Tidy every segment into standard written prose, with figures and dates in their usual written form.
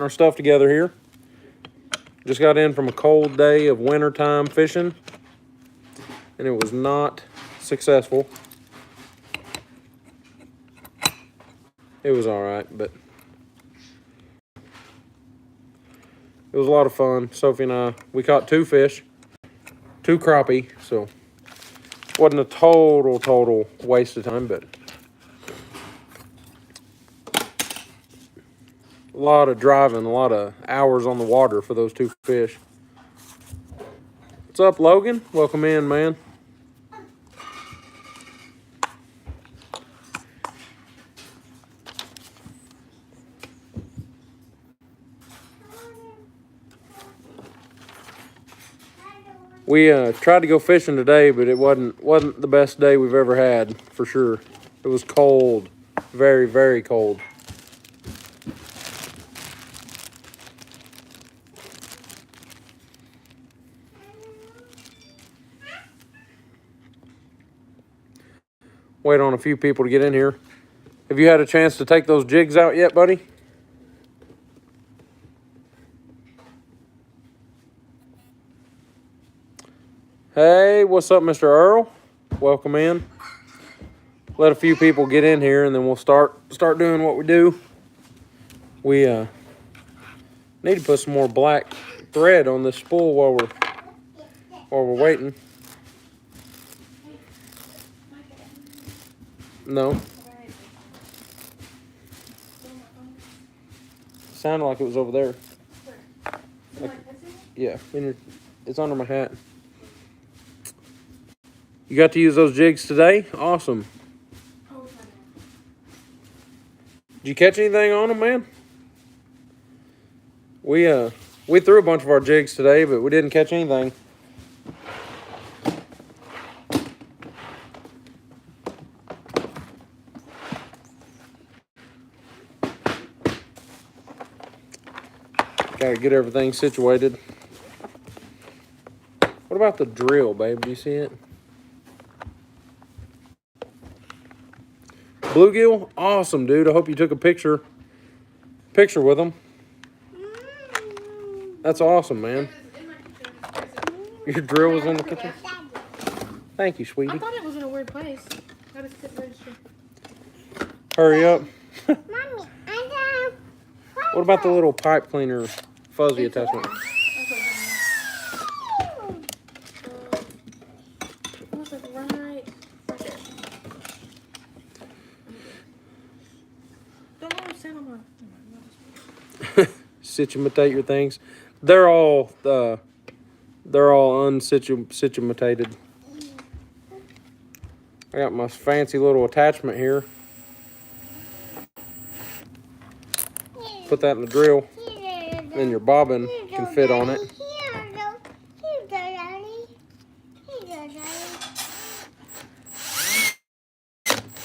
our stuff together here. Just got in from a cold day of wintertime fishing, and it was not successful. It was all right, but it was a lot of fun. Sophie and I, we caught 2 fish, 2 crappie, so it wasn't a total waste of time, but a lot of driving, a lot of hours on the water for those 2 fish. What's up, Logan? Welcome in, man. We tried to go fishing today, but it wasn't the best day we've ever had, for sure. It was cold, very cold. Wait on a few people to get in here. Have you had a chance to take those jigs out yet, buddy? Hey, what's up, Mr. Earl? Welcome in. Let a few people get in here, and then we'll start doing what we do. We need to put some more black thread on this spool while we're waiting. No. Sounded like it was over there. Like, yeah, it's under my hat. You got to use those jigs today? Awesome. Did you catch anything on them, man? We threw a bunch of our jigs today, but we didn't catch anything. Gotta get everything situated. What about the drill, babe? Do you see it? Bluegill? Awesome, dude. I hope you took a picture with them. That's awesome, man. Your drill was in the kitchen? Thank you, sweetie. I thought it was in a weird place. How does it register? Hurry up. Mommy, I got What about the little pipe cleaner fuzzy attachment? Situmatate your things. They're all unsitumated. I got my fancy little attachment here. Put that in the drill. Then your bobbin can fit on it.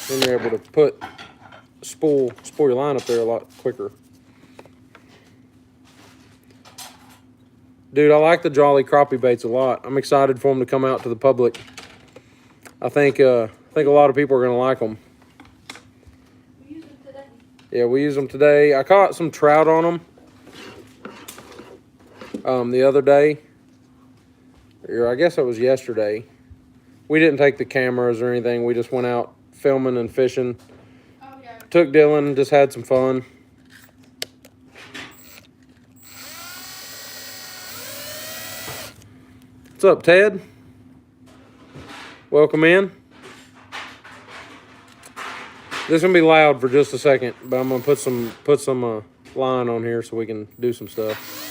Then you're able to spool your line up there a lot quicker. Dude, I like the Jolly crappie baits a lot. I'm excited for them to come out to the public. I think a lot of people are gonna like them. We used them today. Yeah, we used them today. I caught some trout on them the other day. Or I guess it was yesterday. We didn't take the cameras or anything. We just went out filming and fishing. Oh, yeah. Took Dylan, just had some fun. What's up, Ted? Welcome in. This is gonna be loud for just a second, but I'm gonna put some line on here so we can do some stuff.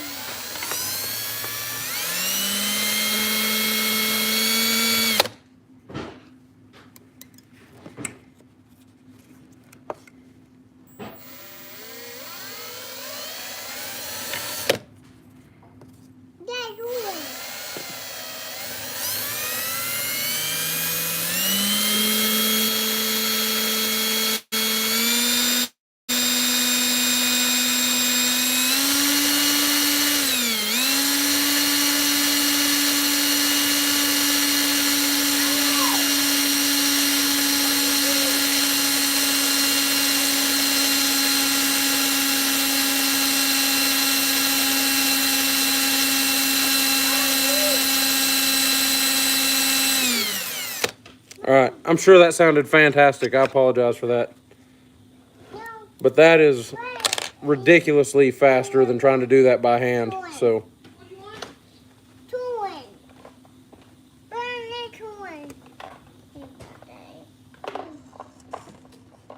All right. I'm sure that sounded fantastic. I apologize for that. No. But that is Wait. ridiculously faster than trying to do that by hand. So, What do you want? Twin. Burn the twin.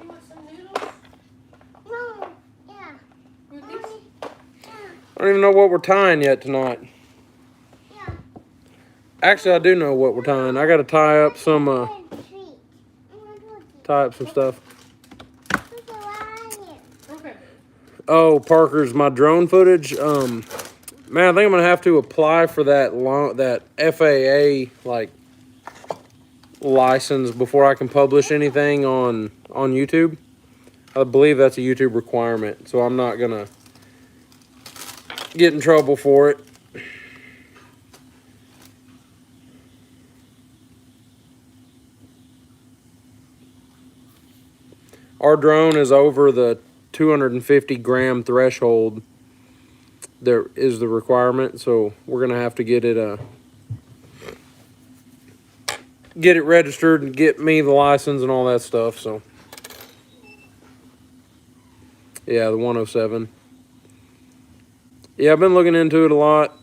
You want some noodles? No. Yeah. You want these? I don't even know what we're tying yet tonight. Yeah. Actually, I do know what we're tying. I got to tie up some stuff. Okay. Oh, Parker's my drone footage. Man, I think I'm gonna have to apply for that FAA like license before I can publish anything on YouTube. I believe that's a YouTube requirement, so I'm not gonna get in trouble for it. Our drone is over the 250 gram threshold. There is the requirement, so we're gonna have to get it registered and get me the license and all that stuff. So yeah, the 107. Yeah, I've been looking into it a lot.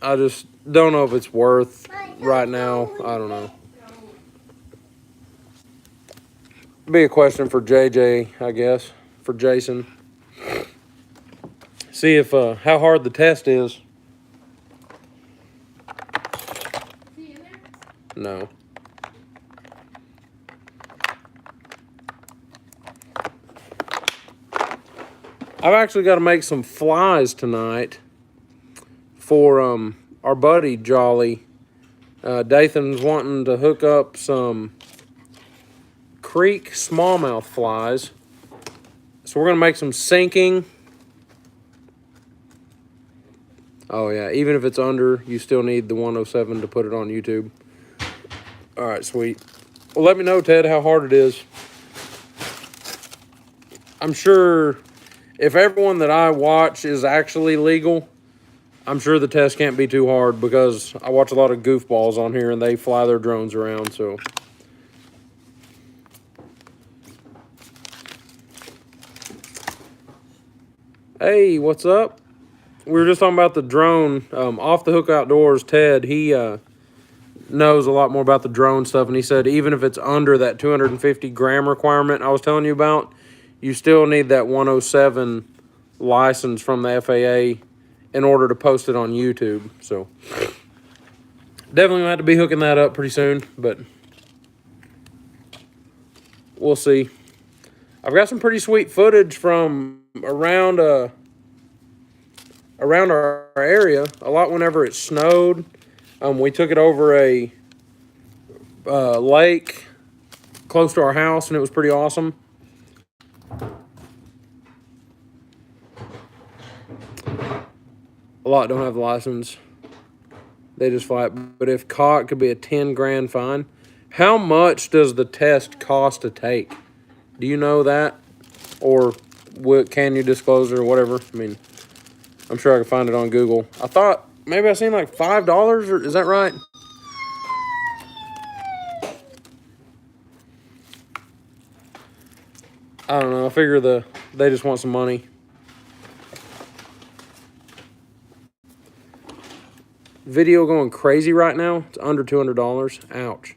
I just don't know if it's worth right now. I don't know. Be a question for JJ, I guess, for Jason. See if how hard the test is. Is he in there? No. I've actually got to make some flies tonight for our buddy Jolly. Dathan's wanting to hook up some creek smallmouth flies. So we're going to make some sinking. Oh yeah, even if it's under, you still need the 107 to put it on YouTube. All right, sweet. Well, let me know, Ted, how hard it is. I'm sure if everyone that I watch is actually legal, I'm sure the test can't be too hard because I watch a lot of goofballs on here and they fly their drones around, so. Hey, what's up? We were just talking about the drone. Off the Hook Outdoors, Ted, he knows a lot more about the drone stuff, and he said even if it's under that 250 gram requirement I was telling you about, you still need that 107 license from the FAA in order to post it on YouTube. So definitely gonna have to be hooking that up pretty soon, but we'll see. I've got some pretty sweet footage from around our area. A lot whenever it snowed. We took it over a lake close to our house, and it was pretty awesome. A lot don't have the license. They just fly it. But if caught, it could be a 10 grand fine. How much does the test cost to take? Do you know that? Or what can you disclose or whatever? I mean, I'm sure I can find it on Google. I thought maybe I seen like $5, or is that right? I don't know. I figure they just want some money. Video going crazy right now. It's under $200. Ouch.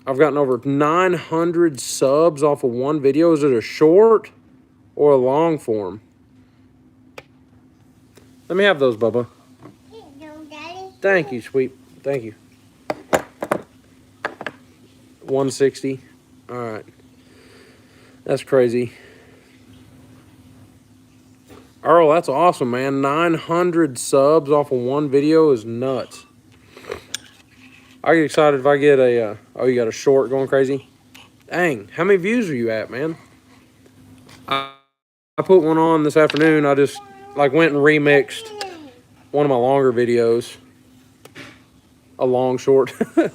I've gotten over 900 subs off of one video. Is it a short or a long form? Let me have those, Bubba. Thank you, sweet. Thank you. 160. All right. That's crazy. Earl, that's awesome, man. 900 subs off of one video is nuts. I get excited if I get a, oh, you got a short going crazy? Dang, how many views are you at, man? I put one on this afternoon. I just, like, went and remixed one of my longer videos. A long short. I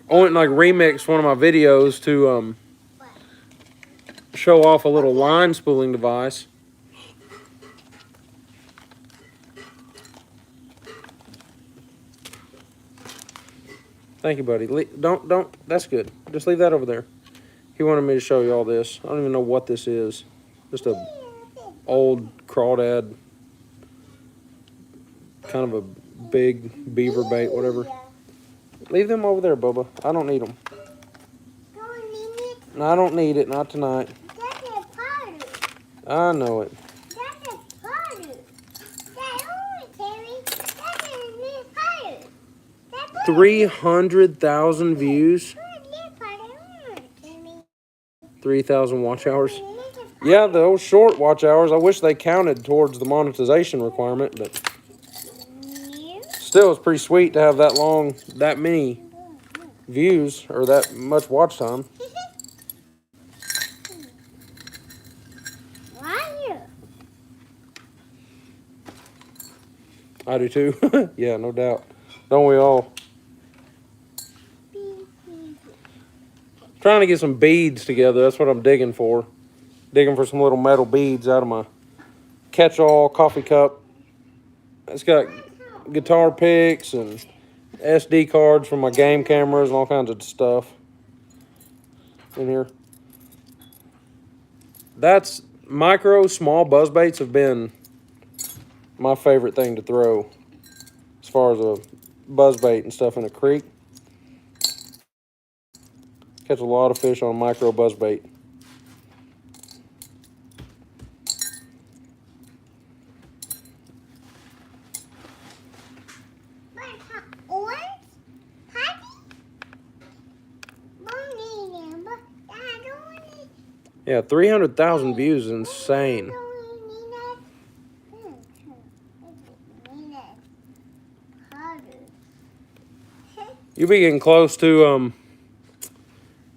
went and, like, remixed one of my videos to, show off a little line spooling device. Thank you, buddy. Don't. That's good. Just leave that over there. He wanted me to show you all this. I don't even know what this is. Just a old crawdad, kind of a big beaver bait, whatever. Leave them over there, Bubba. I don't need them. Don't need it. No, I don't need it. Not tonight. That's a party. I know it. That's a party. That only Terry. That's a new party. That's 300,000 views. 3,000 watch hours. Yeah, those short watch hours. I wish they counted towards the monetization requirement, but still, it's pretty sweet to have that long, that many views or that much watch time. I do too. Yeah, no doubt. Don't we all? Trying to get some beads together. That's what I'm digging for. Digging for some little metal beads out of my catch-all coffee cup. It's got guitar picks and SD cards from my game cameras and all kinds of stuff in here. That's micro small buzz baits have been my favorite thing to throw as far as a buzz bait and stuff in a creek. Catch a lot of fish on micro buzz bait. Yeah, 300,000 views is insane. You be getting close to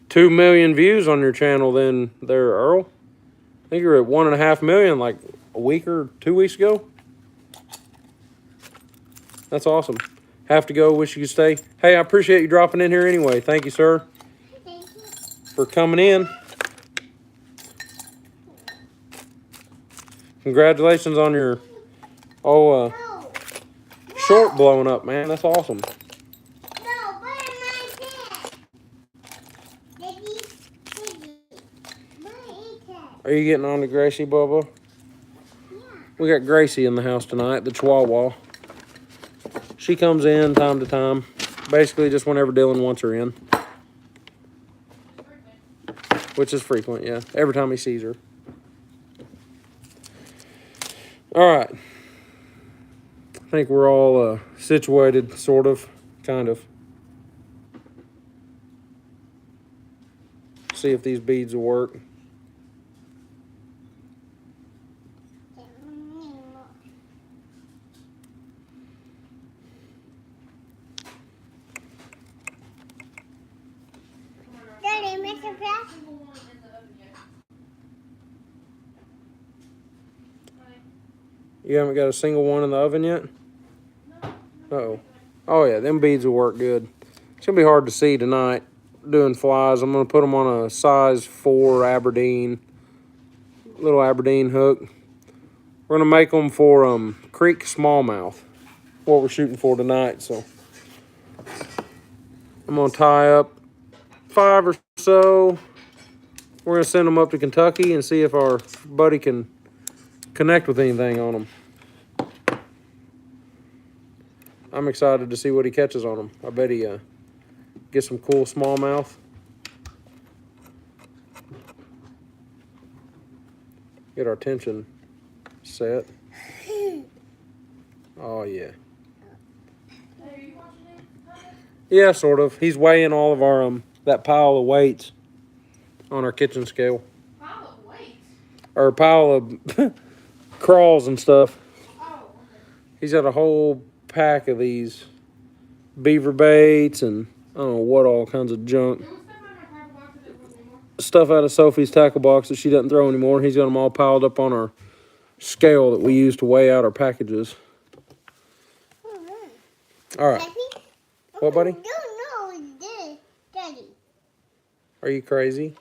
2 million views on your channel then there, Earl. I think you're at 1.5 million like a week or 2 weeks ago. That's awesome. Have to go, wish you could stay. Hey, I appreciate you dropping in here anyway. Thank you, sir, for coming in. Congratulations on your short blowing up, man. That's awesome. Are you getting on to Gracie, Bubba? Yeah. We got Gracie in the house tonight, the Chihuahua. She comes in time to time. Basically just whenever Dylan wants her in. Which is frequent, yeah. Every time he sees her. Alright. I think we're all situated, sort of, kind of. See if these beads will work. Daddy, Mr. Pratt. You haven't got a single one in the oven yet? Uh-oh. Oh, yeah, them beads will work good. It's going to be hard to see tonight doing flies. I'm going to put them on a size 4 Aberdeen, little Aberdeen hook. We're going to make them for creek smallmouth, what we're shooting for tonight. So I'm going to tie up 5 or so. We're going to send them up to Kentucky and see if our buddy can connect with anything on them. I'm excited to see what he catches on them. I bet he gets some cool smallmouth. Get our tension set. Oh, yeah. Yeah, sort of. He's weighing all of our, that pile of weights on our kitchen scale. Pile of weights? Or a pile of crawls and stuff. Oh, okay. He's got a whole pack of these beaver baits and I don't know what all kinds of junk. There was stuff out of my tackle box that didn't work anymore. Stuff out of Sophie's tackle box that she doesn't throw anymore. He's got them all piled up on our scale that we use to weigh out our packages. All right. What, buddy? No, this, Daddy. Are you crazy?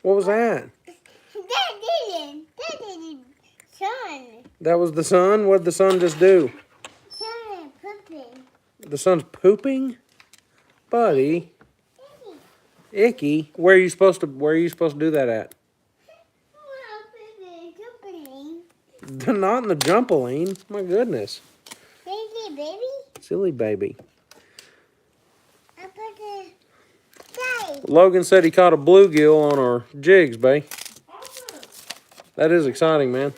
What was that? That didn't. Sun. That was the sun? What did the sun just do? Sun pooping. The sun's pooping? Buddy. Icky. Where are you supposed to do that at? Not in the jumpoline. My goodness. Baby. Silly baby. I put the day. Logan said he caught a bluegill on our jigs, babe. Awesome. That is exciting, man.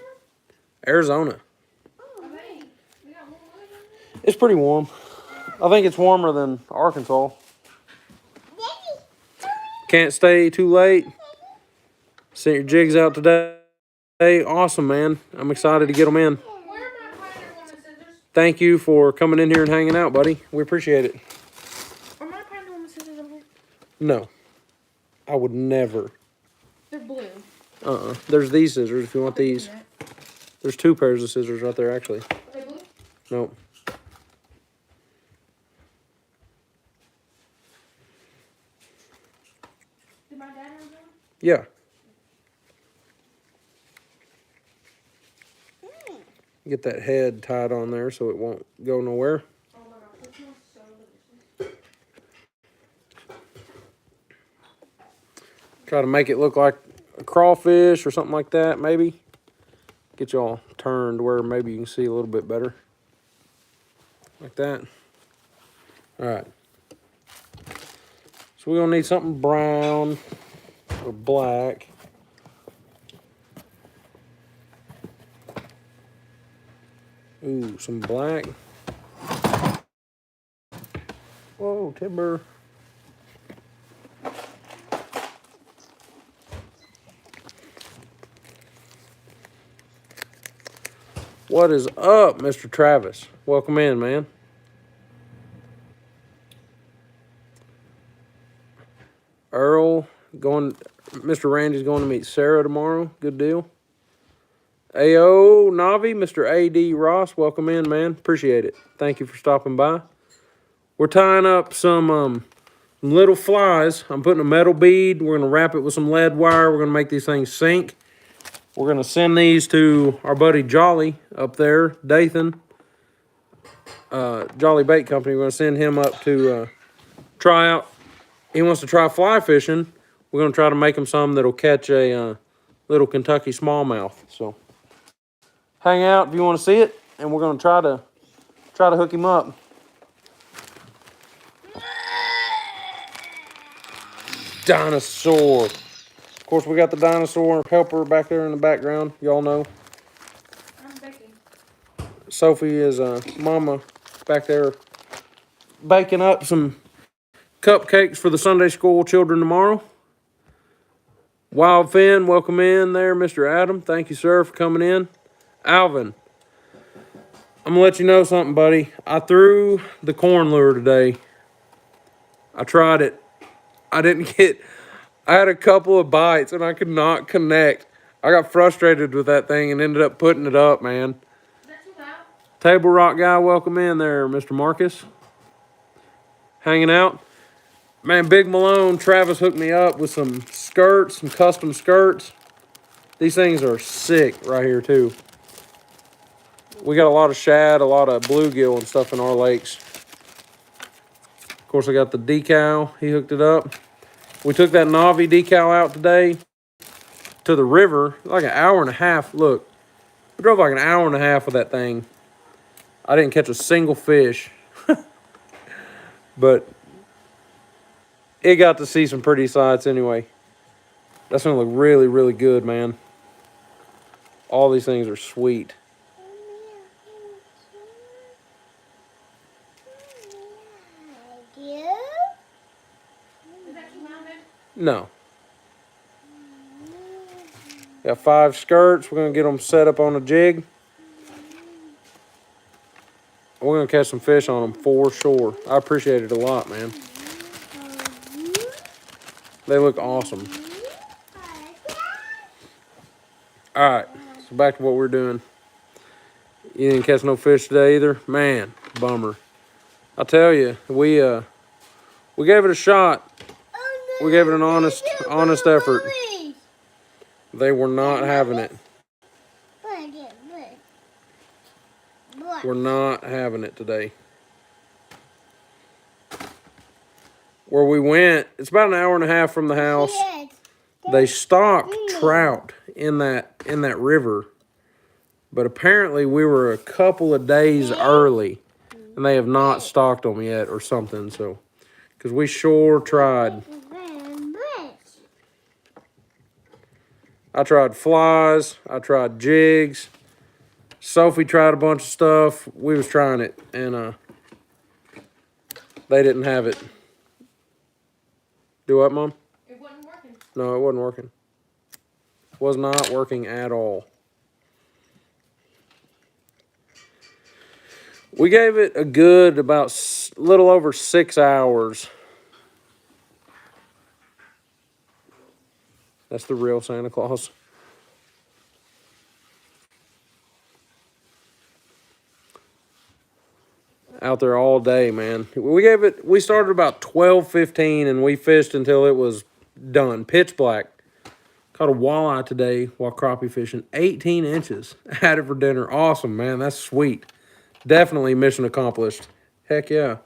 Arizona. Oh, man. We got more money. It's pretty warm. I think it's warmer than Arkansas. Can't stay too late. Sent your jigs out today. Hey, awesome, man. I'm excited to get them in. Where am I finding one with scissors? Thank you for coming in here and hanging out, buddy. We appreciate it. Am I finding one with scissors over here? No. I would never. They're blue. There's these scissors if you want I can do these. that. There's 2 pairs of scissors right there, actually. Are they blue? Nope. Did my dad have one? Yeah. Get that head tied on there so it won't go nowhere. Oh my gosh, this smells so delicious. Try to make it look like a crawfish or something like that, maybe. Get y'all turned where maybe you can see a little bit better. Like that. All right. So we're gonna need something brown or black. Ooh, some black. Whoa, timber. What is up, Mr. Travis? Welcome in, man. Earl Mr. Randy's going to meet Sarah tomorrow. Good deal. Ayo, Navi, Mr. A.D. Ross, welcome in, man. Appreciate it. Thank you for stopping by. We're tying up some little flies. I'm putting a metal bead. We're going to wrap it with some lead wire. We're going to make these things sink. We're going to send these to our buddy Jolly up there, Dathan. Jolly Bait Company. We're going to send him up to try out. He wants to try fly fishing. We're going to try to make him some that'll catch a little Kentucky smallmouth. So hang out if you want to see it, and we're going to try to hook him up. Dinosaur. Of course, we got the dinosaur helper back there in the background. Y'all know. I'm baking. Sophie is mama back there baking up some cupcakes for the Sunday school children tomorrow. Wild Finn, welcome in there, Mr. Adam. Thank you, sir, for coming in. Alvin, I'm gonna let you know something, buddy. I threw the corn lure today. I tried it. I had a couple of bites and I could not connect. I got frustrated with that thing and ended up putting it up, man. Is that too loud? Table Rock guy, welcome in there, Mr. Marcus. Hanging out. Man, Big Malone, Travis hooked me up with some skirts, some custom skirts. These things are sick right here, too. We got a lot of shad, a lot of bluegill and stuff in our lakes. Of course, I got the decal. He hooked it up. We took that Navi decal out today to the river, like an hour and a half. Look, we drove like an hour and a half with that thing. I didn't catch a single fish. But it got to see some pretty sights anyway. That's gonna look really, really good, man. All these things are sweet. Is that too loud, babe? No. Got 5 skirts. We're gonna get them set up on a jig. We're gonna catch some fish on them for sure. I appreciate it a lot, man. They look awesome. All right, so back to what we're doing. You didn't catch no fish today either, man. Bummer. I tell you, we gave it a shot. We gave it an honest effort. They were not having it. But We're not having it today. Where we went, it's about an hour and a half from the house. They stocked trout in that river, but apparently we were a couple of days early, and they have not stocked them yet or something. So, because we sure tried. I tried flies. I tried jigs. Sophie tried a bunch of stuff. We was trying it, and they didn't have it. Do what, Mom? It wasn't working. No, it wasn't working. Was not working at all. We gave it a good about little over 6 hours. That's the real Santa Claus. Out there all day, man. We started about 12:15 and we fished until it was done. Pitch black. Caught a walleye today while crappie fishing. 18 inches. Had it for dinner. Awesome, man. That's sweet. Definitely mission accomplished. Heck yeah.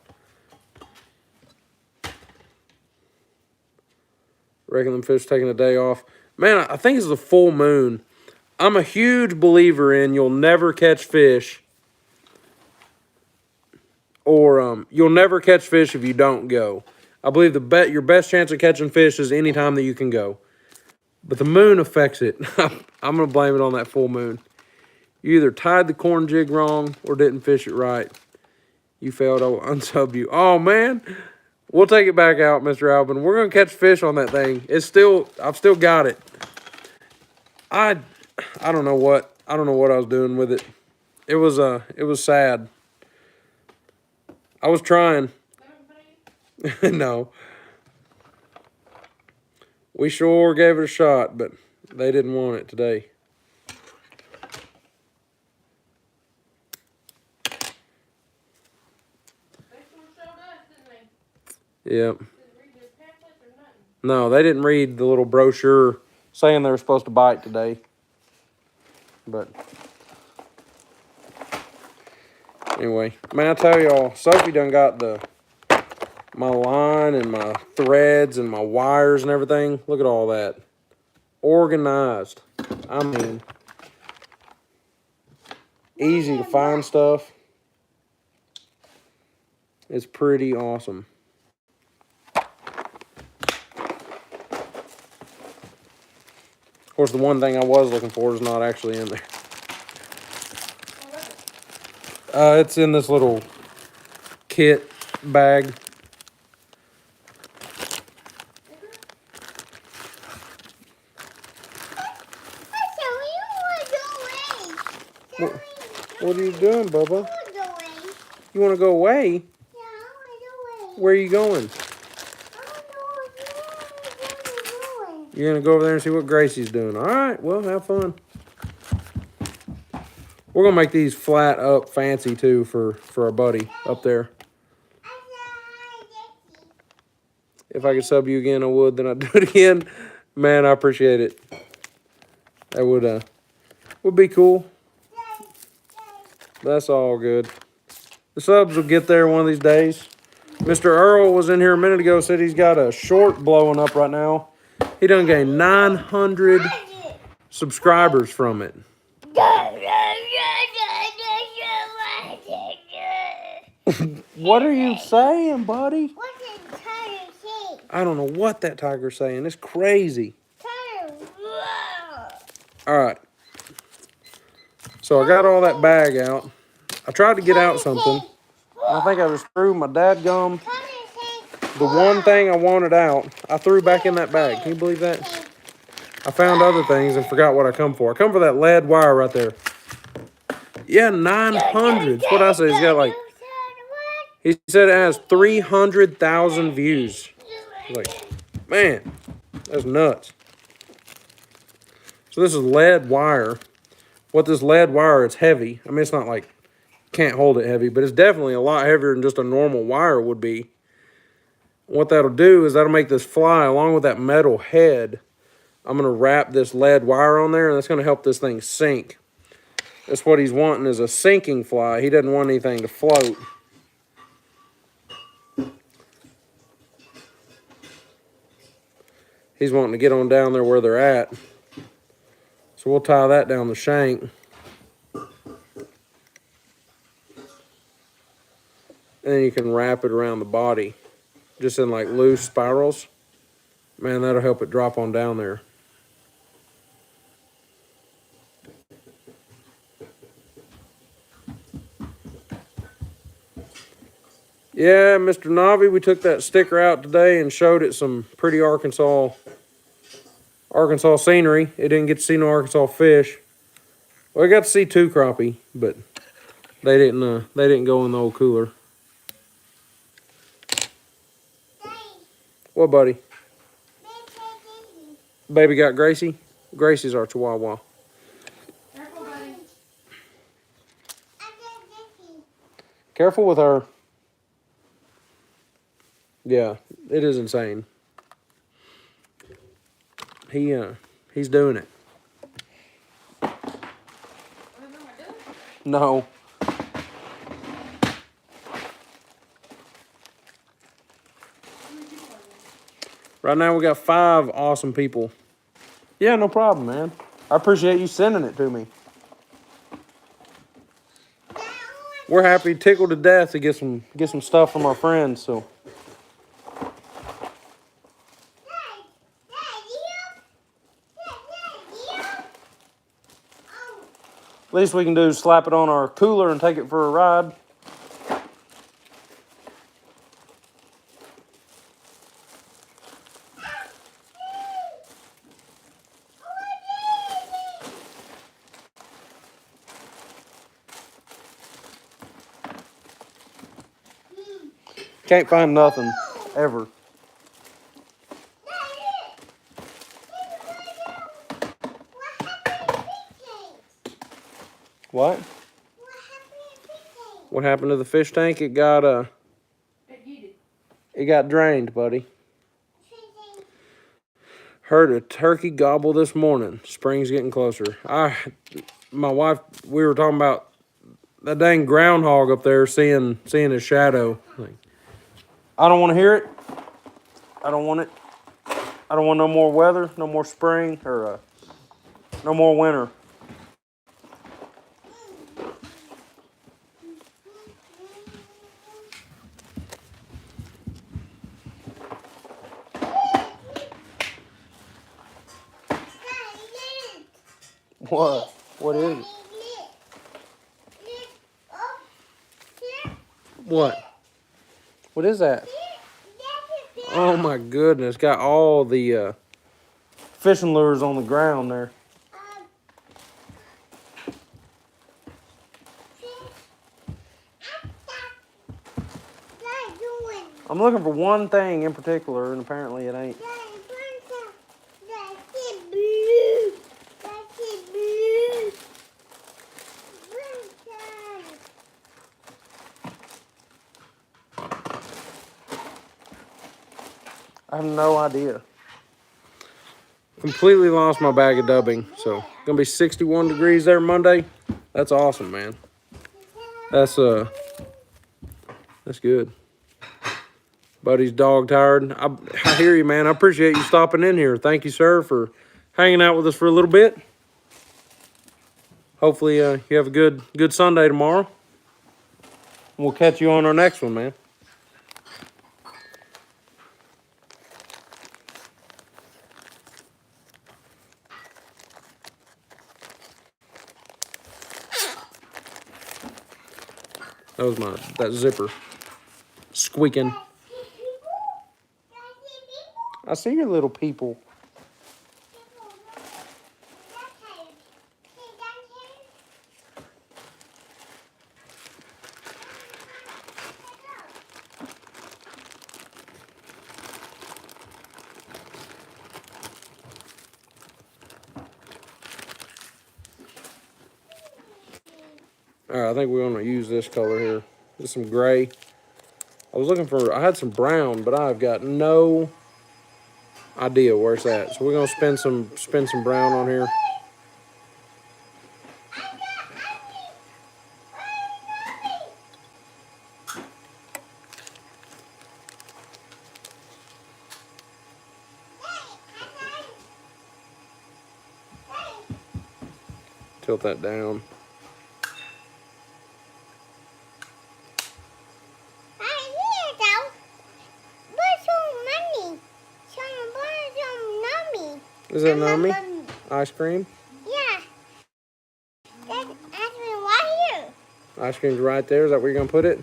Reckon them fish taking a day off. Man, I think it's the full moon. I'm a huge believer in you'll never catch fish. Or you'll never catch fish if you don't go. I believe your best chance of catching fish is any time that you can go. But the moon affects it. I'm going to blame it on that full moon. You either tied the corn jig wrong or didn't fish it right. You failed, I will unsub you. Oh, man. We'll take it back out, Mr. Albin. We're going to catch fish on that thing. I've still got it. I don't know what I was doing with it. It was sad. I was trying. No. We sure gave it a shot, but they didn't want it today. Yep. No, they didn't read the little brochure saying they were supposed to bite today. But anyway, man, I tell y'all, Sophie done got my line and my threads and my wires and everything. Look at all that. Organized. I mean, easy to find stuff. It's pretty awesome. Of course, the one thing I was looking for is not actually in there. It's in this little kit bag. What are you doing, Bubba? You want to go away? Yeah, I want to go away. Where are you going? You're going to go over there and see what Gracie's doing. All right, well, have fun. We're going to make these flat up fancy, too, for our buddy up there. If I could sub you again, I would. Then I'd do it again. Man, I appreciate it. That would be cool. That's all good. The subs will get there one of these days. Mr. Earl was in here a minute ago, said he's got a short blowing up right now. He done gained 900 subscribers from it. What are you saying, buddy? What did Tiger say? I don't know what that tiger's saying. It's crazy. All right. So I got all that bag out. I tried to get out something. I think I just threw my dadgum. The one thing I wanted out, I threw back in that bag. Can you believe that? I found other things and forgot what I come for. I come for that lead wire right there. Yeah, 900. That's what I said. He's got like, he said it has 300,000 views. Like, man, that's nuts. So this is lead wire. What this lead wire, it's heavy. I mean, it's not like, can't hold it heavy, but it's definitely a lot heavier than just a normal wire would be. What that'll do is that'll make this fly, along with that metal head, I'm going to wrap this lead wire on there, and that's going to help this thing sink. That's what he's wanting, is a sinking fly. He doesn't want anything to float. He's wanting to get on down there where they're at. So we'll tie that down the shank. And then you can wrap it around the body, just in like loose spirals. Man, that'll help it drop on down there. Yeah, Mr. Navi, we took that sticker out today and showed it some pretty Arkansas scenery. It didn't get to see no Arkansas fish. Well, I got to see 2 crappie, but they didn't go in the old cooler. What, buddy? Baby got Gracie? Gracie's our Chihuahua. Careful, buddy. Careful with her. Yeah, it is insane. He's doing it. What am I doing? No. Right now we got 5 awesome people. Yeah, no problem, man. I appreciate you sending it to me. We're happy, tickled to death to get some stuff from our friends. So least we can do is slap it on our cooler and take it for a ride. Can't find nothing, ever. What? What happened to the fish tank? It got drained, buddy. Heard a turkey gobble this morning. Spring's getting closer. My wife, we were talking about that dang groundhog up there seeing his shadow. Like, I don't want to hear it. I don't want it. I don't want no more weather, no more spring, or no more winter. What? What is it? What? What is that? Oh my goodness, got all the fishing lures on the ground there. I'm looking for one thing in particular, and apparently it ain't. I have no idea. Completely lost my bag of dubbing. So, gonna be 61 degrees there Monday. That's awesome, man. That's good. Buddy's dog tired. I hear you, man. I appreciate you stopping in here. Thank you, sir, for hanging out with us for a little bit. Hopefully, you have a good Sunday tomorrow. We'll catch you on our next one, man. That was that zipper squeaking. I see your little people. All right, I think we're going to use this color here. This is some gray. I had some brown, but I've got no idea where it's at. So we're gonna spin some brown on here. Tilt that down. Is that Nami? Ice cream? Yeah. That's actually right here. Ice cream's right there. Is that where you're gonna put it?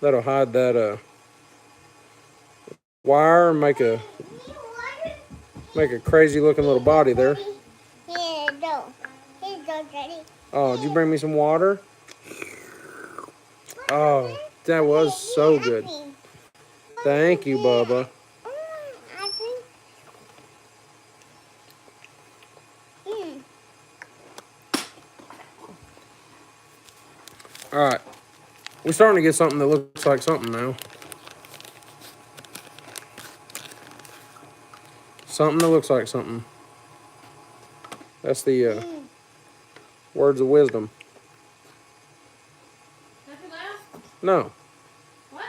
That'll hide that wire and make a crazy looking little body there. Yeah, no. Here's the Daddy. Oh, did you bring me some water? Oh, that was so good. Thank you, Bubba. All right, we're starting to get something that looks like something now. Something that looks like something. That's the words of wisdom. Nothing left? No. What?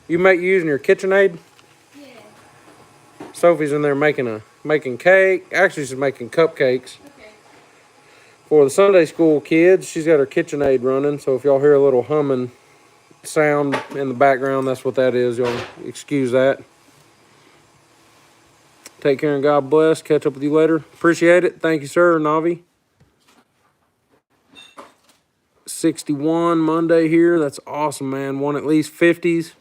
You using your KitchenAid? Yeah. Sophie's in there making cake. Actually, she's making cupcakes Okay. for the Sunday school kids. She's got her KitchenAid running, so if y'all hear a little humming sound in the background, that's what that is. Y'all excuse that. Take care and God bless. Catch up with you later. Appreciate it. Thank you, sir. Navi. 61 Monday here. That's awesome, man. Won at least 50s.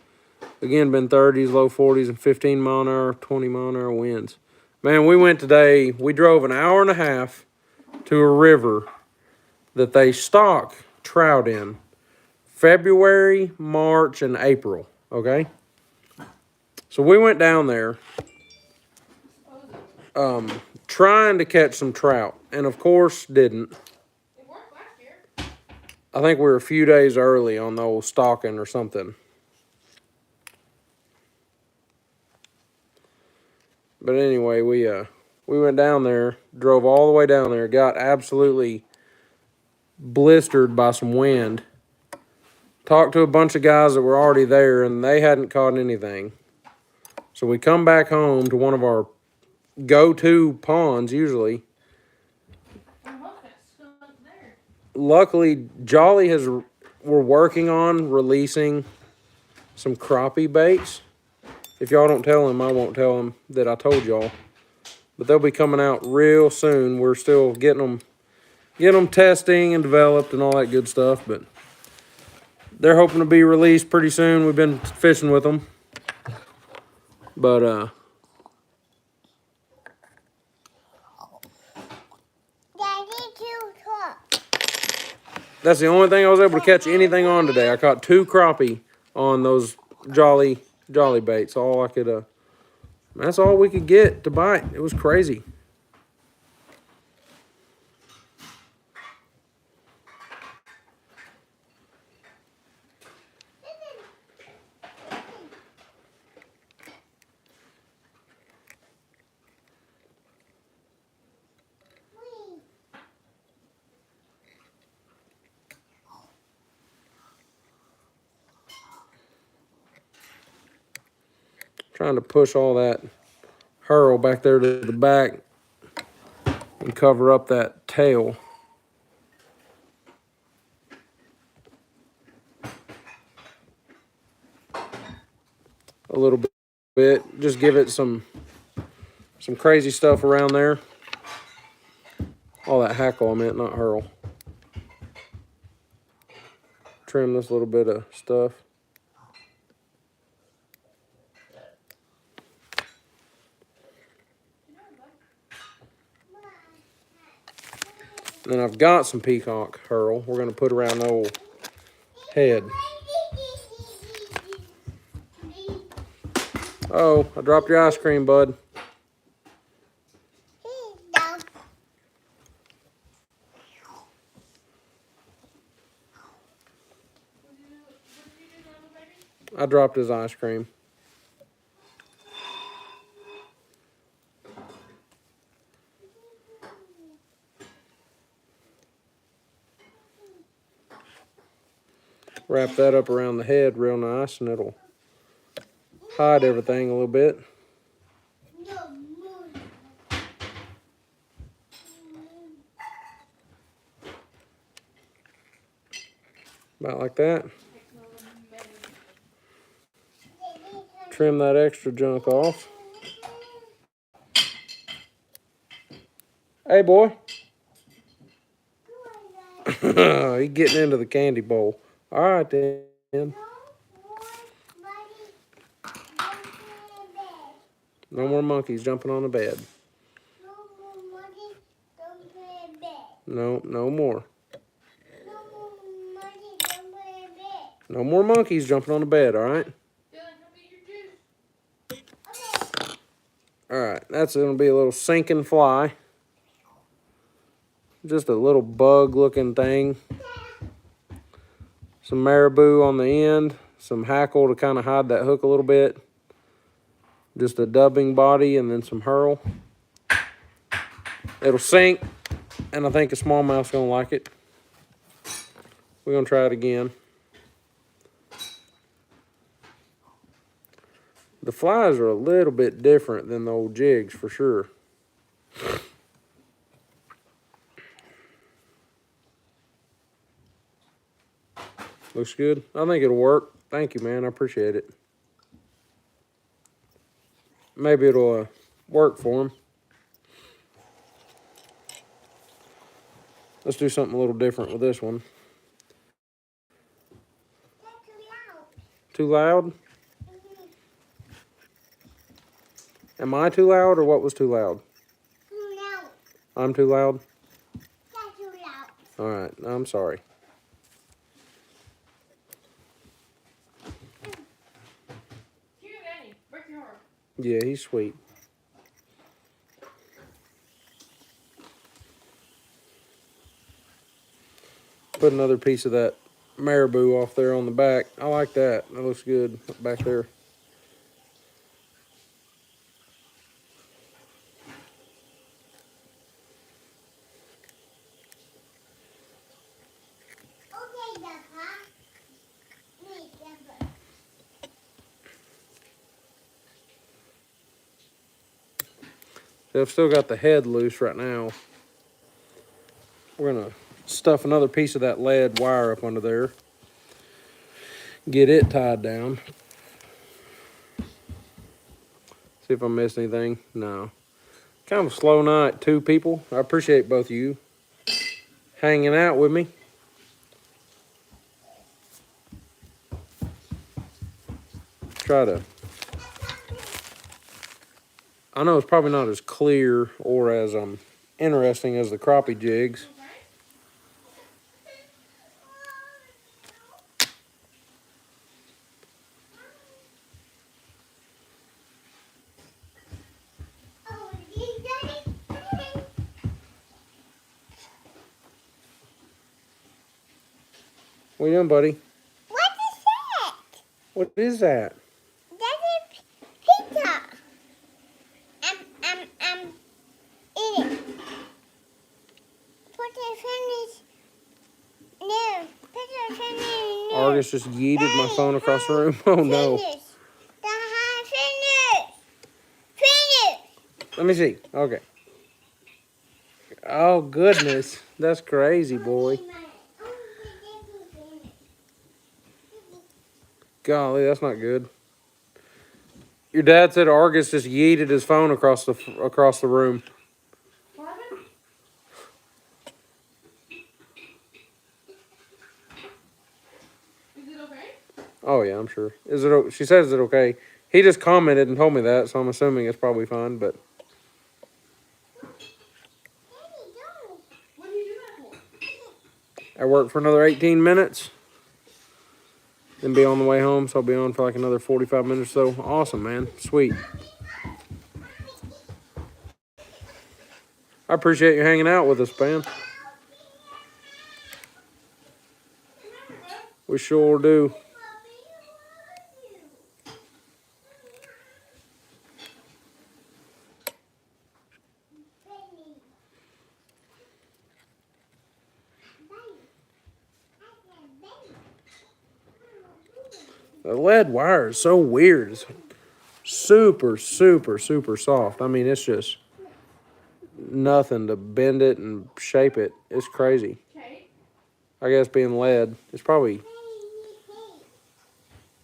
Again, been 30s, low 40s, and 15 mile an hour, 20 mile an hour winds. Man, we went today. We drove an hour and a half to a river that they stock trout in February, March, and April. Okay? So we went down there trying to catch some trout, and of course didn't. It worked last year. I think we were a few days early on the old stocking or something. But anyway, we went down there, drove all the way down there, got absolutely blistered by some wind. Talked to a bunch of guys that were already there, and they hadn't caught anything. So we come back home to one of our go-to ponds usually. Luckily, Jolly we're working on releasing some crappie baits. If y'all don't tell him, I won't tell him that I told y'all. But they'll be coming out real soon. We're still getting them testing and developed and all that good stuff. But they're hoping to be released pretty soon. We've been fishing with them. But that's the only thing I was able to catch anything on today. I caught 2 crappie on those Jolly baits. All I could that's all we could get to bite. It was crazy. Trying to push all that hurl back there to the back and cover up that tail. A little bit. Just give it some crazy stuff around there. All that hackle, I meant, not hurl. Trim this little bit of stuff. Then I've got some peacock hurl we're going to put around the old head. Oh, I dropped your ice cream, bud. I dropped his ice cream. Wrap that up around the head real nice, and it'll hide everything a little bit. About like that. Trim that extra junk off. Hey, boy. He's getting into the candy bowl. All right, then. No more monkeys jumping on the bed. No, no more. No more monkeys jumping on the bed, all right? All right, that's going to be a little sinking fly. Just a little bug-looking thing. Some marabou on the end. Some hackle to kind of hide that hook a little bit. Just a dubbing body and then some herl. It'll sink, and I think a smallmouth's going to like it. We're going to try it again. The flies are a little bit different than the old jigs for sure. Looks good. I think it'll work. Thank you, man. I appreciate it. Maybe it'll work for him. Let's do something a little different with this one. Too loud? Am I too loud, or what was too loud? Too loud. I'm too loud? That's too loud. All right, I'm sorry. Yeah, he's sweet. Put another piece of that marabou off there on the back. I like that. That looks good back there. Okay, Papa. Me, Papa. I've still got the head loose right now. We're going to stuff another piece of that lead wire up under there. Get it tied down. See if I missed anything. No. Kind of a slow night too, people. I appreciate both of you hanging out with me. Try to... I know it's probably not as clear or as interesting as the crappie jigs. Oh, Daddy. What are you doing, buddy? What is that? What is that? That's a pizza. Eat it. Put it finish. No, put it finish. No. Argus just yeeted my phone across the room. Oh no. Finish. Finish. Let me see. Okay. Oh goodness. That's crazy, boy. Golly, that's not good. Your dad said Argus just yeeted his phone across the room. Is it okay? Oh yeah, I'm sure. Is it? She says it's okay. He just commented and told me that, so I'm assuming it's probably fine. But What do you do that for? I work for another 18 minutes. Then be on the way home, so I'll be on for like another 45 minutes or so. Awesome, man. Sweet. I appreciate you hanging out with us, man. We sure do. The lead wire is so weird. It's super, super, super soft. I mean, it's just nothing to bend it and shape it. It's crazy. Okay. I guess being lead, it's probably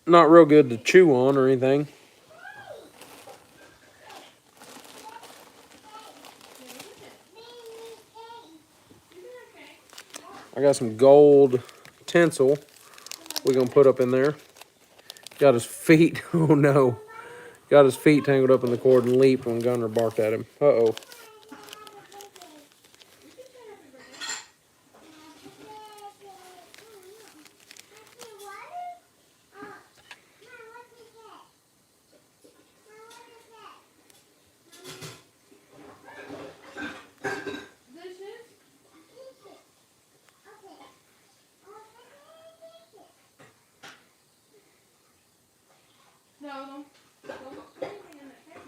not real good to chew on or anything. I got some gold tinsel we're gonna put up in there. Got his feet, oh no. Got his feet tangled up in the cord and leaped when Gunner barked at him. Uh-oh. Dishes? No, don't put anything in that paper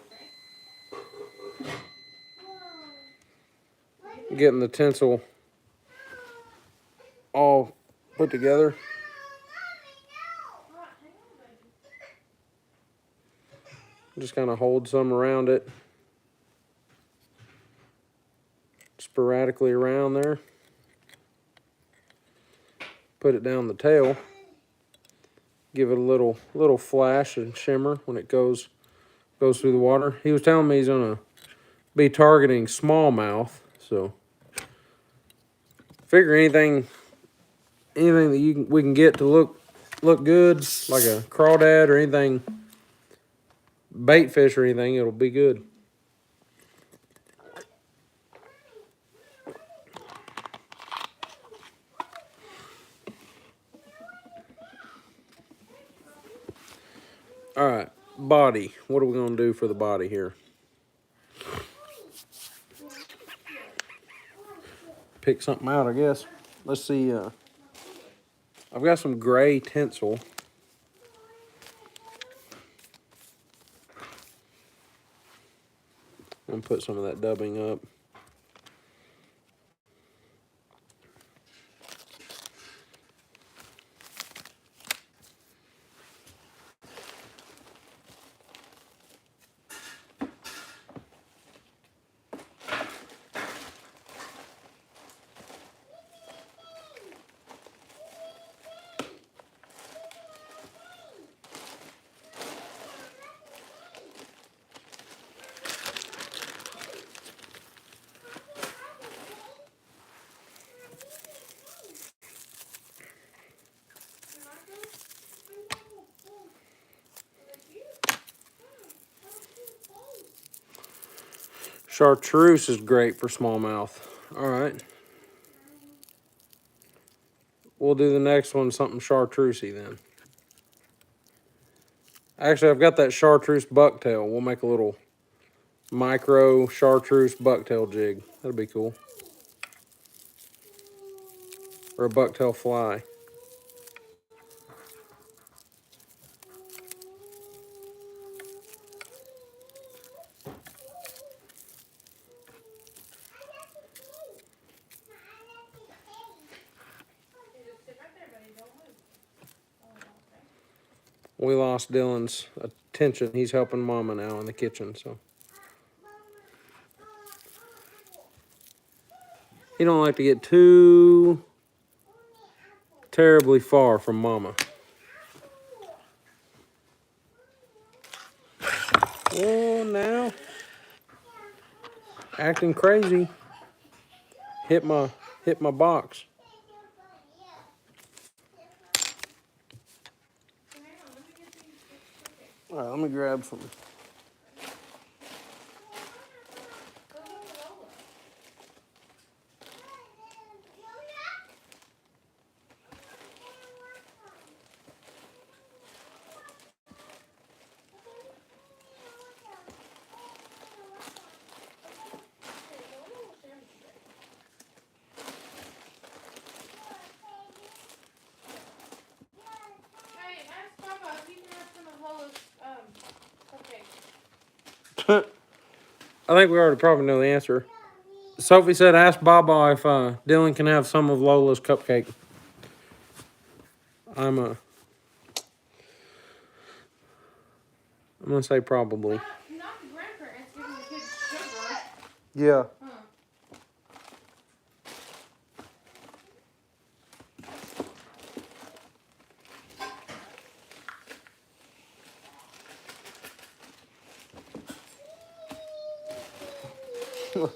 tray. Getting the tinsel all put together. Alright, hang on, baby. Just kind of hold some around it. Sporadically around there. Put it down the tail. Give it a little flash and shimmer when it goes through the water. He was telling me he's gonna be targeting smallmouth, so figure anything that we can get to look good, like a crawdad or anything, bait fish or anything, it'll be good. All right, body. What are we gonna do for the body here? Pick something out, I guess. Let's see. I've got some gray tinsel. I'm gonna put some of that dubbing up. Chartreuse is great for smallmouth. All right. We'll do the next one something chartreusey then. Actually, I've got that chartreuse bucktail. We'll make a little micro chartreuse bucktail jig. That'll be cool. Or a bucktail fly. We lost Dylan's attention. He's helping Mama now in the kitchen, so. He don't like to get too terribly far from Mama. Oh, now. Acting crazy. Hit my box. All right, let me grab some. Hey, ask Papa if he can have some of Lola's cupcakes. I think we already probably know the answer. Sophie said, ask Baba if Dylan can have some of Lola's cupcake. I'm gonna say probably. Not the grandparents giving the kids sugar. Yeah. Huh.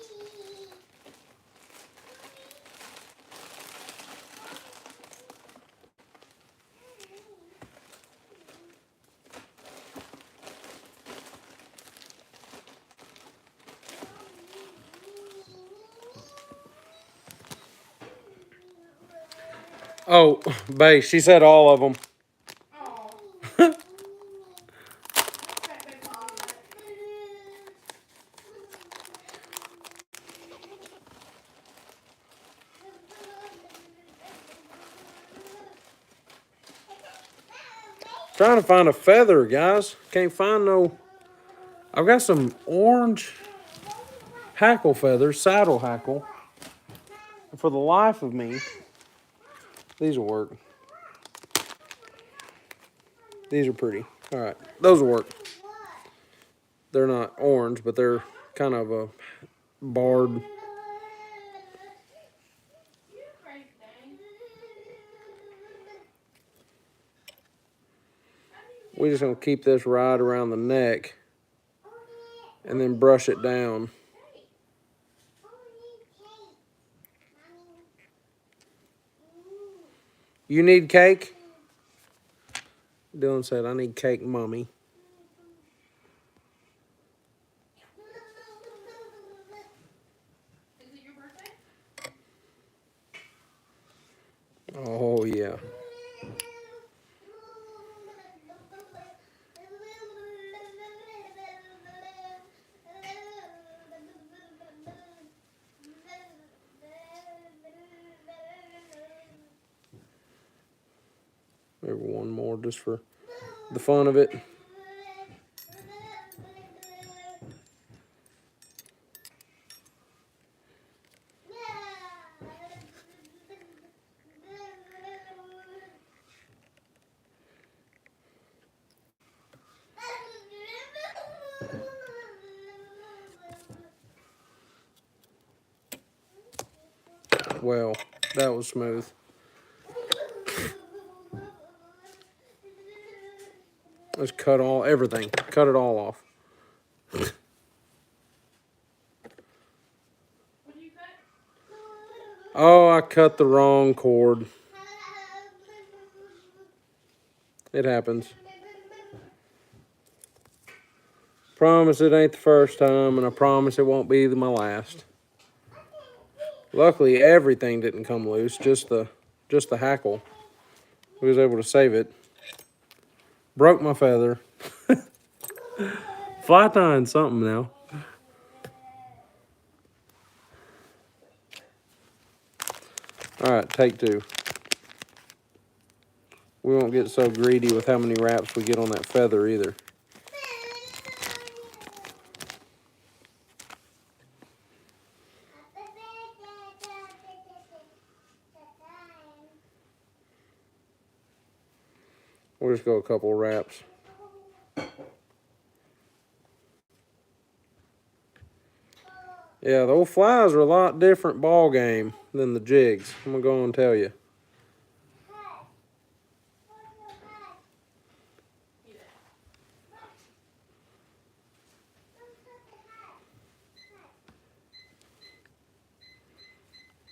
Oh, babe, she said all of them. Oh. That big one. Trying to find a feather, guys. Can't find no. I've got some orange hackle feathers, saddle hackle. And for the life of me, these will work. These are pretty. All right, those will work. They're not orange, but they're kind of a barred. You crazy thing. We're just gonna keep this right around the neck and then brush it down. You need cake? Dylan said, I need cake, mommy. Is it your birthday? Oh, yeah. Maybe one more just for the fun of it. Well, that was smooth. Let's cut everything. Cut it all off. What do you cut? Oh, I cut the wrong cord. It happens. Promise it ain't the first time, and I promise it won't be my last. Luckily, everything didn't come loose, just the hackle. We was able to save it. Broke my feather. Fly tying something now. All right, take two. We won't get so greedy with how many wraps we get on that feather either. We'll just go a couple wraps. Yeah, the old flies are a lot different ball game than the jigs. I'm gonna go and tell you.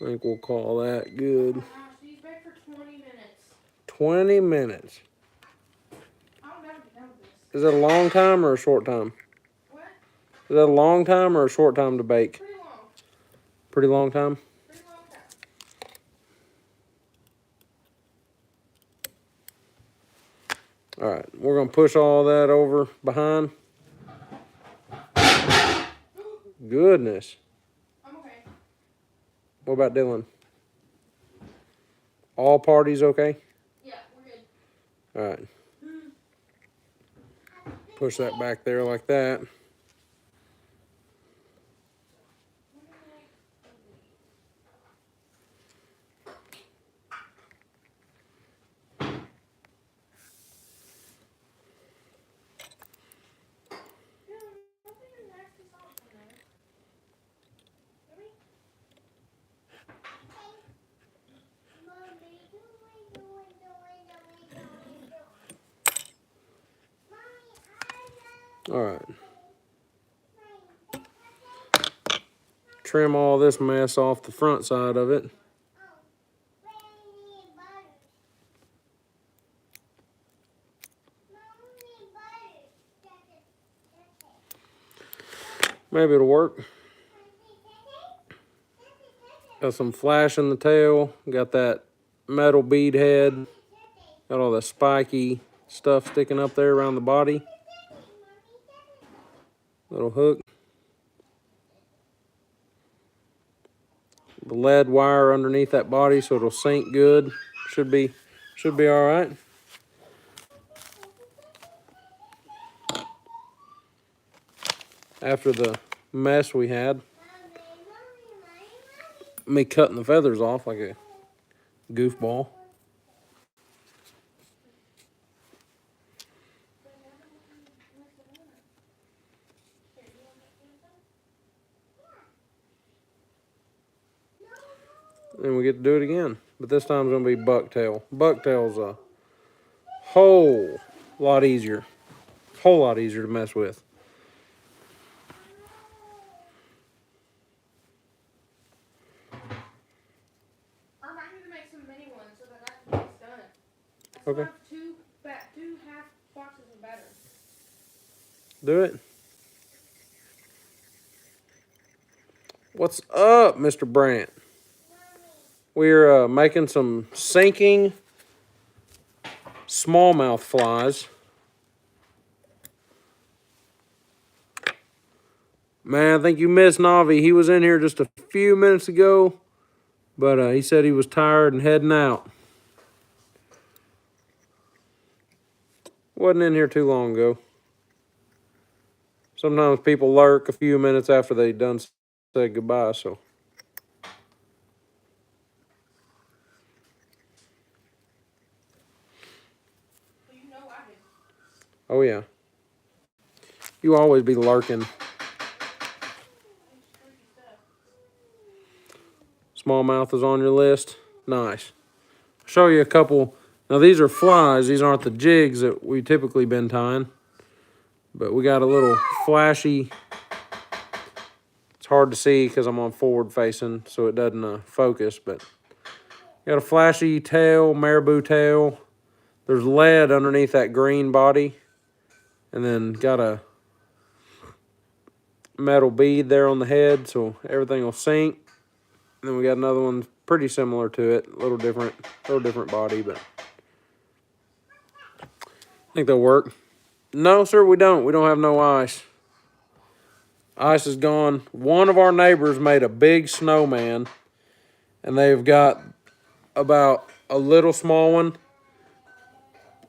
I think we'll call that good. Oh gosh, she's back for 20 minutes. 20 minutes. I'll never be done with this. Is that a long time or a short time? What? Is that a long time or a short time to bake? Pretty long. Pretty long time? Pretty long time. All right, we're gonna push all that over behind. Goodness. I'm okay. What about Dylan? All parties okay? Yeah, we're good. All right. Push that back there like that. All right. Trim all this mess off the front side of it. Maybe it'll work. Got some flash in the tail. Got that metal bead head. Got all the spiky stuff sticking up there around the body. Little hook. The lead wire underneath that body so it'll sink good. Should be all right. After the mess we had, me cutting the feathers off like a goofball. And we get to do it again, but this time it's gonna be bucktail. Bucktail's a whole lot easier to mess with. I need to make some mini ones so that I can get this done. I still Okay. have two half boxes of batter. Do it. What's up, Mr. Brandt? We're making some sinking smallmouth flies. Man, I think you missed Navi. He was in here just a few minutes ago, but he said he was tired and heading out. Wasn't in here too long ago. Sometimes people lurk a few minutes after they done said goodbye, so. You know I did. Oh, yeah. You always be lurking. Smallmouth is on your list. Nice. I'll show you a couple. Now, these are flies. These aren't the jigs that we typically been tying. But we got a little flashy. It's hard to see because I'm on forward facing, so it doesn't focus. But got a flashy tail, marabou tail. There's lead underneath that green body. And then got a metal bead there on the head, so everything will sink. And then we got another one pretty similar to it, a little different body, but I think they'll work. No, sir, we don't. We don't have no ice. Ice is gone. One of our neighbors made a big snowman, and they've got about a little small one.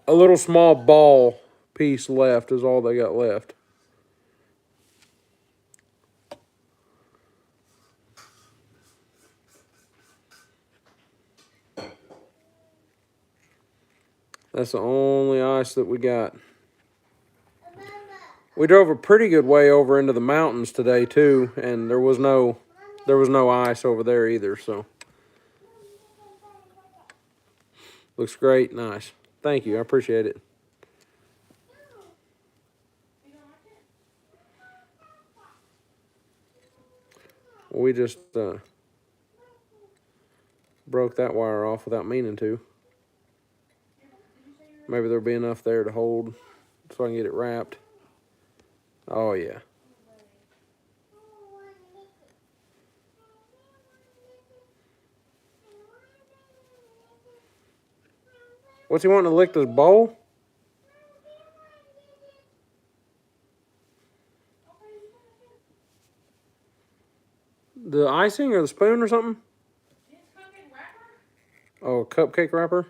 A little small ball piece left is all they got left. That's the only ice that we got. We drove a pretty good way over into the mountains today too, and there was no ice over there either, so looks great, nice. Thank you, I appreciate it. We just broke that wire off without meaning to. Maybe there'll be enough there to hold so I can get it wrapped. Oh, yeah. What's he wanting to lick this bowl? The icing or the spoon or something? Oh, cupcake wrapper?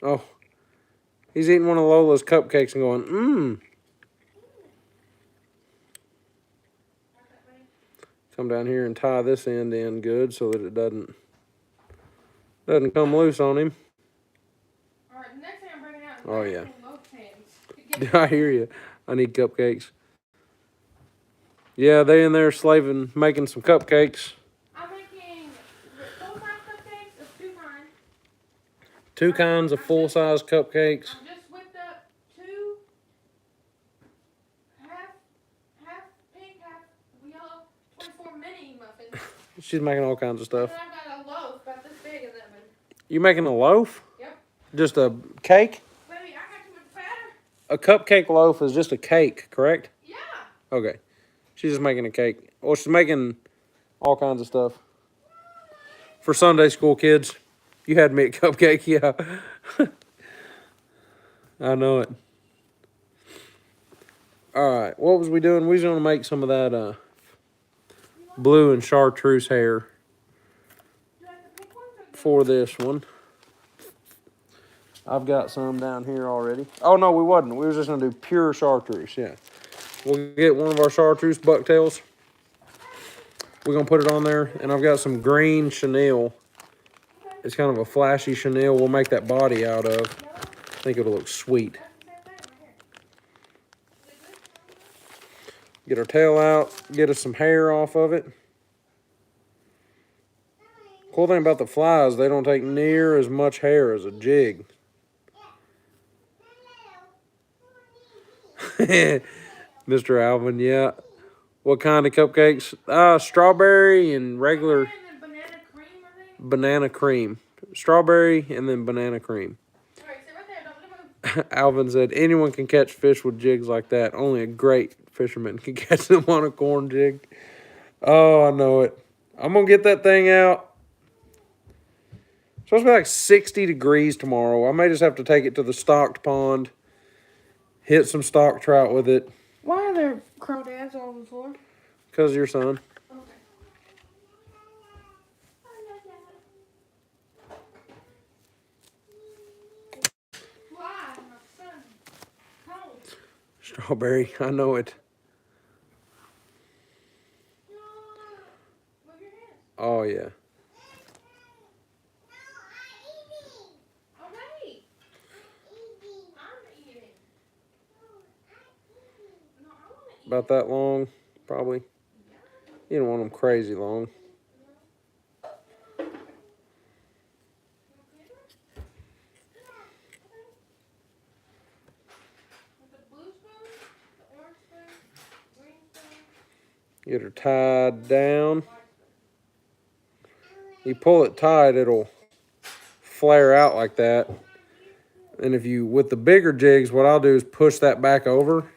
Oh, he's eating one of Lola's cupcakes and going, mmm. Come down here and tie this end in good so that it doesn't come loose on him. All right, the next thing I'm bringing out is Oh, yeah. loaf pans. I hear you. I need cupcakes. Yeah, they in there slaving, making some cupcakes. I'm making full-size cupcakes of two kinds. 2 kinds of full-size cupcakes. I just whipped up 2 half pink, half yellow 24 mini muffins. She's making all kinds of stuff. And I've got a loaf about this big in the oven. You making a loaf? Yep. Just a cake? Baby, I got too much batter. A cupcake loaf is just a cake, correct? Yeah. Okay. She's just making a cake. Well, she's making all kinds of stuff. For Sunday school kids, you had me at cupcake, yeah. I know it. All right, what was we doing? We was going to make some of that blue and chartreuse hair Do you like the pink ones or the for this one. I've got some down here already. Oh, no, we wasn't. We was just going to do pure chartreuse, yeah. We'll get one of our chartreuse bucktails. We're going to put it on there. And I've got some green chenille. It's kind of a flashy chenille we'll make that body out of. I think it'll look sweet. Get our tail out. Get us some hair off of it. Cool thing about the flies, they don't take near as much hair as a jig. Mr. Alvin, yeah. What kind of cupcakes? Strawberry and regular and then banana cream, I think? banana cream. Strawberry and then banana cream. Alright, sit right there. Don't move. Alvin said, anyone can catch fish with jigs like that. Only a great fisherman can catch them on a corn jig. Oh, I know it. I'm going to get that thing out. It's supposed to be like 60 degrees tomorrow. I may just have to take it to the stocked pond. Hit some stock trout with it. Why are there crawdads all over the floor? Because of your son. Okay. Why, my son? Home. Strawberry. I know it. Move your hands. Oh, yeah. Okay. I'm eating. No, I want to eat. About that long, probably. You don't want them crazy long. With the blue spoon, the orange spoon, green spoon. Get her tied down. You pull it tight, it'll flare out like that. And if you, with the bigger jigs, what I'll do is push that back over.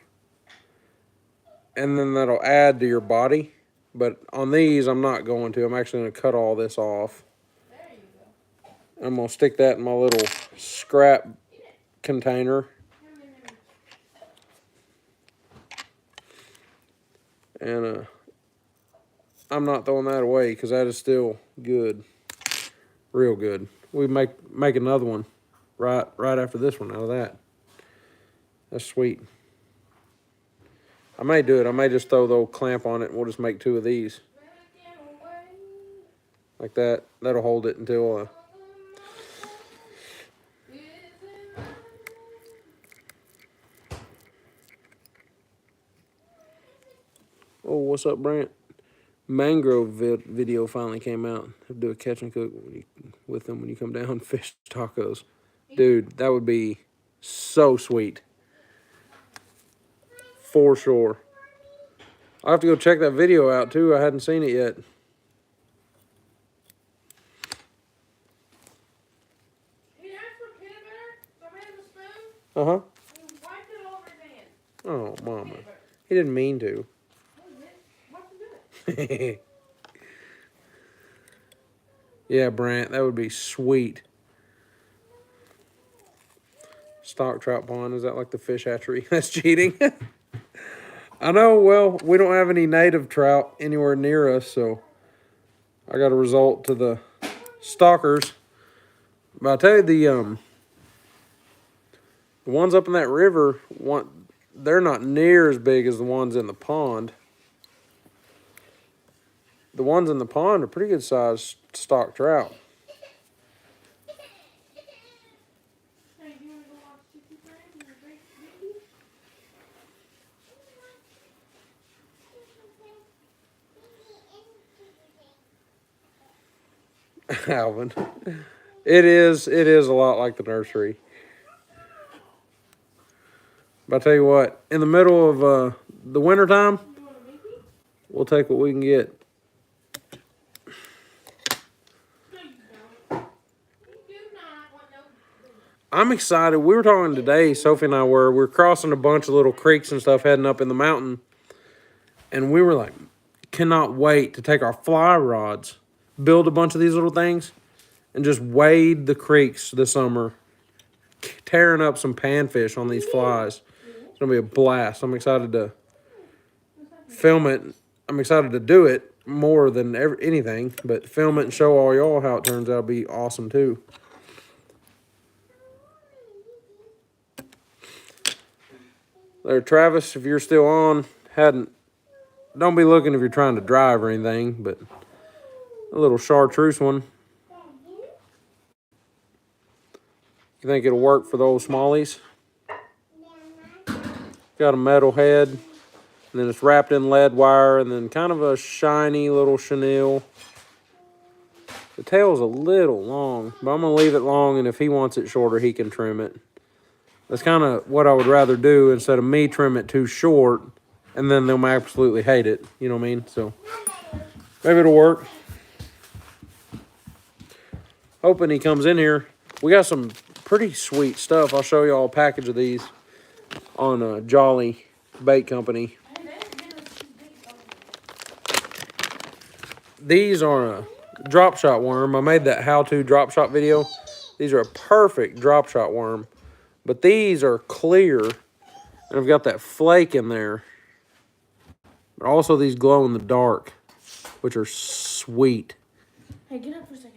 And then that'll add to your body. But on these, I'm not going to. I'm actually going to cut all this off. There you go. I'm going to stick that in my little scrap container. And I'm not throwing that away because that is still good. Real good. We make another one right after this one out of that. That's sweet. I may do it. I may just throw the old clamp on it and we'll just make 2 of these. Like that. That'll hold it until oh, what's up, Brant? Mangrove video finally came out. Have to do a catch and cook with them when you come down. Fish tacos. Dude, that would be so sweet. For sure. I'll have to go check that video out, too. I hadn't seen it yet. He asked for peanut butter, so I made him a spoon, Uh-huh. and he wiped it all over his hand. Oh, mama. Peanut butter. He didn't mean to. Watch him do it. Yeah, Brant, that would be sweet. Stock trout pond, is that like the fish hatchery? That's cheating. I know, well, we don't have any native trout anywhere near us, so I got to resort to the stockers. But I tell you, the ones up in that river, they're not near as big as the ones in the pond. The ones in the pond are pretty good sized stock trout. Hey, you want to go watch Chicky Friends and the Great Vicky? Alvin. It is a lot like the nursery. But I tell you what, in the middle of the wintertime, You want a Mickey? we'll take what we can get. No, you don't. You do not want no. I'm excited. We were talking today, Sophie and I we're crossing a bunch of little creeks and stuff heading up in the mountain. And we were like, cannot wait to take our fly rods, build a bunch of these little things, and just wade the creeks this summer, tearing up some panfish on these flies. It's going to be a blast. I'm excited to film it. I'm excited to do it more than anything, but film it and show all y'all how it turns out to be awesome too. There, Travis, if you're still on, don't be looking if you're trying to drive or anything, but a little chartreuse one. You think it'll work for the old smallies? Got a metal head, and then it's wrapped in lead wire, and then kind of a shiny little chenille. The tail's a little long, but I'm going to leave it long, and if he wants it shorter, he can trim it. That's kind of what I would rather do instead of me trim it too short, and then they'll absolutely hate it. You know what I mean? So maybe it'll work. Hoping he comes in here. We got some pretty sweet stuff. I'll show y'all a package of these on Jolly Bait Company. These are a drop shot worm. I made that how-to drop shot video. These are a perfect drop shot worm. But these are clear, and I've got that flake in there. But also these glow in the dark, which are sweet. Hey, get up for a second.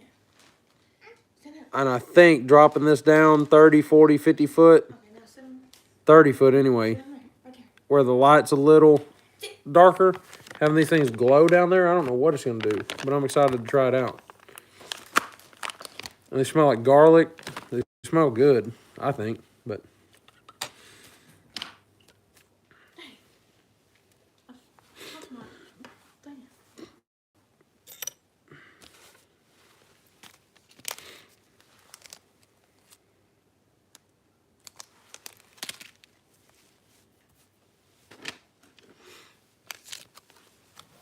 Stand up. And I think dropping this down 30, 40, 50 foot, Okay, now sit on. 30 foot anyway, Sit on there. Right there. where the light's a little darker, having these things glow down there, I don't know what it's going to do, but I'm excited to try it out. And they smell like garlic. They smell good, I think. But That's my thing.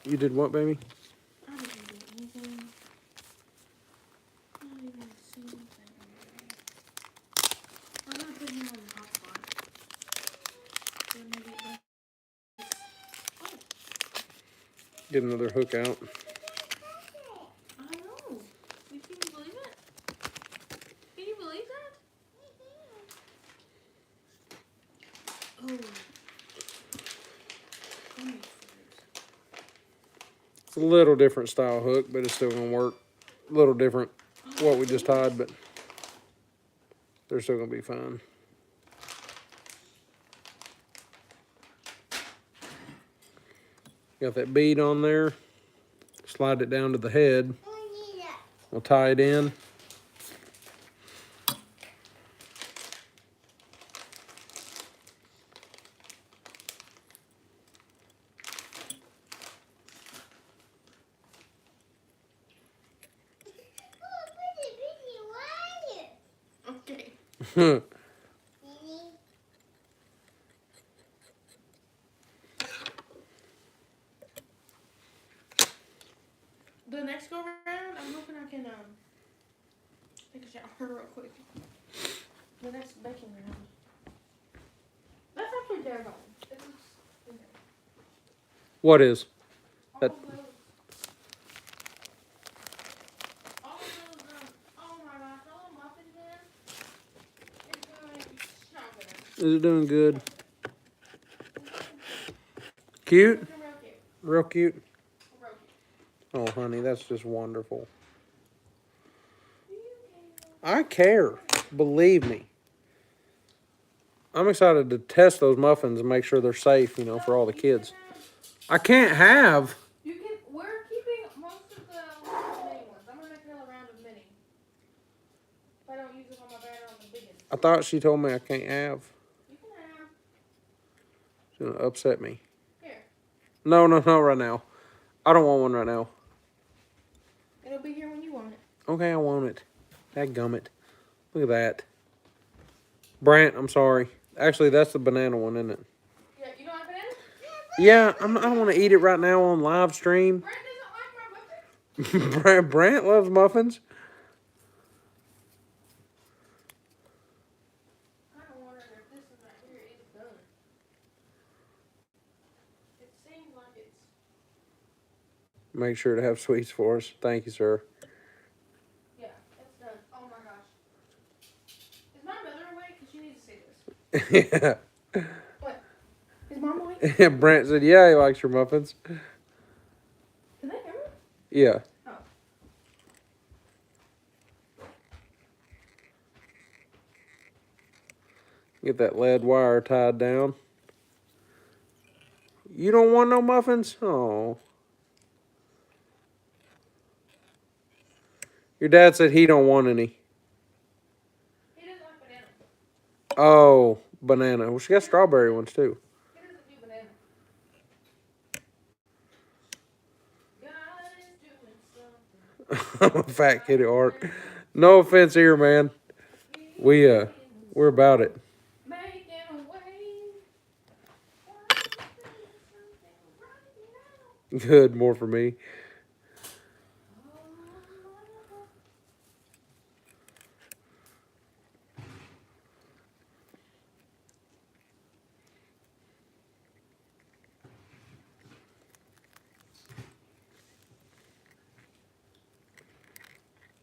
you did what, baby? I didn't do anything. Not even a single thing. I'm gonna put him on the hot spot. So maybe it Get another hook out. I know. Can you believe it? Can you believe that? Oh. It's a little different style hook, but it's still going to work. A little different what we just tied, but they're still going to be fine. Got that bead on there. Slide it down to the head. We'll tie it in. Okay. The next go round, I'm hoping I can take a shower real quick. The next baking round. That's actually terrible. It's okay. What is? All That- those, oh my gosh, all the muffins in. It's doing so good. Is it doing good? Cute? It's real cute. Real cute? Real cute. Oh, honey, that's just wonderful. I care. Believe me. I'm excited to test those muffins and make sure they're safe, you know, for all the kids. I can't have. You can. We're keeping most of the mini ones. I'm gonna make another round of mini. If I don't use it on my batter on the biggest. I thought she told me I can't have. You can have. She's going to upset me. Here. No, not right now. I don't want one right now. It'll be here when you want it. Okay, I want it. Dadgummit. Look at that. Brant, I'm sorry. Actually, that's the banana one, isn't it? Yeah, you don't have banana? Yeah, I don't want to eat it right now on live stream. Brent doesn't like my muffins. Brant loves muffins. I kind of wondering if this one right here is done. It seems like it's. Make sure to have sweets for us. Thank you, sir. Yeah, it's done. Oh my gosh. Is my mother awake? Because she needs to see this. Yeah. What? Is mom awake? Brant said, yeah, he likes your muffins. Can they hear me? Yeah. Oh. Get that lead wire tied down. You don't want no muffins? Oh. Your dad said he don't want any. He doesn't like banana. Oh, banana. Well, she got strawberry ones too. He doesn't do banana. God is doing something. Fat kid at heart. No offense here, man. We're about it. Making a way. Good, more for me.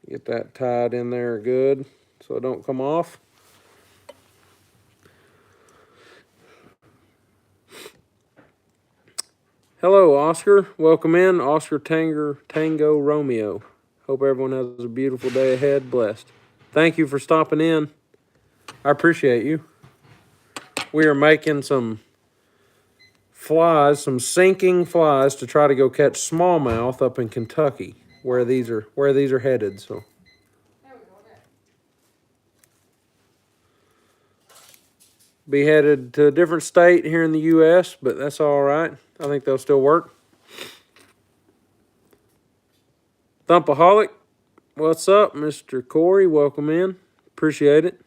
Get that tied in there good so it don't come off. Hello, Oscar. Welcome in. Oscar Tango Romeo. Hope everyone has a beautiful day ahead. Blessed. Thank you for stopping in. I appreciate you. We are making some flies, some sinking flies to try to go catch smallmouth up in Kentucky, where these are headed. So There we go. Okay. be headed to a different state here in the U.S., but that's all right. I think they'll still work. Thumpaholic, what's up, Mr. Corey? Welcome in. Appreciate it.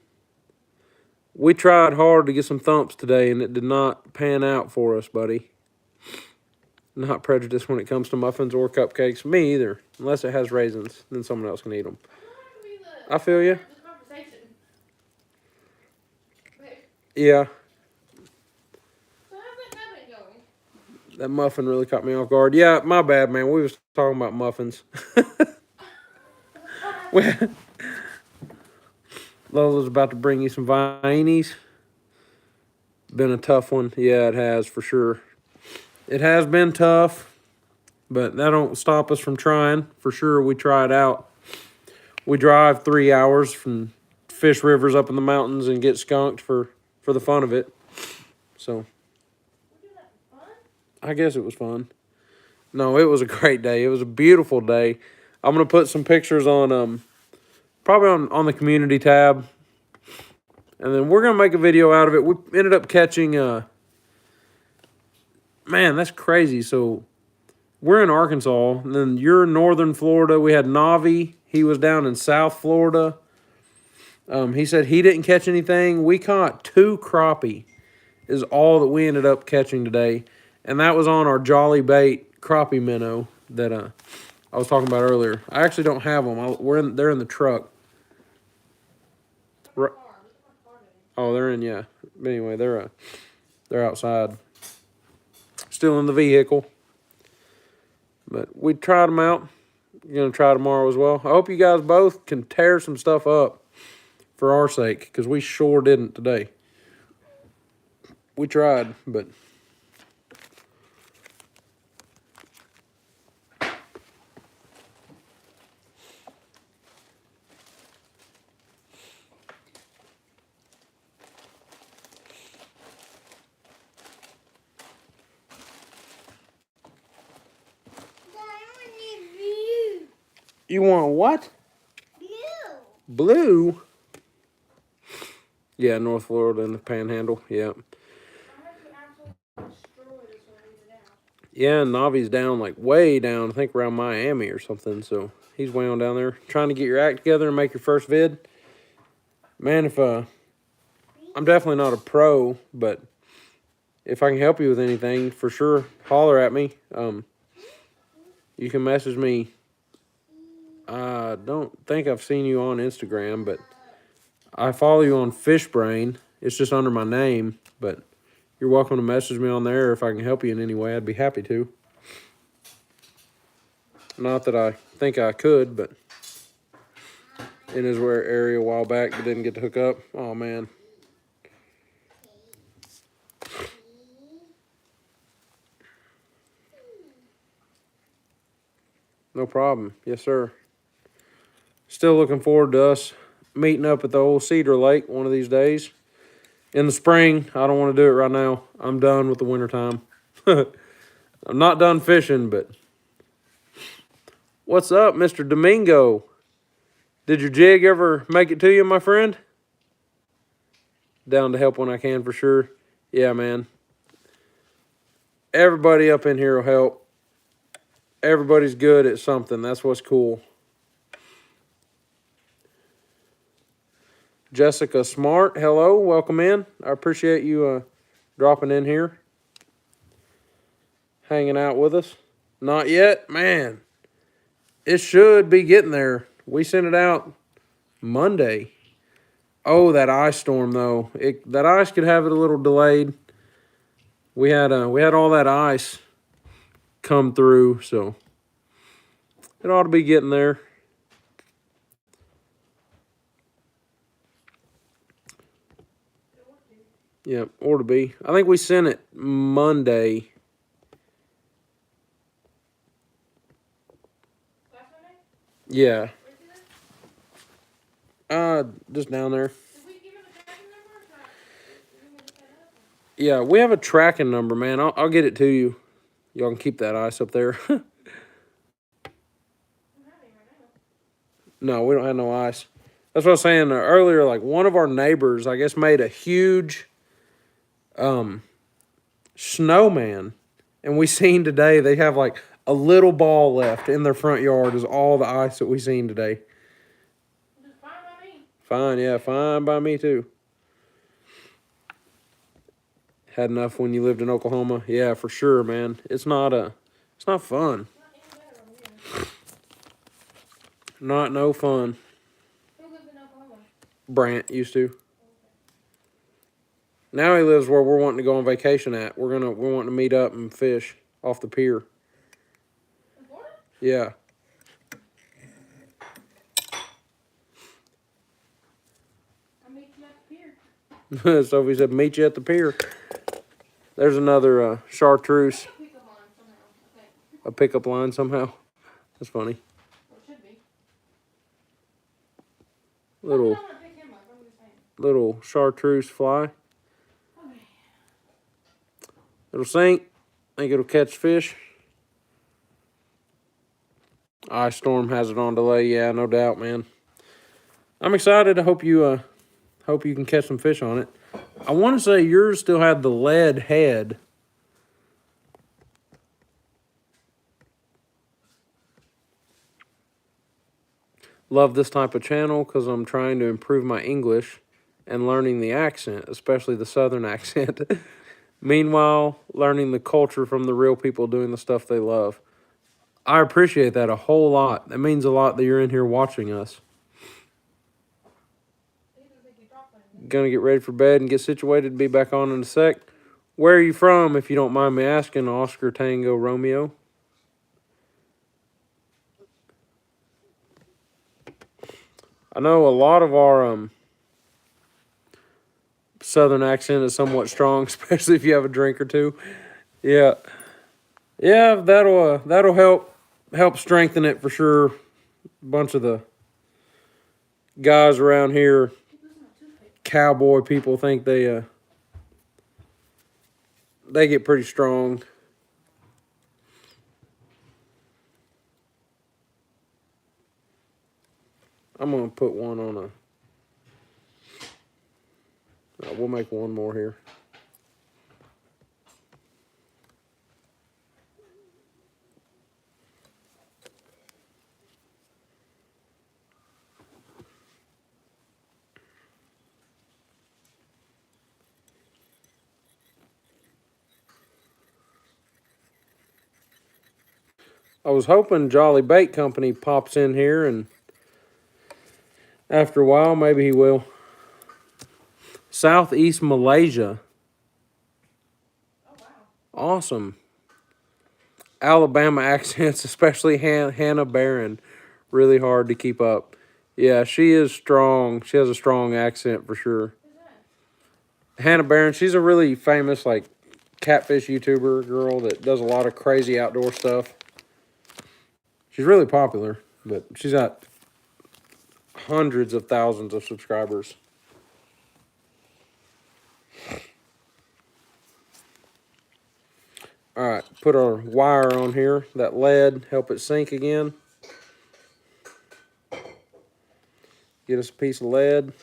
We tried hard to get some thumps today, and it did not pan out for us, buddy. Not prejudiced when it comes to muffins or cupcakes. Me either, unless it has raisins. Then someone else can eat them. I feel you. The conversation. Wait, Yeah, so how's that cabinet going? that muffin really caught me off guard. Yeah, my bad, man. We was talking about muffins. Lola's about to bring you some Viennese. Been a tough one. Yeah, it has for sure. It has been tough, but that don't stop us from trying. For sure, we try it out. We drive 3 hours from Fish Rivers up in the mountains and get skunked for the fun of it. So, We do that for fun? I guess it was fun. No, it was a great day. It was a beautiful day. I'm gonna put some pictures on probably on the community tab. And then we're gonna make a video out of it. We ended up catching man, that's crazy. So we're in Arkansas, and then you're in northern Florida. We had Navi. He was down in South Florida. He said he didn't catch anything. We caught 2 crappie is all that we ended up catching today. And that was on our Jolly Bait crappie minnow that I was talking about earlier. I actually don't have them. They're in the truck. Right. Oh, they're in, yeah. But anyway, they're outside. Still in the vehicle. But we tried them out. You're going to try tomorrow as well. I hope you guys both can tear some stuff up for our sake, because we sure didn't today. We tried, but... You want what? Blue? Yeah, North Florida and the Panhandle. Yeah. Yeah, and Navi's down, like, way down, I think around Miami or something, so he's way on down there. Trying to get your act together and make your first vid. Man, if, I'm definitely not a pro, but if I can help you with anything, for sure, holler at me. You can message me. I don't think I've seen you on Instagram, but I follow you on Fishbrain. It's just under my name, but you're welcome to message me on there if I can help you in any way. I'd be happy to. Not that I think I could, but in his area a while back, but didn't get to hook up. Oh, man. No problem. Yes, sir. Still looking forward to us meeting up at the old Cedar Lake one of these days. In the spring, I don't want to do it right now. I'm done with the wintertime. I'm not done fishing, but... What's up, Mr. Domingo? Did your jig ever make it to you, my friend? Down to help when I can, for sure. Yeah, man. Everybody up in here will help. Everybody's good at something. That's what's cool. Jessica Smart, hello. Welcome in. I appreciate you dropping in here. Hanging out with us. Not yet? Man. It should be getting there. We sent it out Monday. Oh, that ice storm, though. That ice could have it a little delayed. We had all that ice come through, so it ought to be getting there. Yep, ought to be. I think we sent it Monday. Last Monday? Yeah. Where's it at? Just down there. Did we give him a tracking number or not? Did we look that up? Yeah, we have a tracking number, man. I'll get it to you. Y'all can keep that ice up there. I'm having right now. No, we don't have no ice. That's what I was saying earlier. Like, one of our neighbors, I guess, made a huge snowman. And we seen today they have, like, a little ball left in their front yard is all the ice that we seen today. Just fine by me. Fine, yeah, fine by me, too. Had enough when you lived in Oklahoma. Yeah, for sure, man. It's not fun. Not any better over here. Not no fun. Who lives in Oklahoma? Brant used to. Now he lives where we're wanting to go on vacation at. We're wanting to meet up and fish off the pier. In Florida? Yeah. I'll meet you at the pier. Sophie said, meet you at the pier. There's another chartreuse, Pick up on somehow, I think. a pickup line somehow. That's funny. Well, it should be. Little I'm gonna pick him up. I'm just saying. little chartreuse fly. Okay. It'll sink. Think it'll catch fish. Ice storm has it on delay. Yeah, no doubt, man. I'm excited. I hope you can catch some fish on it. I want to say yours still had the lead head. Love this type of channel because I'm trying to improve my English and learning the accent, especially the Southern accent. Meanwhile, learning the culture from the real people doing the stuff they love. I appreciate that a whole lot. That means a lot that you're in here watching us. Gonna get ready for bed and get situated. Be back on in a sec. Where are you from, if you don't mind me asking, Oscar Tango Romeo? I know a lot of our Southern accent is somewhat strong, especially if you have a drink or two. Yeah, yeah, that'll help strengthen it for sure. A bunch of the guys around here, cowboy people, think they get pretty strong. I'm gonna put one on a. We'll make one more here. I was hoping Jolly Bait Company pops in here, and after a while, maybe he will. Southeast Malaysia. Oh wow. Awesome. Alabama accents, especially Hannah Barron. Really hard to keep up. Yeah, she is strong. She has a strong accent for sure. Who's that? Hannah Barron, she's a really famous, like, catfish YouTuber girl that does a lot of crazy outdoor stuff. She's really popular, but she's got hundreds of thousands of subscribers. All right, put our wire on here. That lead, help it sink again. Get us a piece of lead.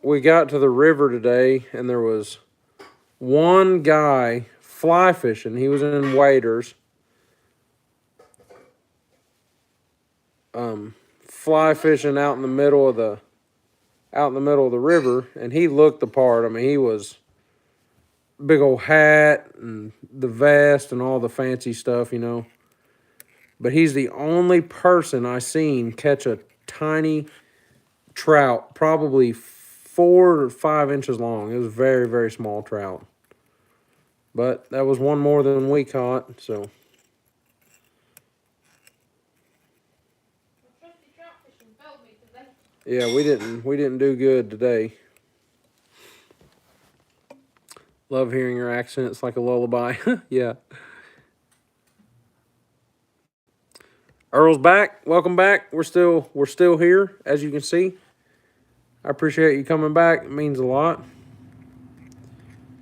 We got to the river today, and there was one guy fly fishing. He was in waders. Fly fishing out in the middle of the river, and he looked the part. I mean, he was big old hat and the vest and all the fancy stuff, you know. But he's the only person I seen catch a tiny trout, probably 4 or 5 inches long. It was very, very small trout. But that was one more than we caught, so. Trusty trout fishing failed me today. Yeah, we didn't do good today. Love hearing your accent. It's like a lullaby. Yeah. Earl's back. Welcome back. We're still here, as you can see. I appreciate you coming back. It means a lot.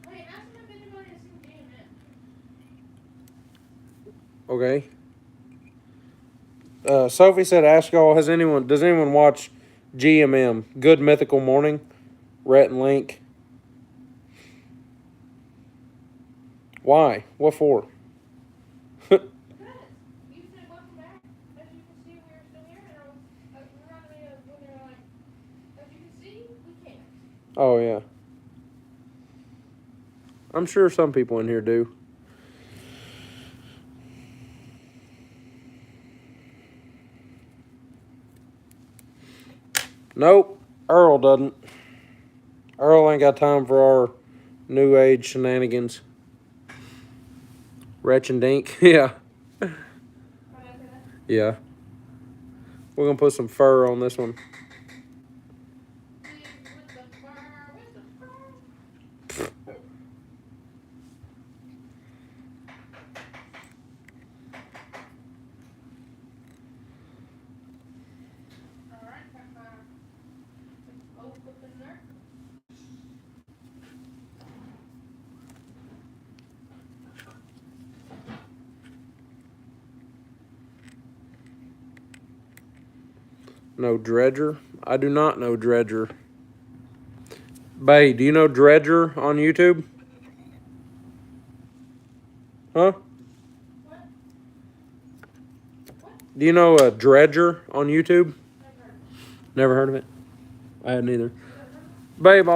Wait, ask him if anybody has seen GMM. Okay. Sophie said, ask y'all, does anyone watch GMM, Good Mythical Morning? Rhett and Link. Why? What for? Good. You said welcome back. As you can see, we're still here, and we're not when they're like, as you can see, we can't. Oh, yeah. I'm sure some people in here do. Nope, Earl doesn't. Earl ain't got time for our new age shenanigans. Wretch and Dink, yeah. Yeah. We're gonna put some fur on this one. No Dredger? I do not know Dredger. Bay, do you know Dredger on YouTube? Huh? What? Do you know a Dredger on YouTube? Never heard of it? I hadn't either. Babe,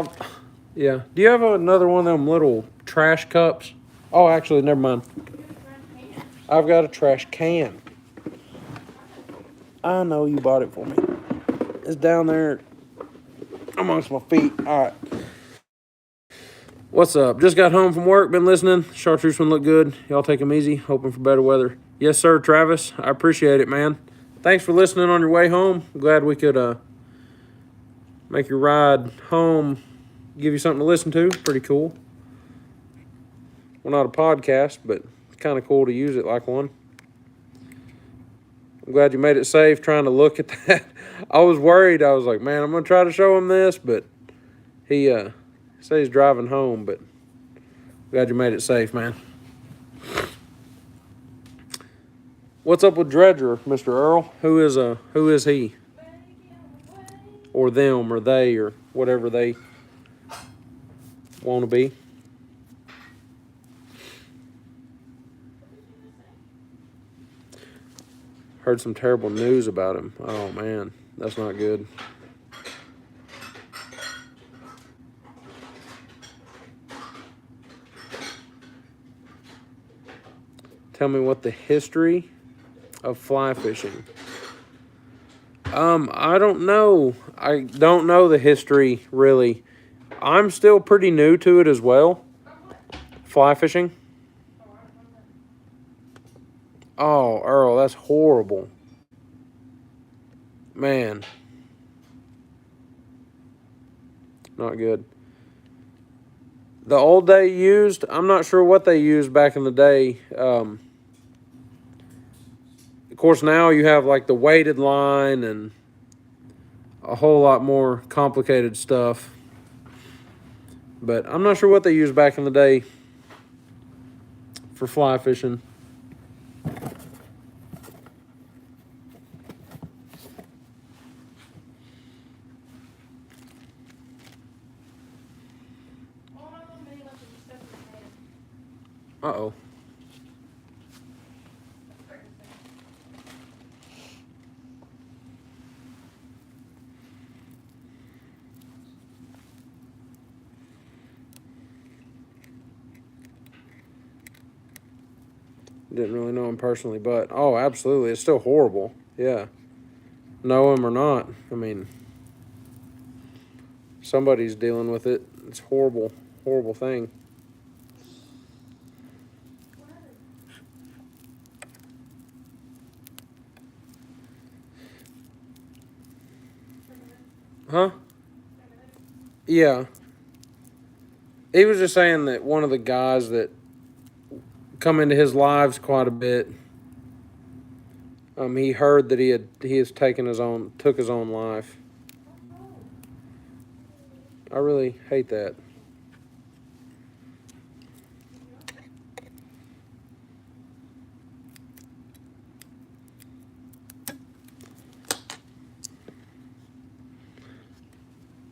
yeah. Do you have another one of them little trash cups? Oh, actually, never mind. I've got a trash can. I know you bought it for me. It's down there amongst my feet. All right. What's up? Just got home from work. Been listening. Chartreuse one look good. Y'all take them easy. Hoping for better weather. Yes, sir, Travis. I appreciate it, man. Thanks for listening on your way home. Glad we could make your ride home, give you something to listen to. Pretty cool. Well, not a podcast, but kind of cool to use it like one. I'm glad you made it safe trying to look at that. I was worried. I was like, man, I'm going to try to show him this, but he said he's driving home, but glad you made it safe, man. What's up with Dredger, Mr. Earl? Who is he? or them, or they, or whatever they want to be. Heard some terrible news about him. Oh man, that's not good. Tell me what the history of fly fishing. I don't know. I don't know the history really. I'm still pretty new to it as well. Fly fishing. Oh, Earl, that's horrible. Man. Not good. The old they used, I'm not sure what they used back in the day. Of course, now you have like the weighted line and a whole lot more complicated stuff. But I'm not sure what they used back in the day for fly fishing. Uh-oh. Didn't really know him personally, but oh, absolutely, it's still horrible. Yeah, know him or not, I mean, somebody's dealing with it. It's horrible, horrible thing. Huh? Yeah. He was just saying that one of the guys that come into his lives quite a bit, he heard that he has took his own life. I really hate that.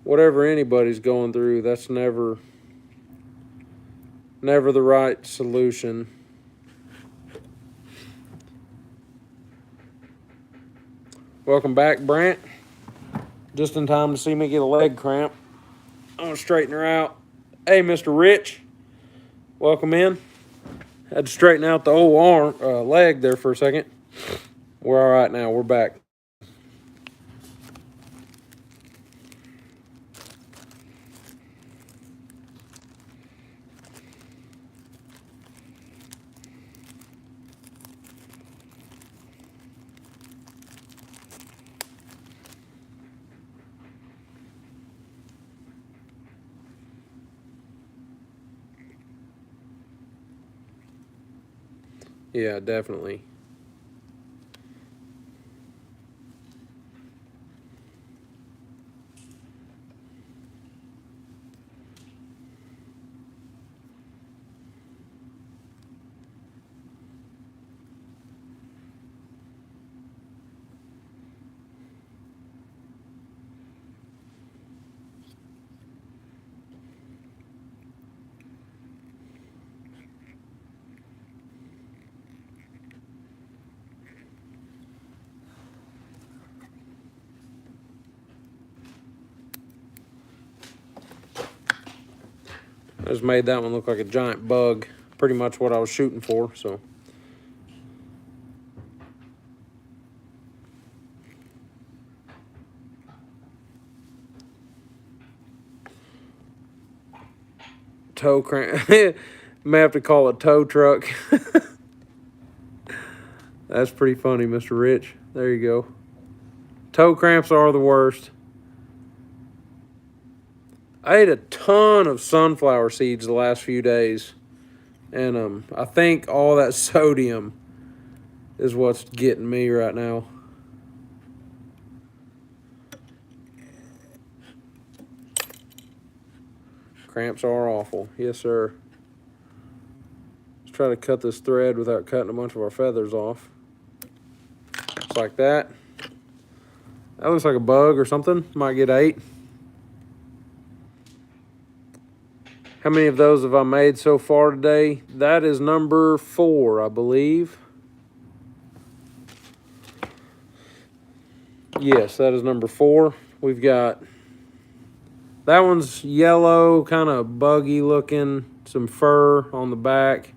Whatever anybody's going through, that's never the right solution. Welcome back, Brant. Just in time to see me get a leg cramp. I'm gonna straighten her out. Hey, Mr. Rich. Welcome in. Had to straighten out the old leg there for a second. We're all right now. We're back. Yeah, definitely. I just made that one look like a giant bug. Pretty much what I was shooting for, so. Tow crank. May have to call a tow truck. That's pretty funny, Mr. Rich. There you go. Toe cramps are the worst. I ate a ton of sunflower seeds the last few days. And I think all that sodium is what's getting me right now. Cramps are awful. Yes, sir. Let's try to cut this thread without cutting a bunch of our feathers off. Just like that. That looks like a bug or something. Might get 8. How many of those have I made so far today? That is number 4, I believe. Yes, that is number 4. We've got, that one's yellow, kind of buggy looking, some fur on the back.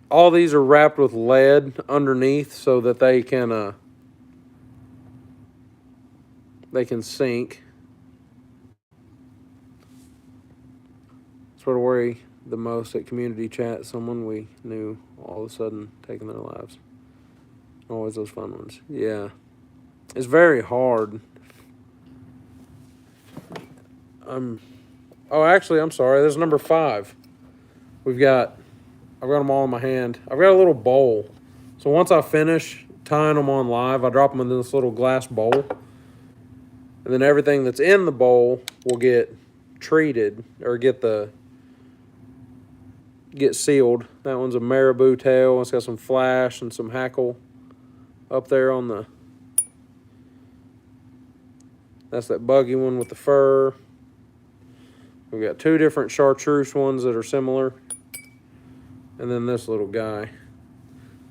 All these are wrapped with lead underneath so that they can sink. That's what I worry the most at community chat. Someone we knew all of a sudden taking their lives. Always those fun ones. Yeah. It's very hard. Oh, actually, I'm sorry. There's number 5. I've got them all in my hand. I've got a little bowl. So once I finish tying them on live, I drop them in this little glass bowl. And then everything that's in the bowl will get treated or get sealed. That one's a marabou tail. It's got some flash and some hackle up there on the... That's that buggy one with the fur. We've got 2 different chartreuse ones that are similar. And then this little guy.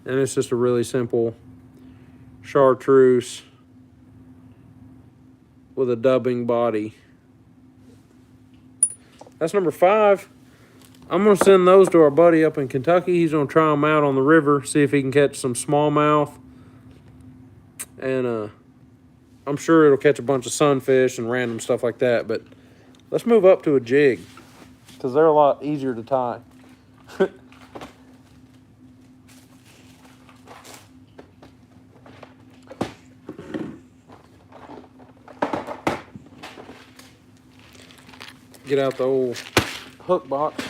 And it's just a really simple chartreuse with a dubbing body. That's number 5. I'm going to send those to our buddy up in Kentucky. He's going to try them out on the river, see if he can catch some smallmouth. And I'm sure it'll catch a bunch of sunfish and random stuff like that. But let's move up to a jig because they're a lot easier to tie. Get out the old hook box.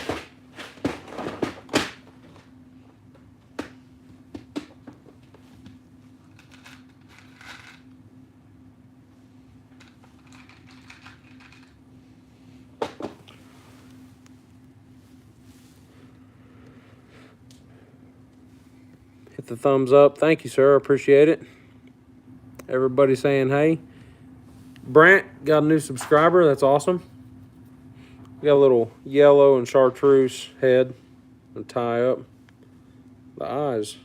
Hit the thumbs up. Thank you, sir. I appreciate it. Everybody saying hey. Brant got a new subscriber. That's awesome. We got a little yellow and chartreuse head and tie up. The eyes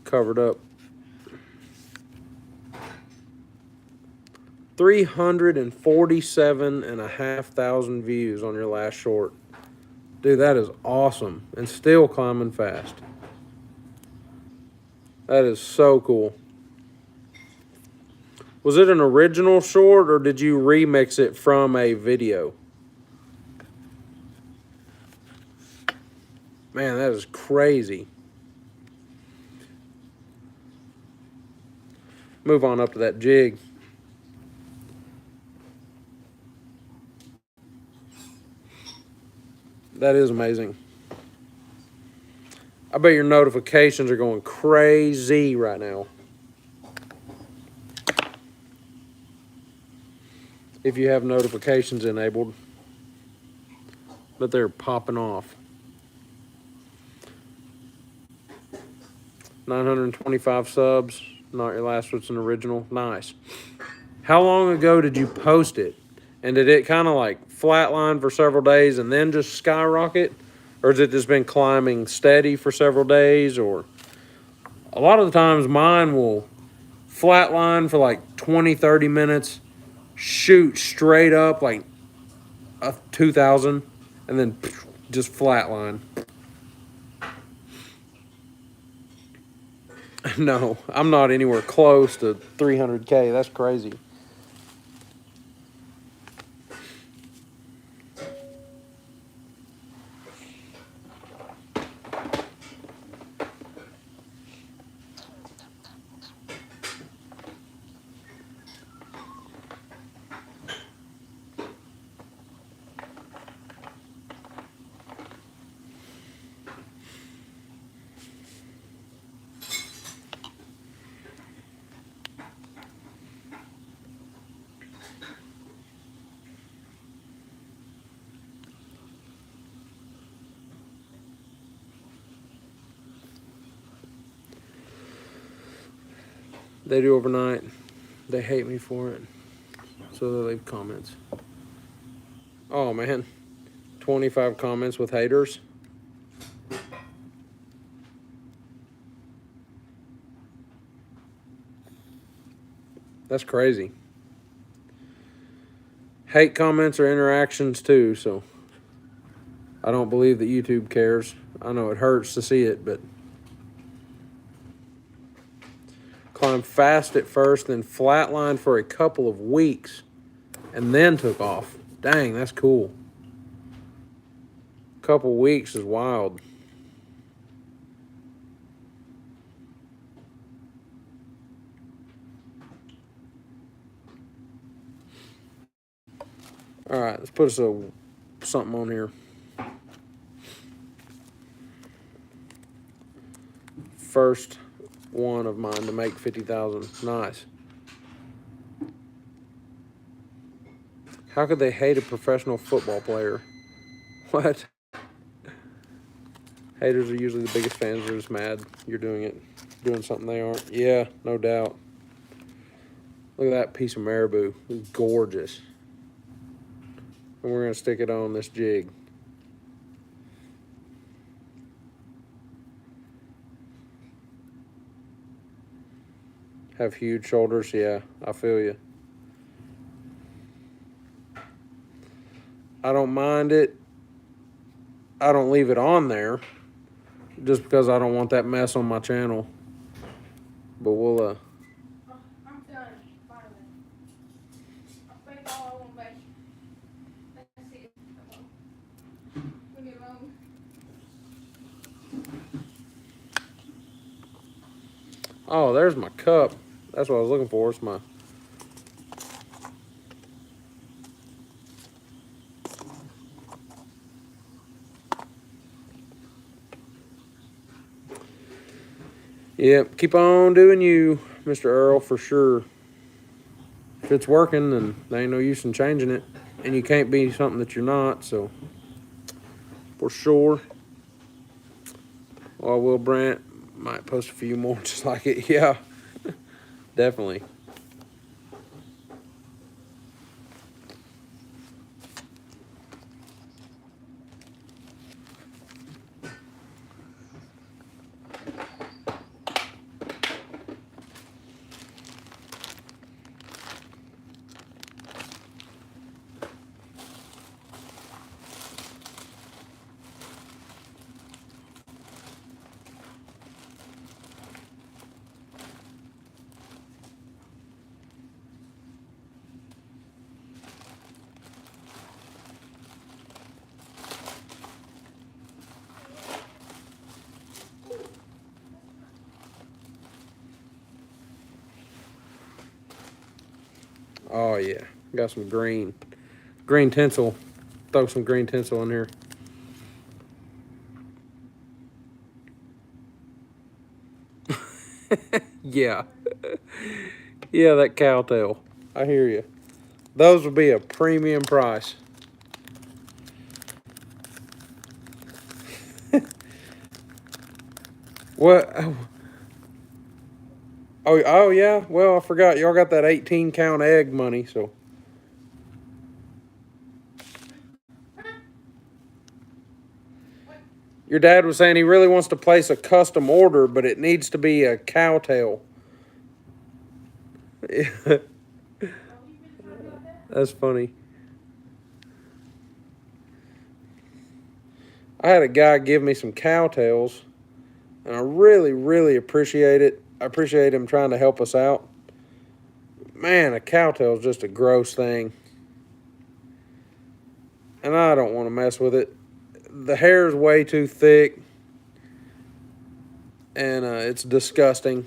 covered up. 347,500 views on your last short. Dude, that is awesome. And still climbing fast. That is so cool. Was it an original short or did you remix it from a video? Man, that is crazy. Move on up to that jig. That is amazing. I bet your notifications are going crazy right now. If you have notifications enabled. But they're popping off. 925 subs. Not your last one's an original. Nice. How long ago did you post it? And did it kind of like flatline for several days and then just skyrocket? Or has it just been climbing steady for several days? Or a lot of the times mine will flatline for like 20, 30 minutes, shoot straight up like a 2,000, and then just flatline. No, I'm not anywhere close to 300K. That's crazy. They do overnight. They hate me for it. So they leave comments. Oh man. 25 comments with haters. That's crazy. Hate comments are interactions too, so I don't believe that YouTube cares. I know it hurts to see it, but climbed fast at first, then flatlined for a couple of weeks, and then took off. Dang, that's cool. Couple weeks is wild. All right, let's put something on here. First one of mine to make 50,000. Nice. How could they hate a professional football player? What? Haters are usually the biggest fans. They're just mad you're doing something they aren't. Yeah, no doubt. Look at that piece of marabou. It's gorgeous. And we're going to stick it on this jig. Have huge shoulders. Yeah, I feel you. I don't mind it. I don't leave it on there just because I don't want that mess on my channel. But we'll Oh, I'm done. Finally. I baked all I want to bake. That's it. Leave me alone. Oh, there's my cup. That's what I was looking for. It's my... Yep, keep on doing you, Mr. Earl, for sure. If it's working, then there ain't no use in changing it. And you can't be something that you're not, so... For sure. Well, Will Brandt might post a few more just like it. Yeah, definitely. Oh, yeah. Got some green tinsel. Throw some green tinsel in here. Yeah. Yeah, that cowtail. I hear you. Those would be a premium price. What? Oh, yeah. Well, I forgot. Y'all got that 18-count egg money, so. Your dad was saying he really wants to place a custom order, but it needs to be a cowtail. That's funny. I had a guy give me some cowtails, and I really, really appreciate it. I appreciate him trying to help us out. Man, a cowtail is just a gross thing. And I don't want to mess with it. The hair is way too thick. And it's disgusting.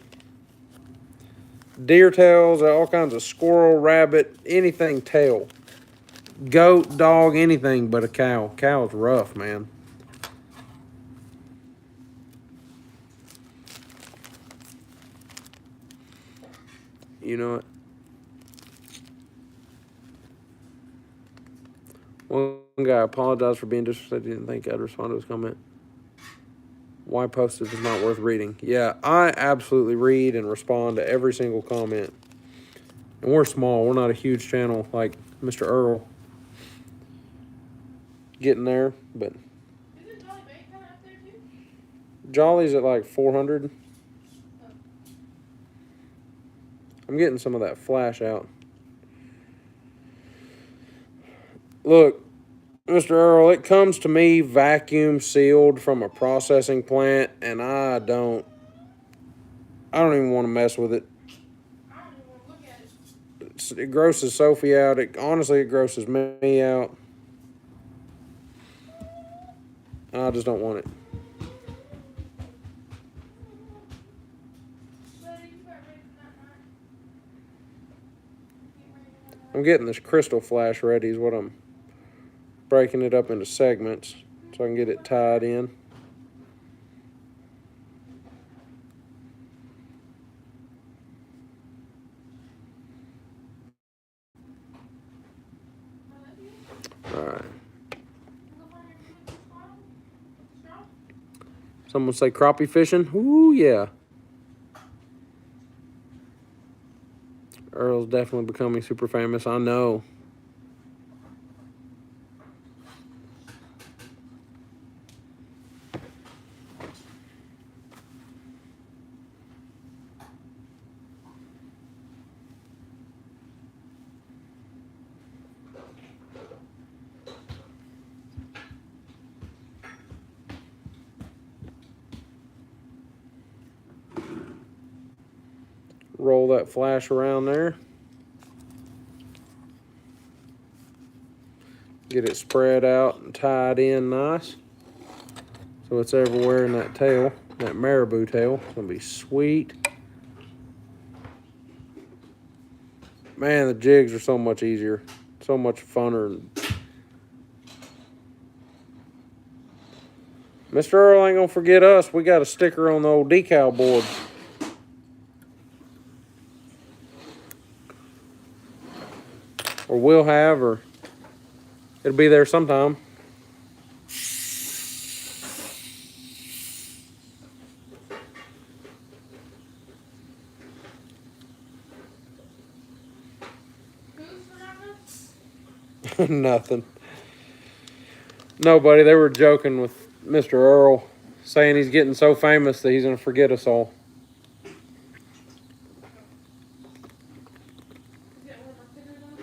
Deer tails, all kinds of squirrel, rabbit, anything tail. Goat, dog, anything but a cow. Cow's rough, man. You know it. One guy apologized for being disrespectful. He didn't think I'd respond to his comment. Why postage is not worth reading. Yeah, I absolutely read and respond to every single comment. And we're small. We're not a huge channel like Mr. Earl. Getting there, but Isn't Jolly Bank kind of up there too? Jolly's at like 400. I'm getting some of that flash out. Look, Mr. Earl, it comes to me vacuum sealed from a processing plant, and I don't even want to mess with it. I don't even want to look at it. It grosses Sophie out. Honestly, it grosses me out. I just don't want it. Buddy, you got ready for that night? Get ready for that night? I'm getting this crystal flash ready is what I'm breaking it up into segments so I can get it tied in. All right. Someone say crappie fishing? Ooh, yeah. Earl's definitely becoming super famous. I know. Roll that flash around there. Get it spread out and tied in nice. So it's everywhere in that tail, that marabou tail. It's gonna be sweet. Man, the jigs are so much easier, so much funner. Mr. Earl ain't gonna forget us. We got a sticker on the old decal board. Or we'll have, or it'll be there sometime. Who's for that? Nothing. Nobody. They were joking with Mr. Earl, saying he's getting so famous that he's gonna forget us all. Is that one of my fingers on?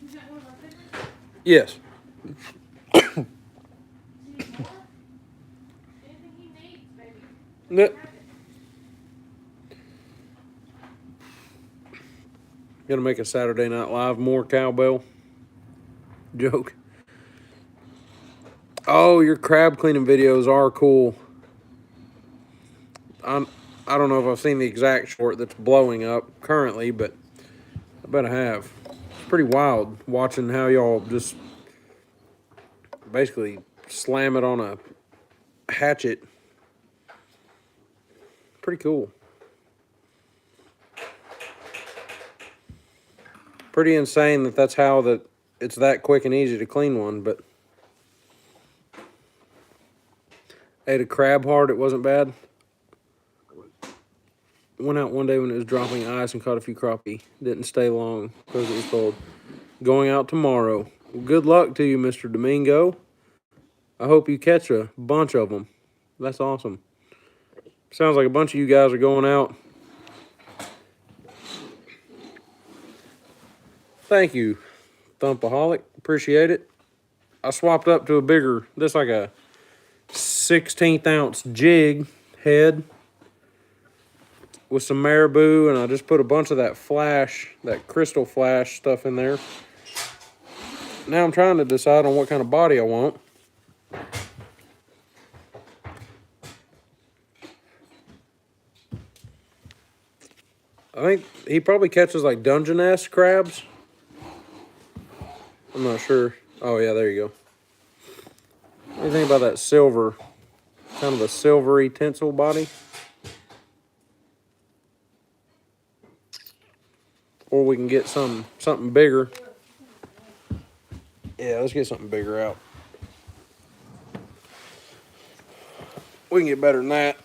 Is that one of my fingers? Yes. Do you need more? Anything he needs, baby. N- Have it. Gonna make a Saturday Night Live more cowbell joke. Oh, your crab cleaning videos are cool. I don't know if I've seen the exact short that's blowing up currently, but I bet I have. It's pretty wild watching how y'all just basically slam it on a hatchet. Pretty cool. Pretty insane that that's how that it's that quick and easy to clean one, but ate a crab heart, it wasn't bad. Went out one day when it was dropping ice and caught a few crappie. Didn't stay long because it was cold. Going out tomorrow. Well, good luck to you, Mr. Domingo. I hope you catch a bunch of them. That's awesome. Sounds like a bunch of you guys are going out. Thank you, Thumpaholic. Appreciate it. I swapped up to a bigger, this like a 16th ounce jig head with some marabou, and I just put a bunch of that flash, that crystal flash stuff in there. Now I'm trying to decide on what kind of body I want. I think he probably catches like Dungeness crabs. I'm not sure. Oh yeah, there you go. What do you think about that silver, kind of a silvery tinsel body? Or we can get something bigger. Yeah, let's get something bigger out. We can get better than that.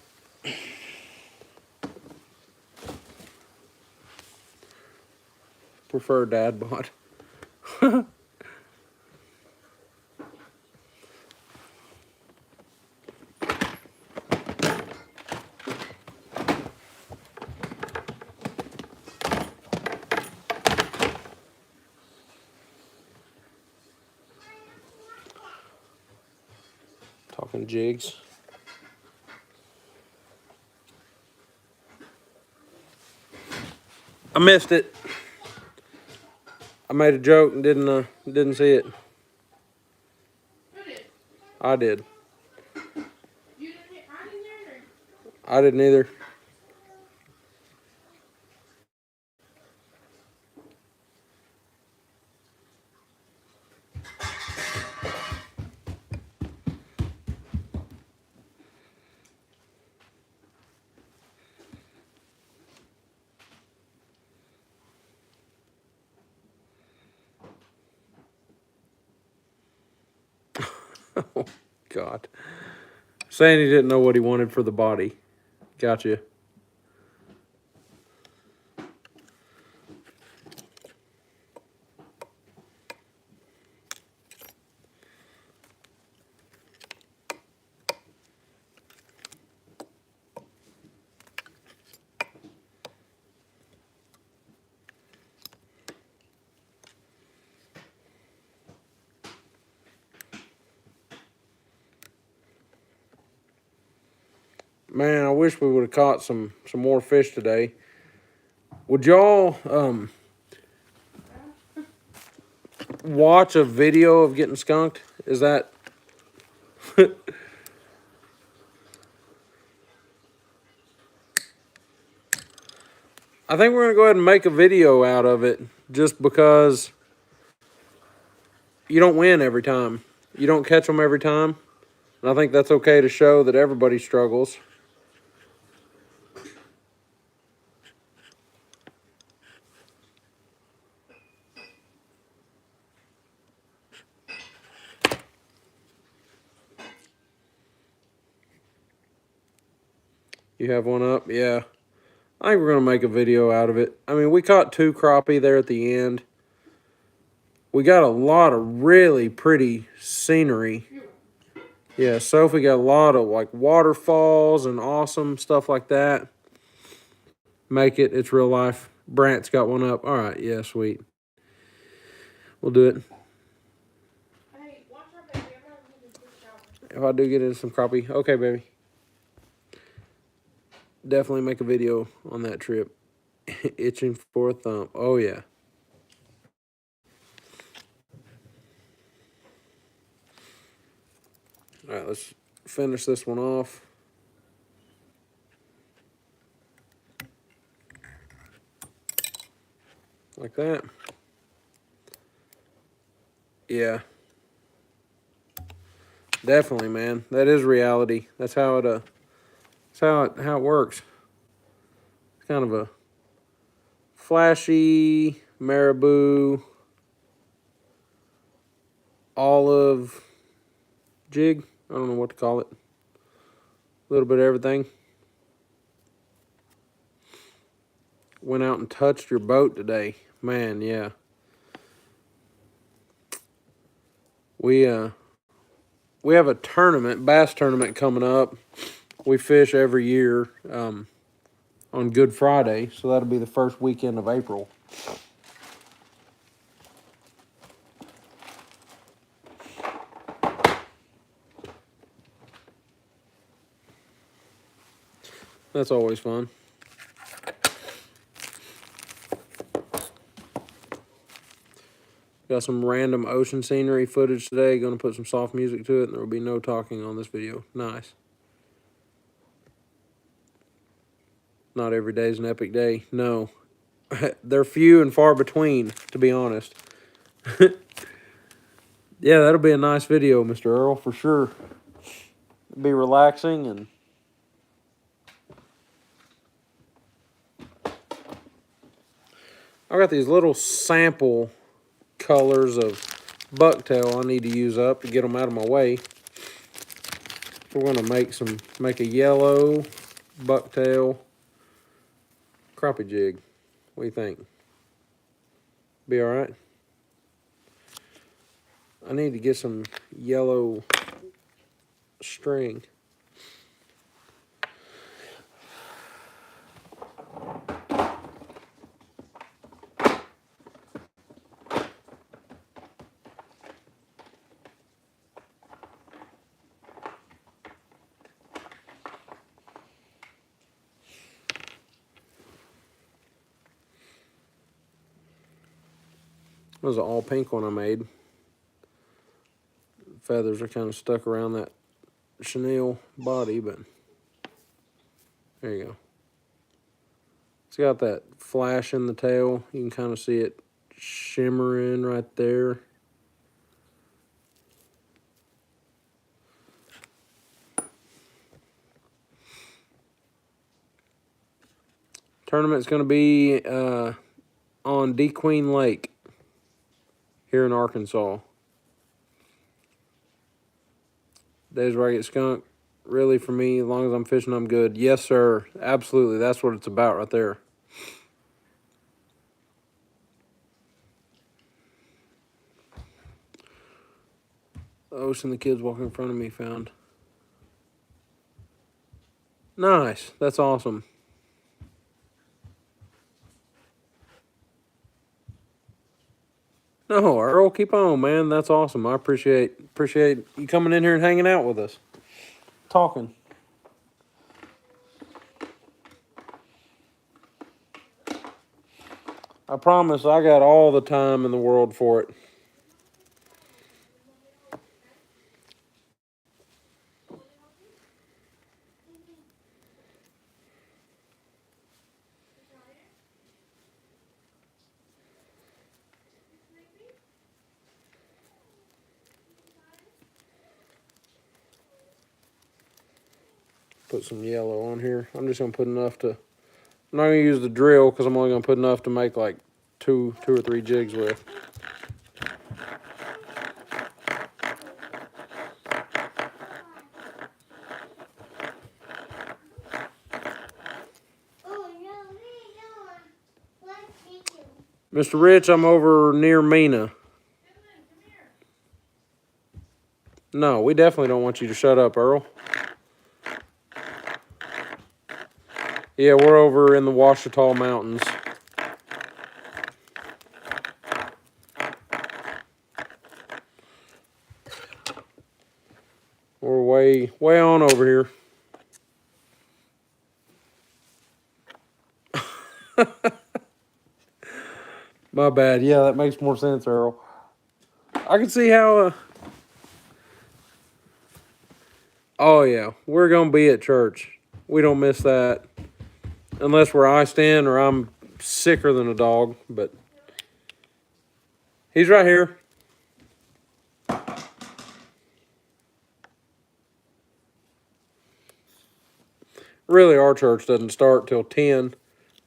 Prefer dad bod. Talking jigs. I missed it. I made a joke and didn't see it. Who did? I did. You didn't hear? I didn't hear it. I didn't either. Oh, God. Saying he didn't know what he wanted for the body. Gotcha. Man, I wish we would have caught some more fish today. Would y'all watch a video of getting skunked? Is that I think we're gonna go ahead and make a video out of it just because you don't win every time. You don't catch them every time. And I think that's okay to show that everybody struggles. You have one up? Yeah. I think we're going to make a video out of it. I mean, we caught 2 crappie there at the end. We got a lot of really pretty scenery. Yeah, Sophie got a lot of like waterfalls and awesome stuff like that. Make it. It's real life. Brant's got one up. All right. Yeah, sweet. We'll do it. Hey, watch our baby. I'm not going to take a shower. If I do get in some crappie. Okay, baby. Definitely make a video on that trip. Itching for a thumb. Oh, yeah. All right, let's finish this one off. Like that. Yeah. Definitely, man. That is reality. That's how it how it works. It's kind of a flashy marabou olive jig. I don't know what to call it. A little bit of everything. Went out and touched your boat today. Man, yeah. We have a tournament, bass tournament coming up. We fish every year on Good Friday, so that'll be the first weekend of April. That's always fun. Got some random ocean scenery footage today. Going to put some soft music to it, and there will be no talking on this video. Nice. Not every day is an epic day. No. They're few and far between, to be honest. Yeah, that'll be a nice video, Mr. Earl, for sure. It'll be relaxing and... I've got these little sample colors of bucktail I need to use up to get them out of my way. We're gonna make a yellow bucktail crappie jig. What do you think? Be all right? I need to get some yellow string. That was an all pink one I made. Feathers are kind of stuck around that chenille body, but there you go. It's got that flash in the tail. You can kind of see it shimmering right there. Tournament's going to be on DeQueen Lake here in Arkansas. Days where I get skunked. Really, for me, as long as I'm fishing, I'm good. Yes, sir. Absolutely. That's what it's about right there. The ocean the kids walking in front of me found. Nice. That's awesome. No, Earl, keep on, man. That's awesome. I appreciate you coming in here and hanging out with us. Talking. I promise I got all the time in the world for it. Put some yellow on here. I'm just going to put enough to... I'm not going to use the drill because I'm only going to put enough to make like two or three jigs with. Mr. Rich, I'm over near Mina. No, we definitely don't want you to shut up, Earl. Yeah, we're over in the Ouachita Mountains. We're way on over here. My bad. Yeah, that makes more sense, Earl. I can see how... Oh, yeah. We're going to be at church. We don't miss that. Unless we're iced in or I'm sicker than a dog. But he's right here. Really, our church doesn't start till 10.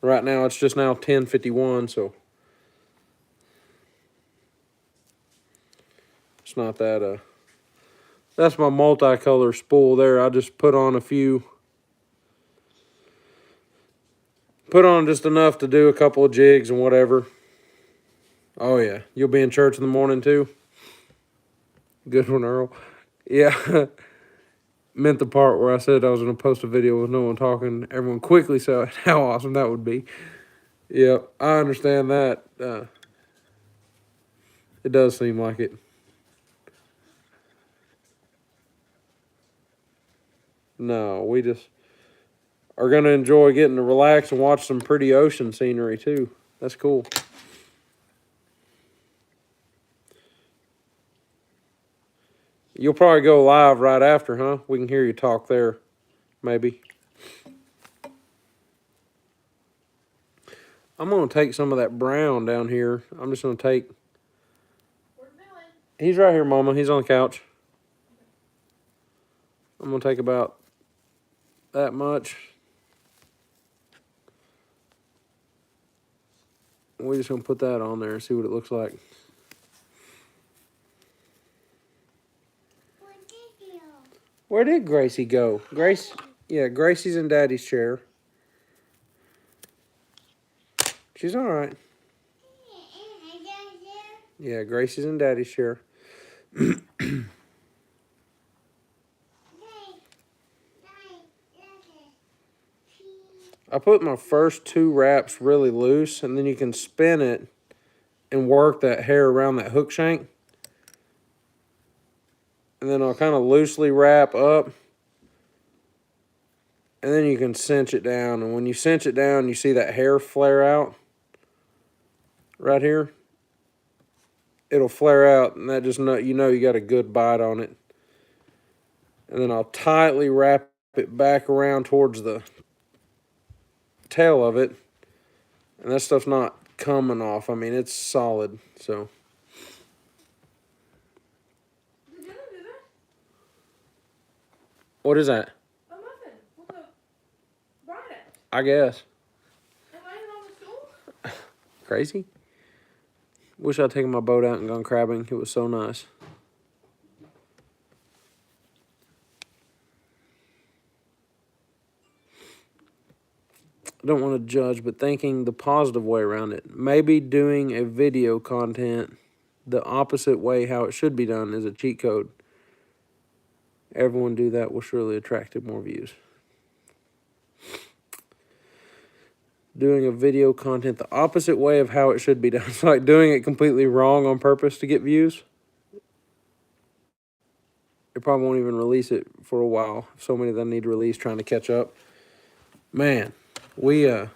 Right now, it's just now 10:51, so... It's not that, That's my multicolor spool there. I just put on a few. Put on just enough to do a couple of jigs and whatever. Oh, yeah. You'll be in church in the morning, too? Good one, Earl. Yeah. Meant the part where I said I was going to post a video with no one talking. Everyone quickly saw how awesome that would be. Yep, I understand that. It does seem like it. No, we just are going to enjoy getting to relax and watch some pretty ocean scenery, too. That's cool. You'll probably go live right after, huh? We can hear you talk there, maybe. I'm going to take some of that brown down here. I'm just going to take... Where's Billy? He's right here, Mama. He's on the couch. I'm going to take about that much. We're just going to put that on there and see what it looks like. Where did Gracie go? Yeah, Gracie's in Daddy's chair. She's all right. Yeah, Gracie's in Daddy's chair. I put my first 2 wraps really loose, and then you can spin it and work that hair around that hook shank. And then I'll kind of loosely wrap up. And then you can cinch it down. And when you cinch it down, you see that hair flare out right here. It'll flare out, and that just you got a good bite on it. And then I'll tightly wrap it back around towards the tail of it. And that stuff's not coming off. I mean, it's solid. So Did you do that? what is that? A muffin with a bride at. I guess. And landed on the stool? Crazy. Wish I'd taken my boat out and gone crabbing. It was so nice. I don't want to judge, but thinking the positive way around it. Maybe doing a video content the opposite way how it should be done is a cheat code. Everyone do that will surely attract more views. Doing a video content the opposite way of how it should be done. It's like doing it completely wrong on purpose to get views. It probably won't even release it for a while. So many that need release trying to catch up. Man, we'll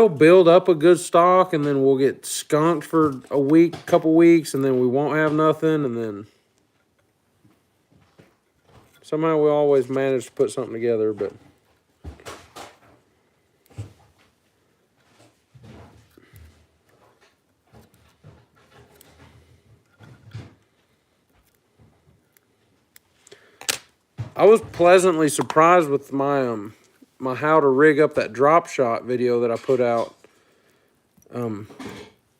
build up a good stock, and then we'll get skunked for a week, couple weeks, and then we won't have nothing, and then somehow we always manage to put something together, but I was pleasantly surprised with my my how to rig up that drop shot video that I put out,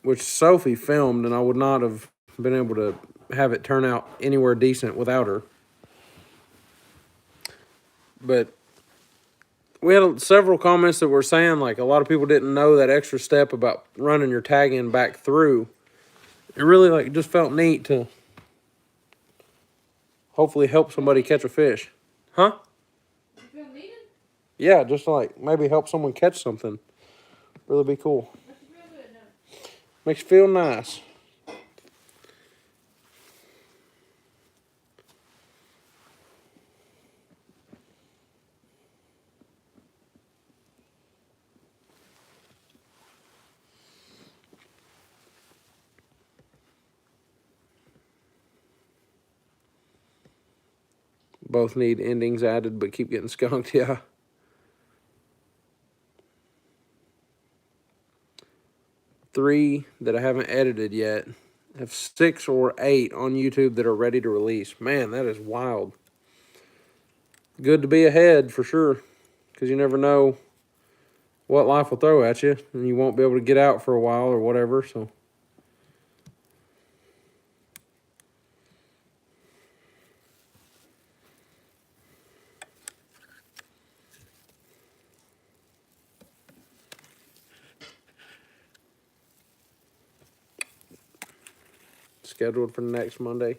which Sophie filmed, and I would not have been able to have it turn out anywhere decent without her. But we had several comments that were saying, like, a lot of people didn't know that extra step about running your tag in back through. It really, like, just felt neat to hopefully help somebody catch a fish. Huh? You feel needed? Yeah, just like maybe help someone catch something. Really be cool. Makes you feel good, no? Makes you feel nice. Both need endings added, but keep getting skunked, yeah. Three that I haven't edited yet. I have 6 or 8 on YouTube that are ready to release. Man, that is wild. Good to be ahead for sure, because you never know what life will throw at you, and you won't be able to get out for a while or whatever, so. Scheduled for next Monday.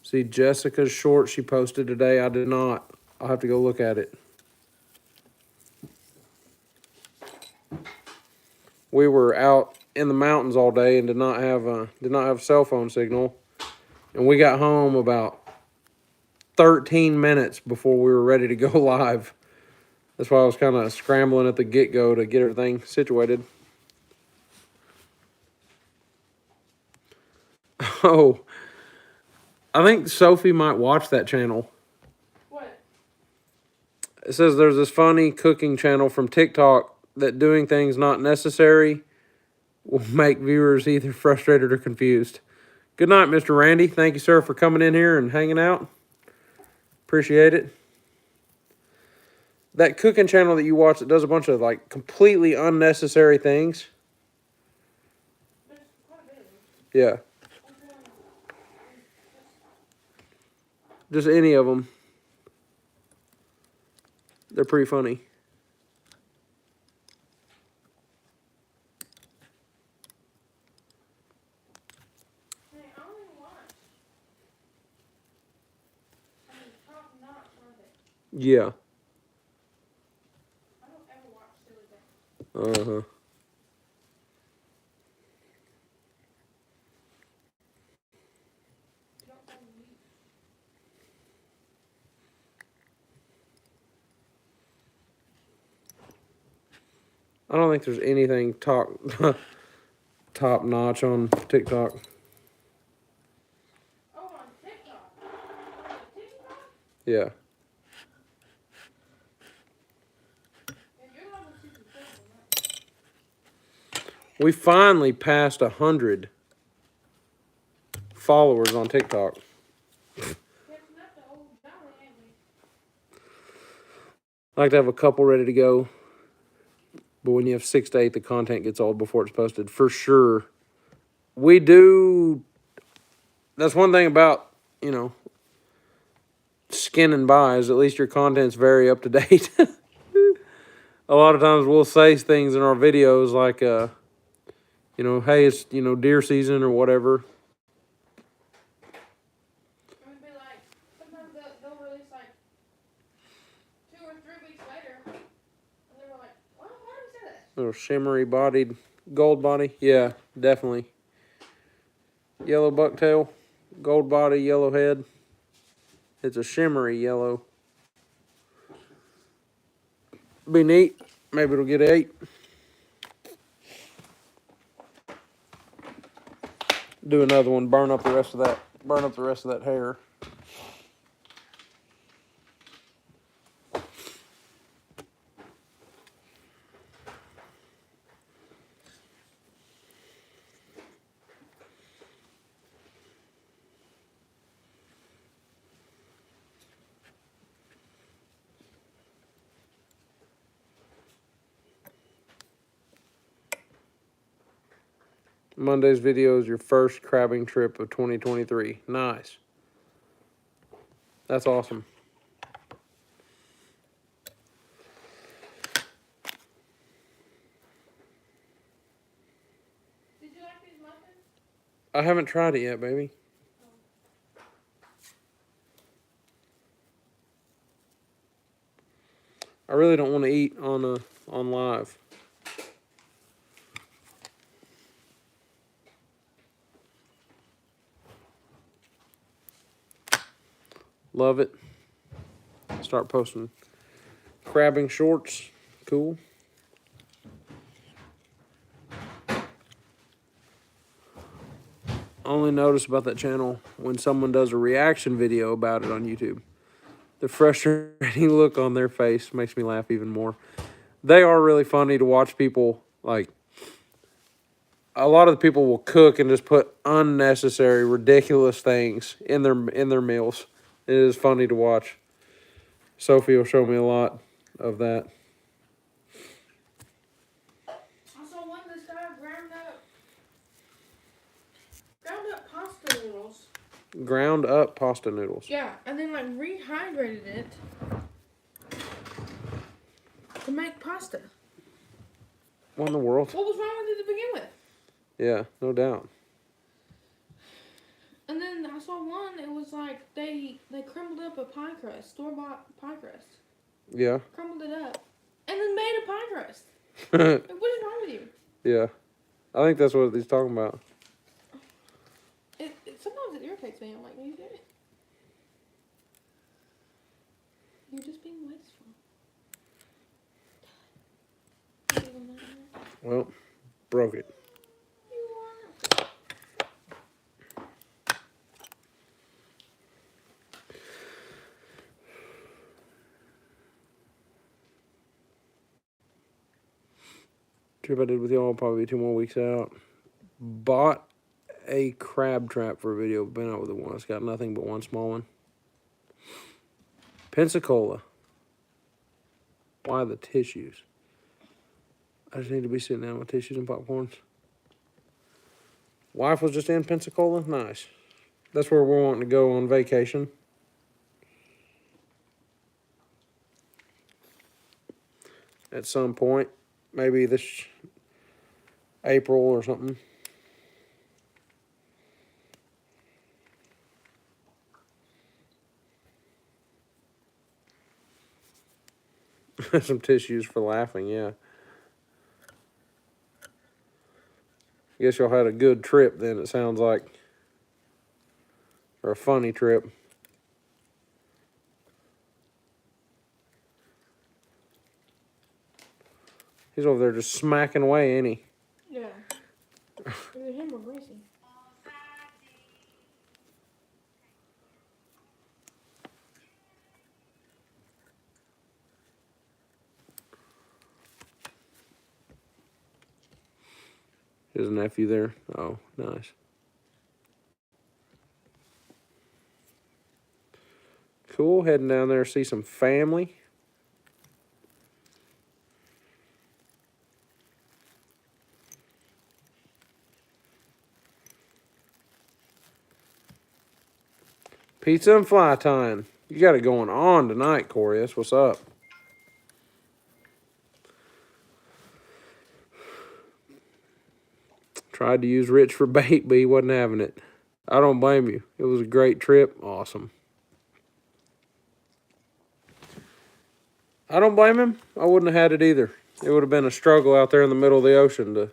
See Jessica's short she posted today. I did not. I'll have to go look at it. We were out in the mountains all day and did not have cell phone signal, and we got home about 13 minutes before we were ready to go live. That's why I was kind of scrambling at the get-go to get everything situated. Oh, I think Sophie might watch that channel. What? It says there's this funny cooking channel from TikTok that doing things not necessary will make viewers either frustrated or confused. Good night, Mr. Randy. Thank you, sir, for coming in here and hanging out. Appreciate it. That cooking channel that you watch that does a bunch of, like, completely unnecessary things. There's quite a bit of them. Yeah. Just any of them. They're pretty funny. Hey, I only watch. I mean, top notch, aren't they? Yeah. I don't ever watch Silly Things. Uh-huh. You don't tell me. I don't think there's anything top notch on TikTok. Oh, on TikTok. TikTok? Yeah. Yeah, you're level 64 on that. We finally passed 100 followers on TikTok. Catching up to old Dolly, ain't we? I like to have a couple ready to go. But when you have 6 to 8, the content gets old before it's posted. For sure. We do. That's one thing about, skin and buys. At least your content's very up to date. A lot of times we'll say things in our videos like, hey, it's, deer season or whatever. It would be like, sometimes they'll release like 2 or 3 weeks later, and they were like, why did we say that? Little shimmery bodied, gold body. Yeah, definitely. Yellow bucktail, gold body, yellow head. It's a shimmery yellow. Be neat. Maybe it'll get 8. Do another one. Burn up the rest of that. Burn up the rest of that hair. Monday's video is your first crabbing trip of 2023. Nice. That's awesome. Did you like these muffins? I haven't tried it yet, baby. I really don't want to eat on live. Love it. Start posting crabbing shorts. Cool. Only notice about that channel when someone does a reaction video about it on YouTube. The frustrating look on their face makes me laugh even more. They are really funny to watch people, like, a lot of the people will cook and just put unnecessary, ridiculous things in their meals. It is funny to watch. Sophie will show me a lot of that. I saw one this guy ground up pasta noodles. Ground up pasta noodles. Yeah, and then like rehydrated it to make pasta. What in the world? What was wrong with it to begin with? Yeah, no doubt. And then I saw one, it was like they crumbled up a pie crust, store-bought pie crust. Yeah. Crumbled it up. And then made a pie crust. Like, what is wrong with you? Yeah. I think that's what he's talking about. Sometimes it irritates me. I'm like, are you serious? You're just being wasteful. Well, broke it. You are. Trip I did with y'all probably 2 more weeks out. Bought a crab trap for a video. Been out with it once. Got nothing but one small one. Pensacola. Why the tissues? I just need to be sitting down with tissues and popcorns. Wife was just in Pensacola. Nice. That's where we're wanting to go on vacation. at some point. Maybe this April or something. Some tissues for laughing, yeah. I guess y'all had a good trip then, it sounds like. Or a funny trip. He's over there just smacking away, ain't he? Yeah. Either him or Gracie. His nephew there. Oh, nice. Cool. Heading down there to see some family. Pizza and fly tying. You got it going on tonight, Corey. That's what's up. Tried to use Rich for bait, but he wasn't having it. I don't blame you. It was a great trip. Awesome. I don't blame him. I wouldn't have had it either. It would have been a struggle out there in the middle of the ocean to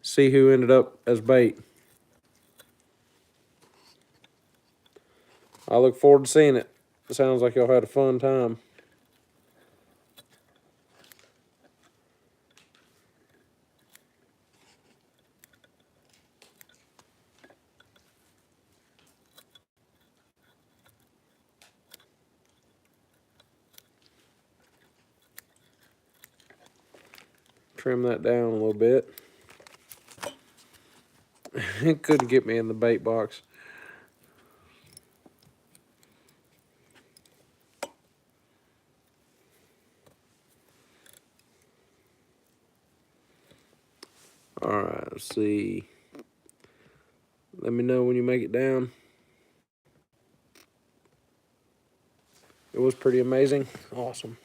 see who ended up as bait. I look forward to seeing it. It sounds like y'all had a fun time. Trim that down a little bit. It couldn't get me in the bait box. Alright, let's see. Let me know when you make it down. It was pretty amazing. Awesome.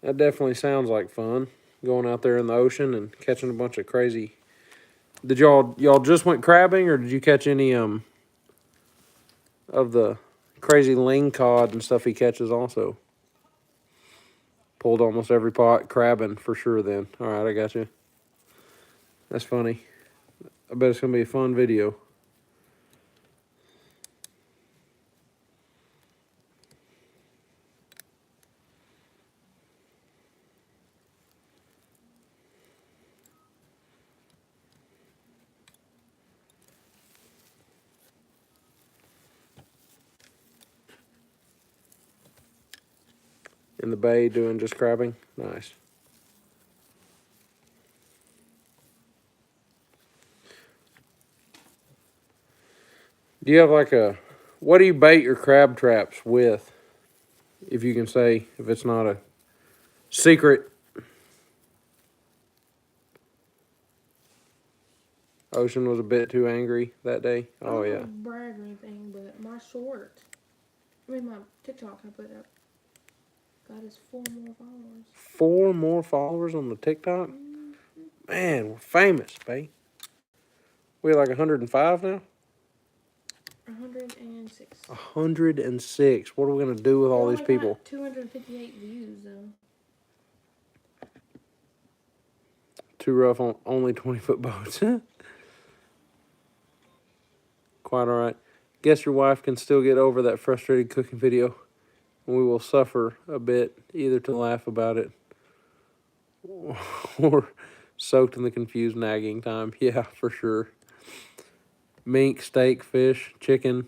That definitely sounds like fun. Going out there in the ocean and catching a bunch of crazy. Did y'all just went crabbing, or did you catch any of the crazy ling cod and stuff he catches also? Pulled almost every pot crabbing for sure then. Alright, I got you. That's funny. I bet it's gonna be a fun video. In the bay doing just crabbing. Nice. Do you have like what do you bait your crab traps with? If you can say, if it's not a secret. Ocean was a bit too angry that day. Oh, I yeah. don't brag or anything, but my my TikTok I put up got us 4 more followers. 4 more followers on the TikTok? Man, we're famous, babe. We're like 105 now? 106. 106. What are we going to do with all these people? Got 258 views, though. Too rough on only 20-foot boats. Quite all right. Guess your wife can still get over that frustrated cooking video. We will suffer a bit, either to laugh about it or soaked in the confused nagging time. Yeah, for sure. Mink, steak, fish, chicken,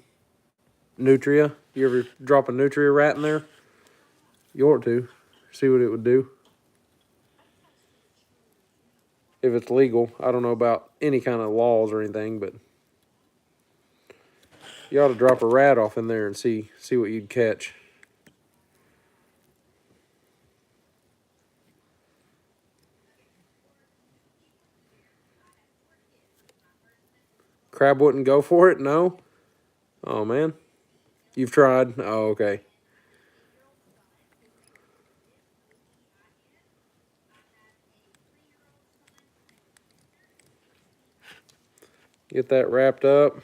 nutria. You ever drop a nutria rat in there? You ought to. See what it would do. If it's legal. I don't know about any kind of laws or anything, but you ought to drop a rat off in there and see what you'd catch. Crab wouldn't go for it? No? Oh, man. You've tried? Oh, okay. Get that wrapped up.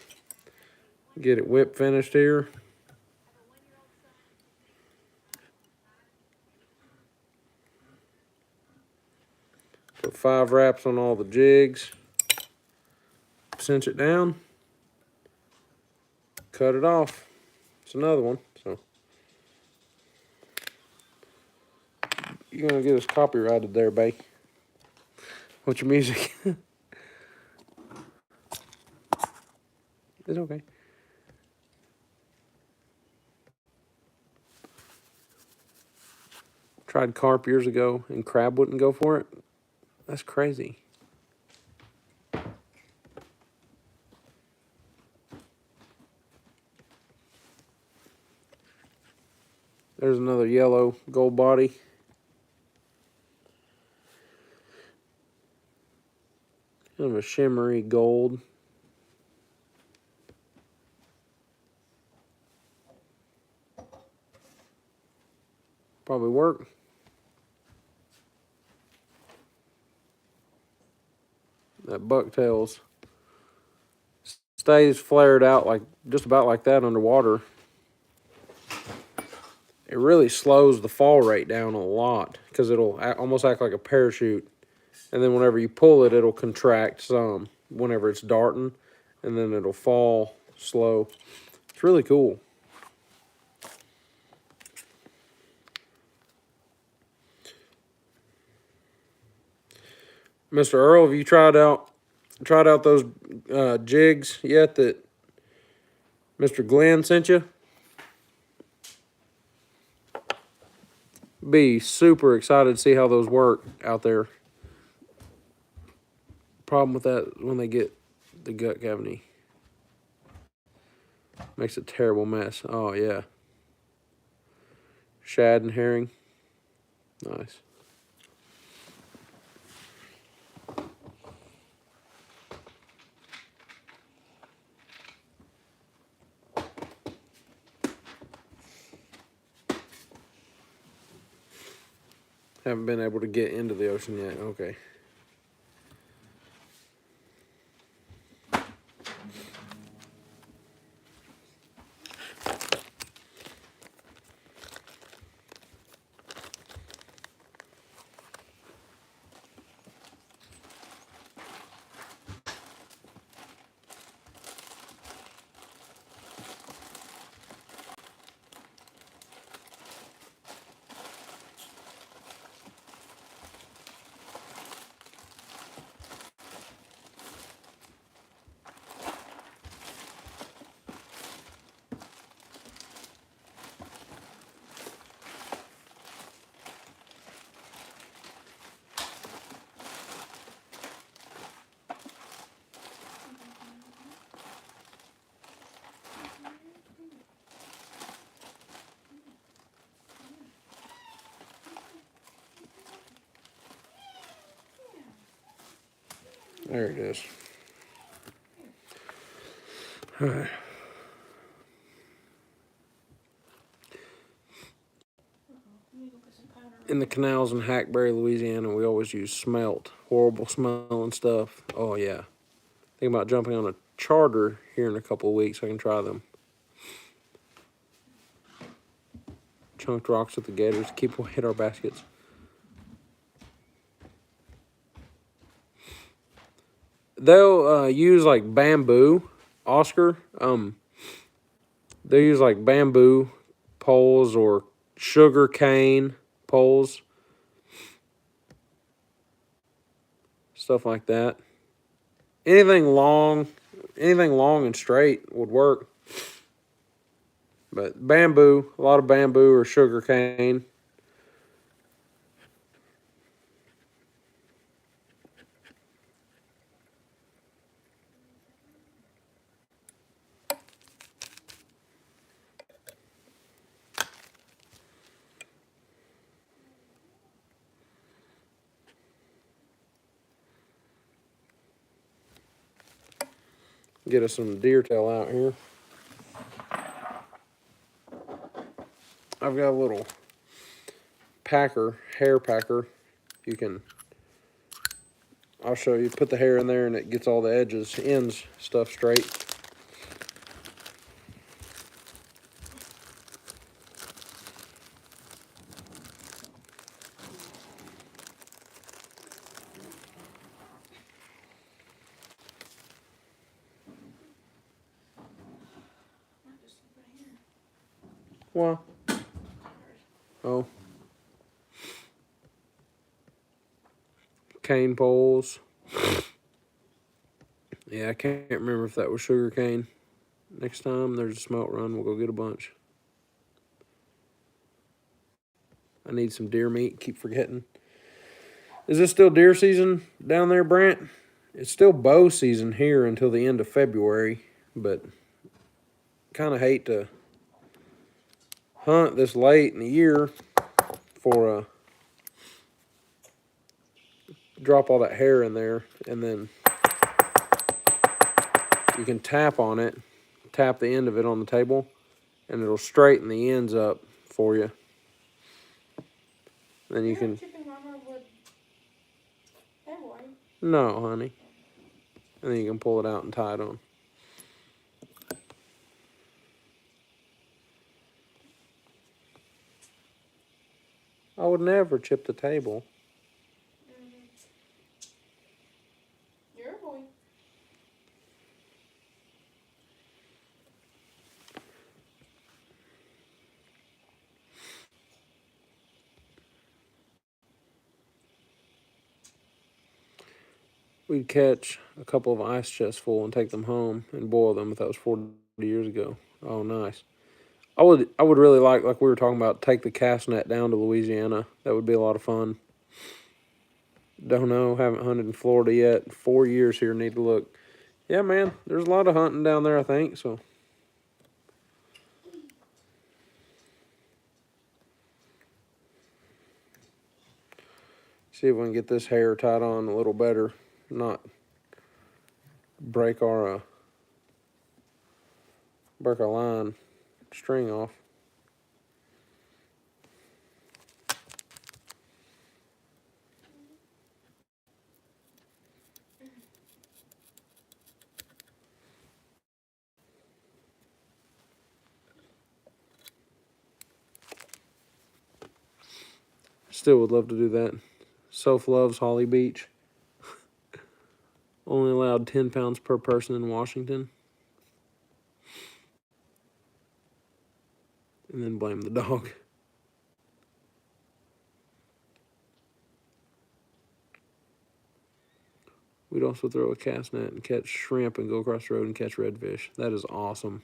Get it whip finished here. Put 5 wraps on all the jigs. Cinch it down. Cut it off. It's another one. So you're gonna get us copyrighted there, babe. What's your music? It's okay. Tried carp years ago and crab wouldn't go for it. That's crazy. There's another yellow gold body. Kind of a shimmery gold. Probably work. That bucktails stays flared out like just about like that underwater. It really slows the fall rate down a lot because it'll almost act like a parachute. And then whenever you pull it, it'll contract some whenever it's darting. And then it'll fall slow. It's really cool. Mr. Earl, have you tried out those jigs yet that Mr. Glenn sent you? Be super excited to see how those work out there. Problem with that when they get the gut cavity. Makes a terrible mess. Oh yeah. Shad and herring. Nice. Haven't been able to get into the ocean yet. Okay. There it is. All right. In the canals in Hackberry, Louisiana, we always use smelt. Horrible smelling stuff. Oh, yeah. Thinking about jumping on a charter here in a couple of weeks. I can try them. Chunked rocks with the gators. Keep away at our baskets. They'll use like bamboo, Oscar. They use like bamboo poles or sugar cane poles, stuff like that. Anything long and straight would work. But bamboo, a lot of bamboo or sugar cane. Get us some deer tail out here. I've got a little packer, hair packer. You can I'll show you. Put the hair in there and it gets all the edges, ends, stuff straight. Might just leave it here. Well, oh. Cane poles. Yeah, I can't remember if that was sugar cane. Next time there's a smelt run, we'll go get a bunch. I need some deer meat. Keep forgetting. Is this still deer season down there, Brant? It's still bow season here until the end of February, but kind of hate to hunt this late in the year for drop all that hair in there, and then you can tap on it, tap the end of it on the table, and it'll straighten the ends up for you. Then you can. Chipping mama would. Hey boy. No, honey. And then you can pull it out and tie it on. I would never chip the table. You're a boy. We'd catch a couple of ice chests full and take them home and boil them. If that was 40 years ago. Oh, nice. I would really like we were talking about, take the cast net down to Louisiana. That would be a lot of fun. Don't know. Haven't hunted in Florida yet. 4 years here. Need to look. Yeah, man. There's a lot of hunting down there, I think. So. See if we can get this hair tied on a little better. Not break our line string off. Still would love to do that. Soph loves Holly Beach. Only allowed 10 pounds per person in Washington. And then blame the dog. We'd also throw a cast net and catch shrimp and go across the road and catch redfish. That is awesome.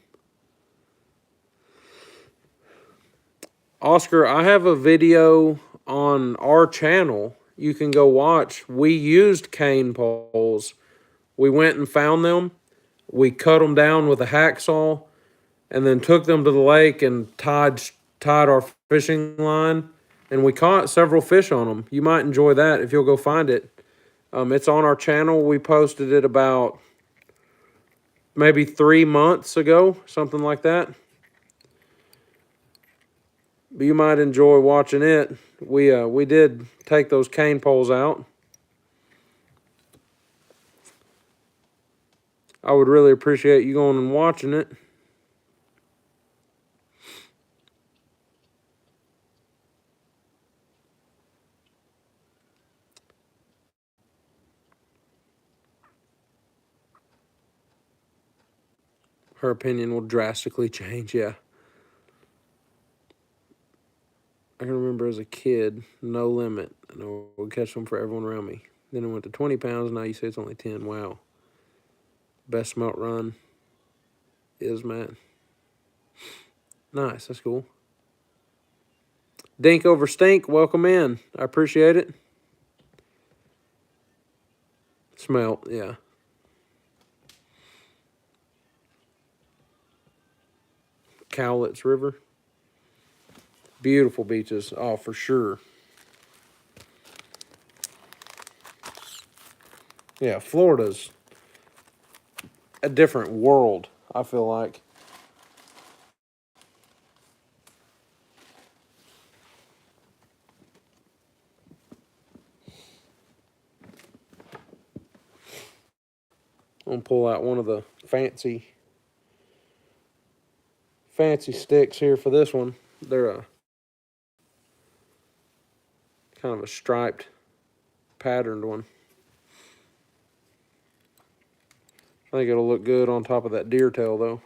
Oscar, I have a video on our channel you can go watch. We used cane poles. We went and found them. We cut them down with a hacksaw and then took them to the lake and tied our fishing line. And we caught several fish on them. You might enjoy that if you'll go find it. It's on our channel. We posted it about maybe 3 months ago, something like that. But you might enjoy watching it. We did take those cane poles out. I would really appreciate you going and watching it. Her opinion will drastically change, yeah. I can remember as a kid, no limit, and I would catch them for everyone around me. Then it went to 20 pounds, now you say it's only 10. Wow. Best smelt run is, man. Nice, that's cool. Dink over stink, welcome in. I appreciate it. Smelt, yeah. Cowlitz River. Beautiful beaches, oh, for sure. Yeah, Florida's a different world, I feel like. I'm gonna pull out one of the fancy sticks here for this one. They're a kind of a striped, patterned one. I think it'll look good on top of that deer tail though.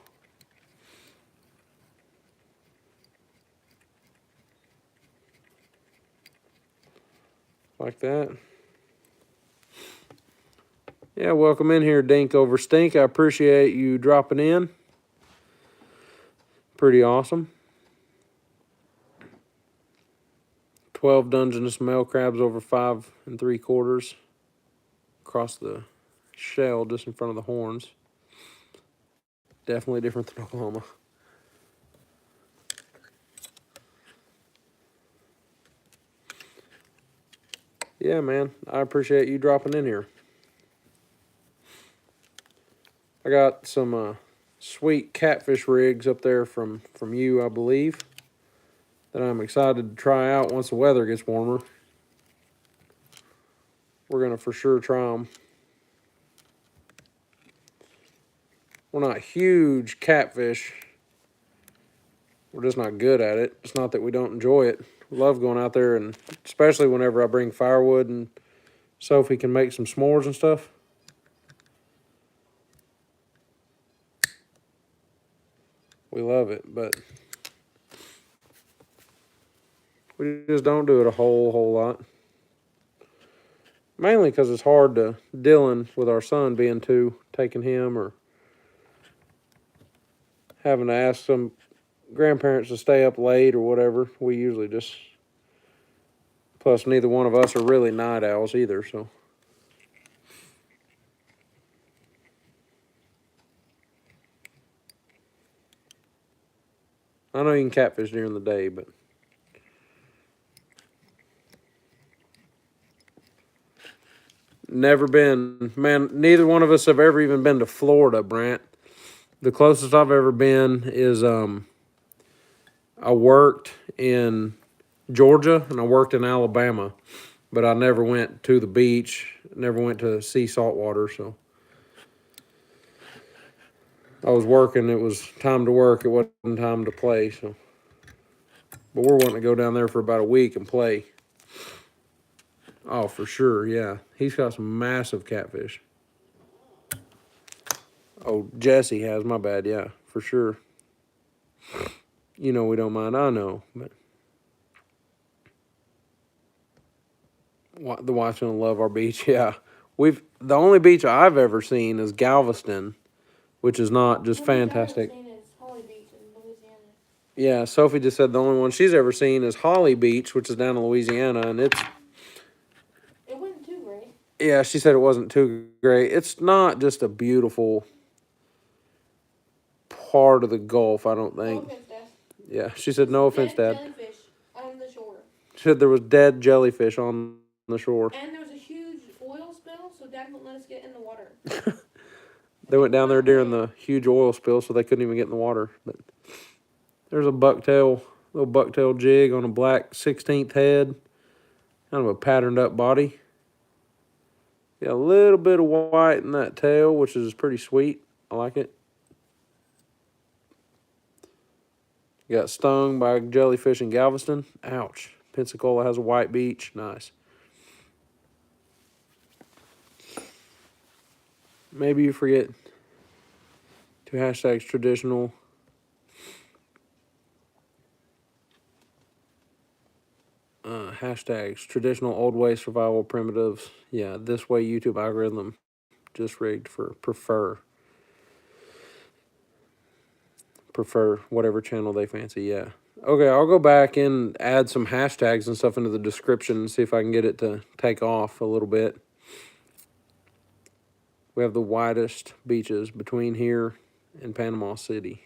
Like that. Yeah, welcome in here, Dink over Stink. I appreciate you dropping in. Pretty awesome. 12 Dungeness male crabs over 5 3/4 across the shell just in front of the horns. Definitely different than Oklahoma. Yeah, man, I appreciate you dropping in here. I got some sweet catfish rigs up there from you, I believe, that I'm excited to try out once the weather gets warmer. We're going to for sure try them. We're not huge catfish. We're just not good at it. It's not that we don't enjoy it. We love going out there, and especially whenever I bring firewood and Sophie can make some s'mores and stuff. We love it, but we just don't do it a whole lot. Mainly because it's hard to Dylan with our son being 2, taking him or having to ask some grandparents to stay up late or whatever. We usually just, plus neither one of us are really night owls either, so. I know you can catfish during the day, but never been. Man, neither one of us have ever even been to Florida, Brant. The closest I've ever been is I worked in Georgia and I worked in Alabama, but I never went to the beach, never went to see saltwater, so. I was working, it was time to work, it wasn't time to play, so. But we're wanting to go down there for about a week and play. Oh, for sure, yeah. He's got some massive catfish. Oh, Jesse has, my bad, yeah, for sure. You know we don't mind, I know, but. The wife's gonna love our beach, yeah. The only beach I've ever seen is Galveston, which is not just fantastic. Yeah, Sophie just said the only one she's ever seen is Holly Beach, which is down in Louisiana, and it wasn't too great. Yeah, she said it wasn't too great. It's not just a beautiful part of the Gulf, I don't think. No offense, Dad. Yeah, she said no offense, Dad. Jellyfish on the shore. She said there was dead jellyfish on the shore. And there was a huge oil spill, so Dad wouldn't let us get in the water. They went down there during the huge oil spill, so they couldn't even get in the water. But there's a little bucktail jig on a black 16th head. Kind of a patterned up body. Got a little bit of white in that tail, which is pretty sweet. I like it. Got stung by a jellyfish in Galveston. Ouch. Pensacola has a white beach. Nice. Maybe you forget to hashtags traditional. Hashtags traditional old way survival primitives. Yeah, this way YouTube algorithm just rigged for prefer whatever channel they fancy. Yeah. Okay, I'll go back and add some hashtags and stuff into the description and see if I can get it to take off a little bit. We have the widest beaches between here and Panama City.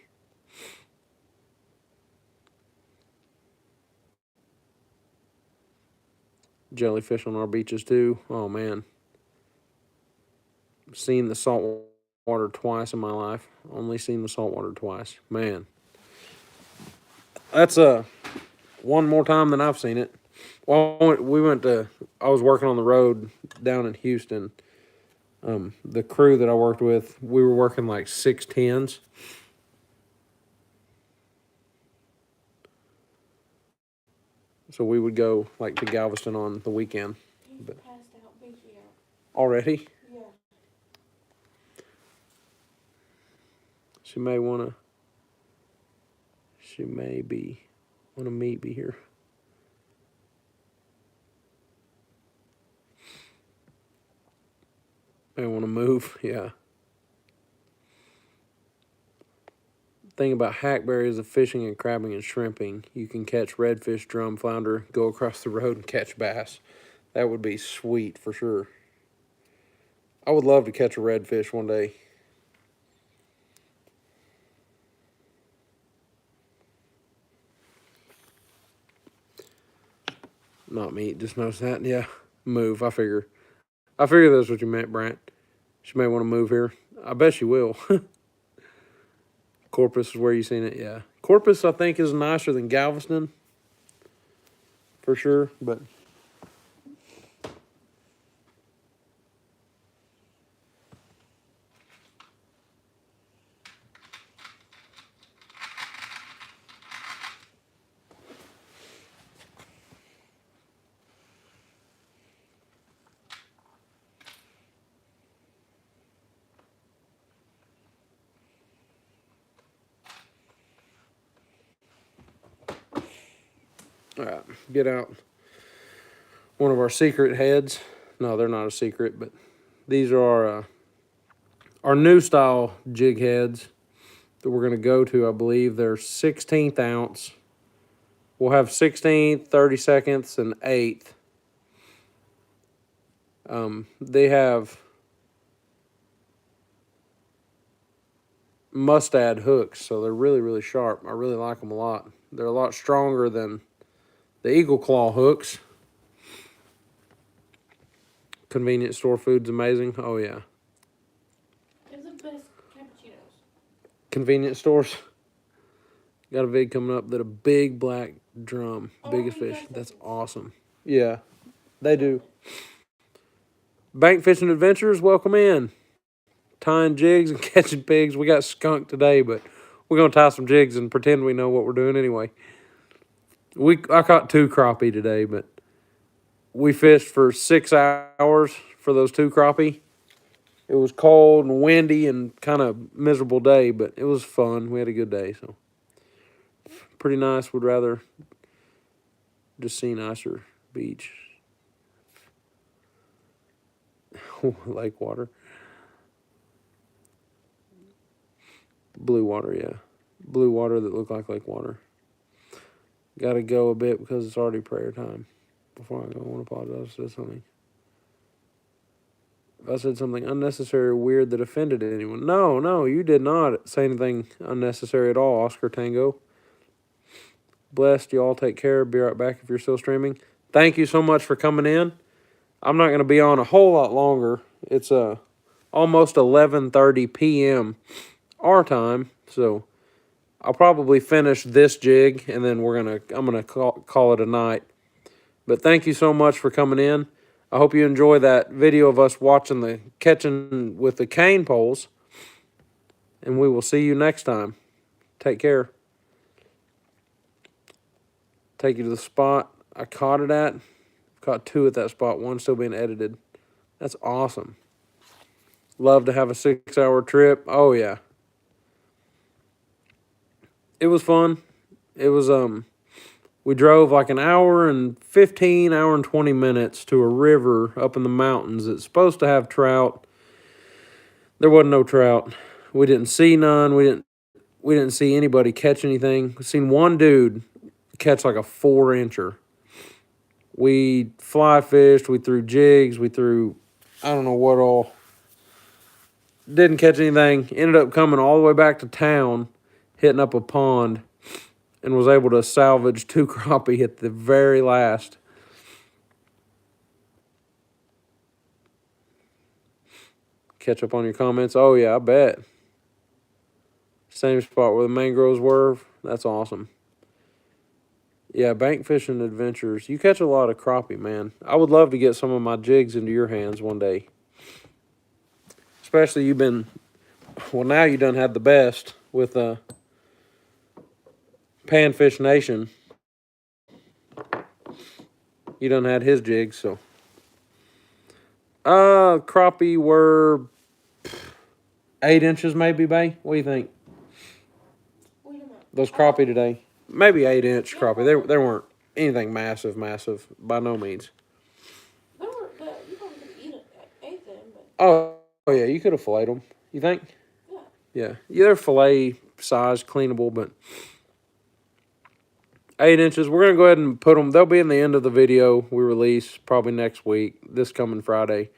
Jellyfish on our beaches too. Oh man. Seen the salt water twice in my life. Only seen the salt water twice. Man. That's one more time than I've seen it. Well, I was working on the road down in Houston, The crew that I worked with, we were working like 610s. So we would go like to Galveston on the weekend. He's But- passed out, Binky out. Already? Yeah. She may wanna meet me here. May wanna move, yeah. Thing about hackberries of fishing and crabbing and shrimping, you can catch redfish, drum, flounder, go across the road and catch bass. That would be sweet for sure. I would love to catch a redfish one day. Not meat, just noticed that. Yeah, move. I figure that's what you meant, Brant. She may want to move here. I bet she will. Corpus is where you seen it, yeah. Corpus, I think, is nicer than Galveston. For sure, but... All right, get out one of our secret heads. No, they're not a secret, but these are our new style jig heads that we're going to go to. I believe they're 16th ounce. We'll have 16th, 32nds, and 8th. They have mustad hooks, so they're really, really sharp. I really like them a lot. They're a lot stronger than the Eagle Claw hooks. Convenience store food's amazing. Oh, yeah. It's the best cappuccinos. Convenience stores. Got a vid coming up that a big black drum, biggest fish. That's awesome. Yeah, they do. Bank Fishing Adventures, welcome in. Tying jigs and catching pigs. We got skunked today, but we're going to tie some jigs and pretend we know what we're doing anyway. I caught 2 crappie today, but we fished for 6 hours for those 2 crappie. It was cold and windy and kind of miserable day, but it was fun. We had a good day, so pretty nice. Would rather just see nicer beach. Lake water. Blue water, yeah. Blue water that look like lake water. Got to go a bit because it's already prayer time. Before I go, I want to apologize. I said something. If I said something unnecessary or weird that offended anyone. No, you did not say anything unnecessary at all, Oscar Tango. Blessed. You all take care. Be right back if you're still streaming. Thank you so much for coming in. I'm not going to be on a whole lot longer. It's almost 11:30 p.m. our time, so I'll probably finish this jig and then I'm gonna call it a night. But thank you so much for coming in. I hope you enjoy that video of us watching the catching with the cane poles, and we will see you next time. Take care. Take you to the spot I caught it at. Caught 2 at that spot, 1 still being edited. That's awesome. Love to have a 6-hour trip. Oh yeah. It was fun. It was we drove like an hour and 20 minutes to a river up in the mountains that's supposed to have trout. There wasn't no trout. We didn't see none. We didn't see anybody catch anything. We seen one dude catch like a 4-incher. We fly fished, we threw jigs, we threw I don't know what all. Didn't catch anything. Ended up coming all the way back to town, hitting up a pond, and was able to salvage 2 crappie at the very last. Catch up on your comments. Oh, yeah, I bet. Same spot where the mangroves were. That's awesome. Yeah, Bank Fishing Adventures. You catch a lot of crappie, man. I would love to get some of my jigs into your hands one day. Especially you've been, well, now you done had the best with Panfish Nation. You done had his jigs, so. Crappie were 8 inches maybe, Bay. What do you think? What do you mean? Those crappie today, maybe 8-inch crappie. They weren't anything massive, by no means. They were, you probably could have ate them, but Oh yeah, you could have filleted them. You think? yeah. Yeah, they're fillet size, cleanable, but 8 inches. We're gonna go ahead and put them. They'll be in the end of the video we release probably next week, this coming Friday.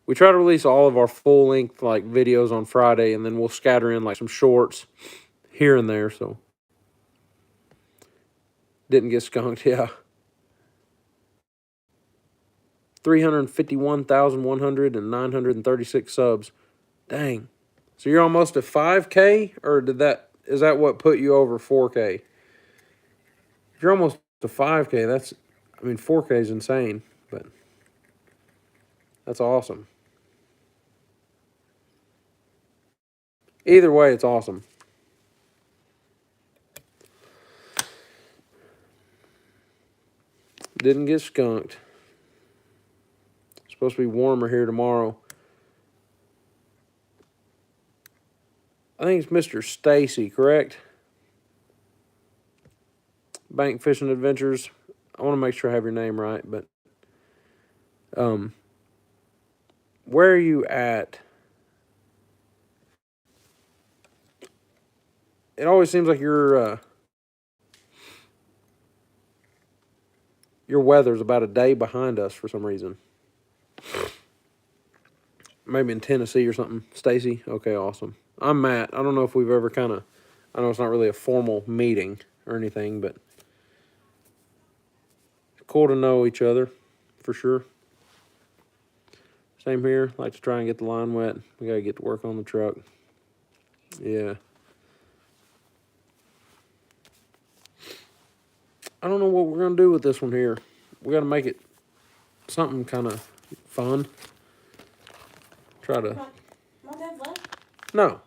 We try to release all of our full length like videos on Friday, and then we'll scatter in like some shorts here and there. So didn't get skunked, yeah. 351,100 and 936 subs. Dang. So you're almost at 5K, or is that what put you over 4K? If you're almost to 5K, 4K is insane, but that's awesome. Either way, it's awesome. Didn't get skunked. It's supposed to be warmer here tomorrow. I think it's Mr. Stacy, correct? Bank Fishing Adventures. I want to make sure I have your name right, but where are you at? It always seems like your weather's about a day behind us for some reason. Maybe in Tennessee or something. Stacy? Okay, awesome. I'm Matt. I don't know if we've ever I know it's not really a formal meeting or anything, but cool to know each other, for sure. Same here. Like to try and get the line wet. We got to get to work on the truck. Yeah. I don't know what we're going to do with this one here. We got to make it something kind of fun. Try to... My dad left? No.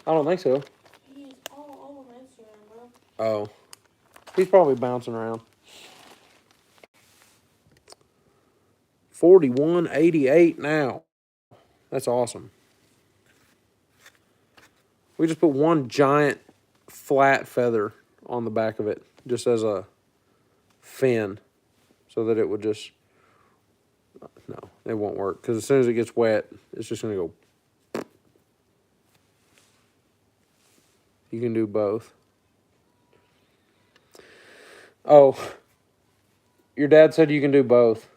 I don't think so. He's all over Instagram, bro. Oh. He's probably bouncing around. 41.88 now. That's awesome. We just put one giant flat feather on the back of it, just as a fin, so that it would just... No, it won't work, because as soon as it gets wet, it's just going to go... You can do both. Oh, your dad said you can do both.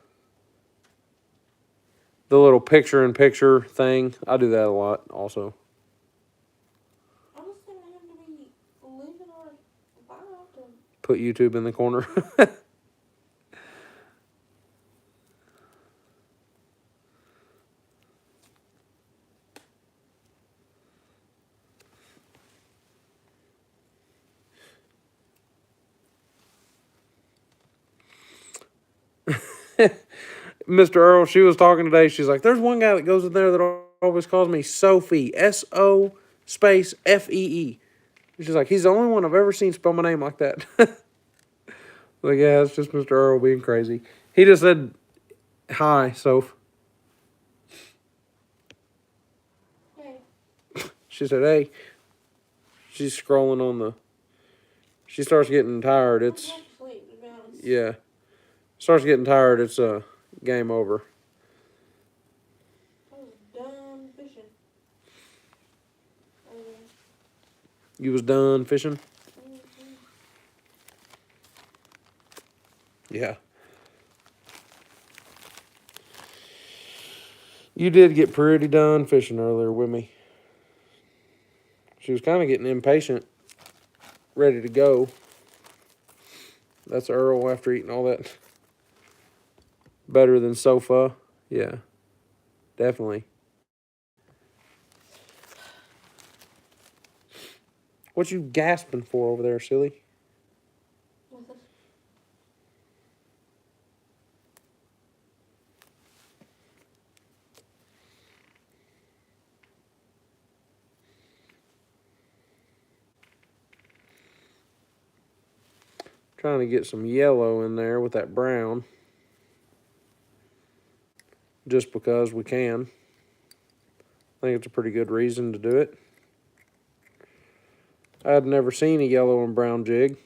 The little picture-in-picture thing, I do that a lot also. I just think I have to be leaving our vibe to... Put YouTube in the corner. Mr. Earl, she was talking today. She's like, there's one guy that goes in there that always calls me Sophie. S-O space F-E-E. She's like, he's the only one I've ever seen spell my name like that. Like, yeah, it's just Mr. Earl being crazy. He just said, hi, Soph. Hey. She said, hey. She's scrolling on the... She starts getting tired. It's... I'm sleep, to be honest. Yeah. Starts getting tired. It's game over. I was done fishing. You was done fishing? Yeah. You did get pretty done fishing earlier with me. She was kind of getting impatient, ready to go. That's Earl after eating all that. Better than sofa. Yeah, definitely. What you gasping for over there, silly? Trying to get some yellow in there with that brown. Just because we can. I think it's a pretty good reason to do it. I'd never seen a yellow and brown jig.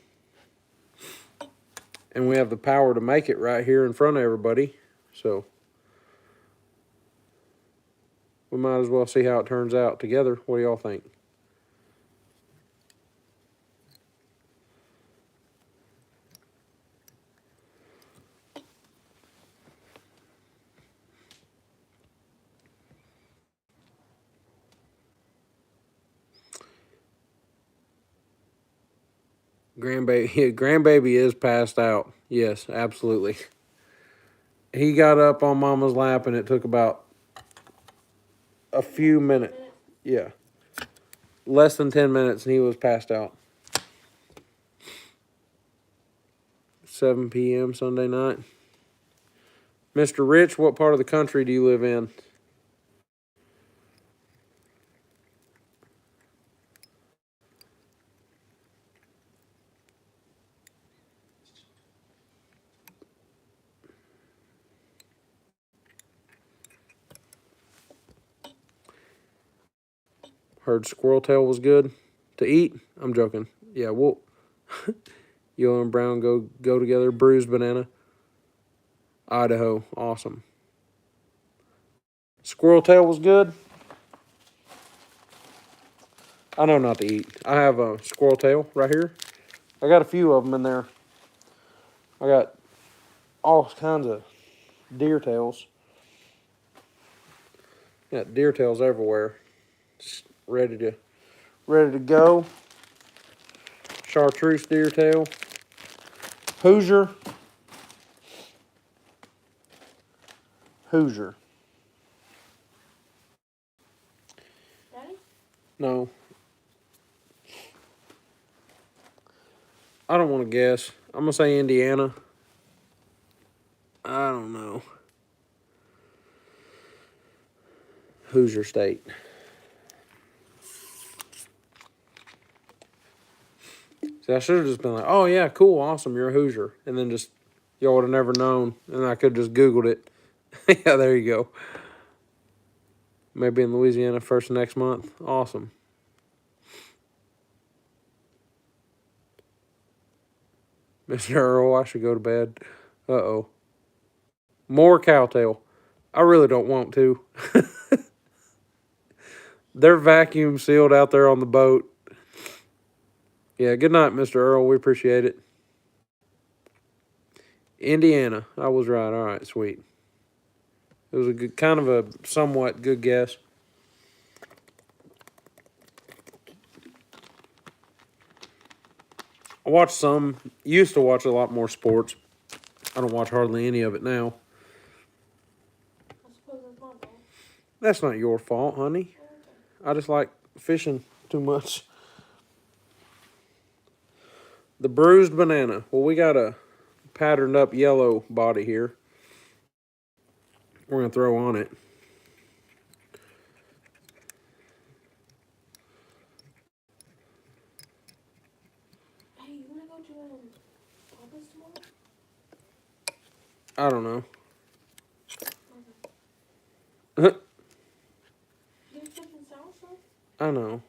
And we have the power to make it right here in front of everybody. So we might as well see how it turns out together. What do y'all think? Grandbaby is passed out. Yes, absolutely. He got up on Mama's lap and it took about a few minutes. Yeah. Less than 10 minutes and he was passed out. 7 p.m. Sunday night. Mr. Rich, what part of the country do you live in? Heard squirrel tail was good to eat. I'm joking. Yeah, well, yellow and brown go together. Bruised banana. Idaho, awesome. Squirrel tail was good. I know not to eat. I have a squirrel tail right here. I got a few of them in there. I got all kinds of deer tails. Got deer tails everywhere. Just ready to go. Chartreuse deer tail. Hoosier. Daddy? No. I don't want to guess. I'm going to say Indiana. I don't know. Hoosier State. See, I should have just been like, oh, yeah, cool, awesome, you're a Hoosier. And then just, y'all would have never known. And I could have just Googled it. Yeah, there you go. Maybe in Louisiana first next month. Awesome. Mr. Earl, I should go to bed. Uh-oh. More cowtail. I really don't want to. They're vacuum sealed out there on the boat. Yeah, good night, Mr. Earl. We appreciate it. Indiana. I was right. All right, sweet. It was a good, kind of a somewhat good guess. I watch some, used to watch a lot more sports. I don't watch hardly any of it now. I suppose it's my fault. That's not your fault, honey. I just like fishing too much. The bruised banana. Well, we got a patterned up yellow body here. We're going to throw on it. Hey, you wanna go to Papa's tomorrow? I don't know. Get chicken salsa? I know.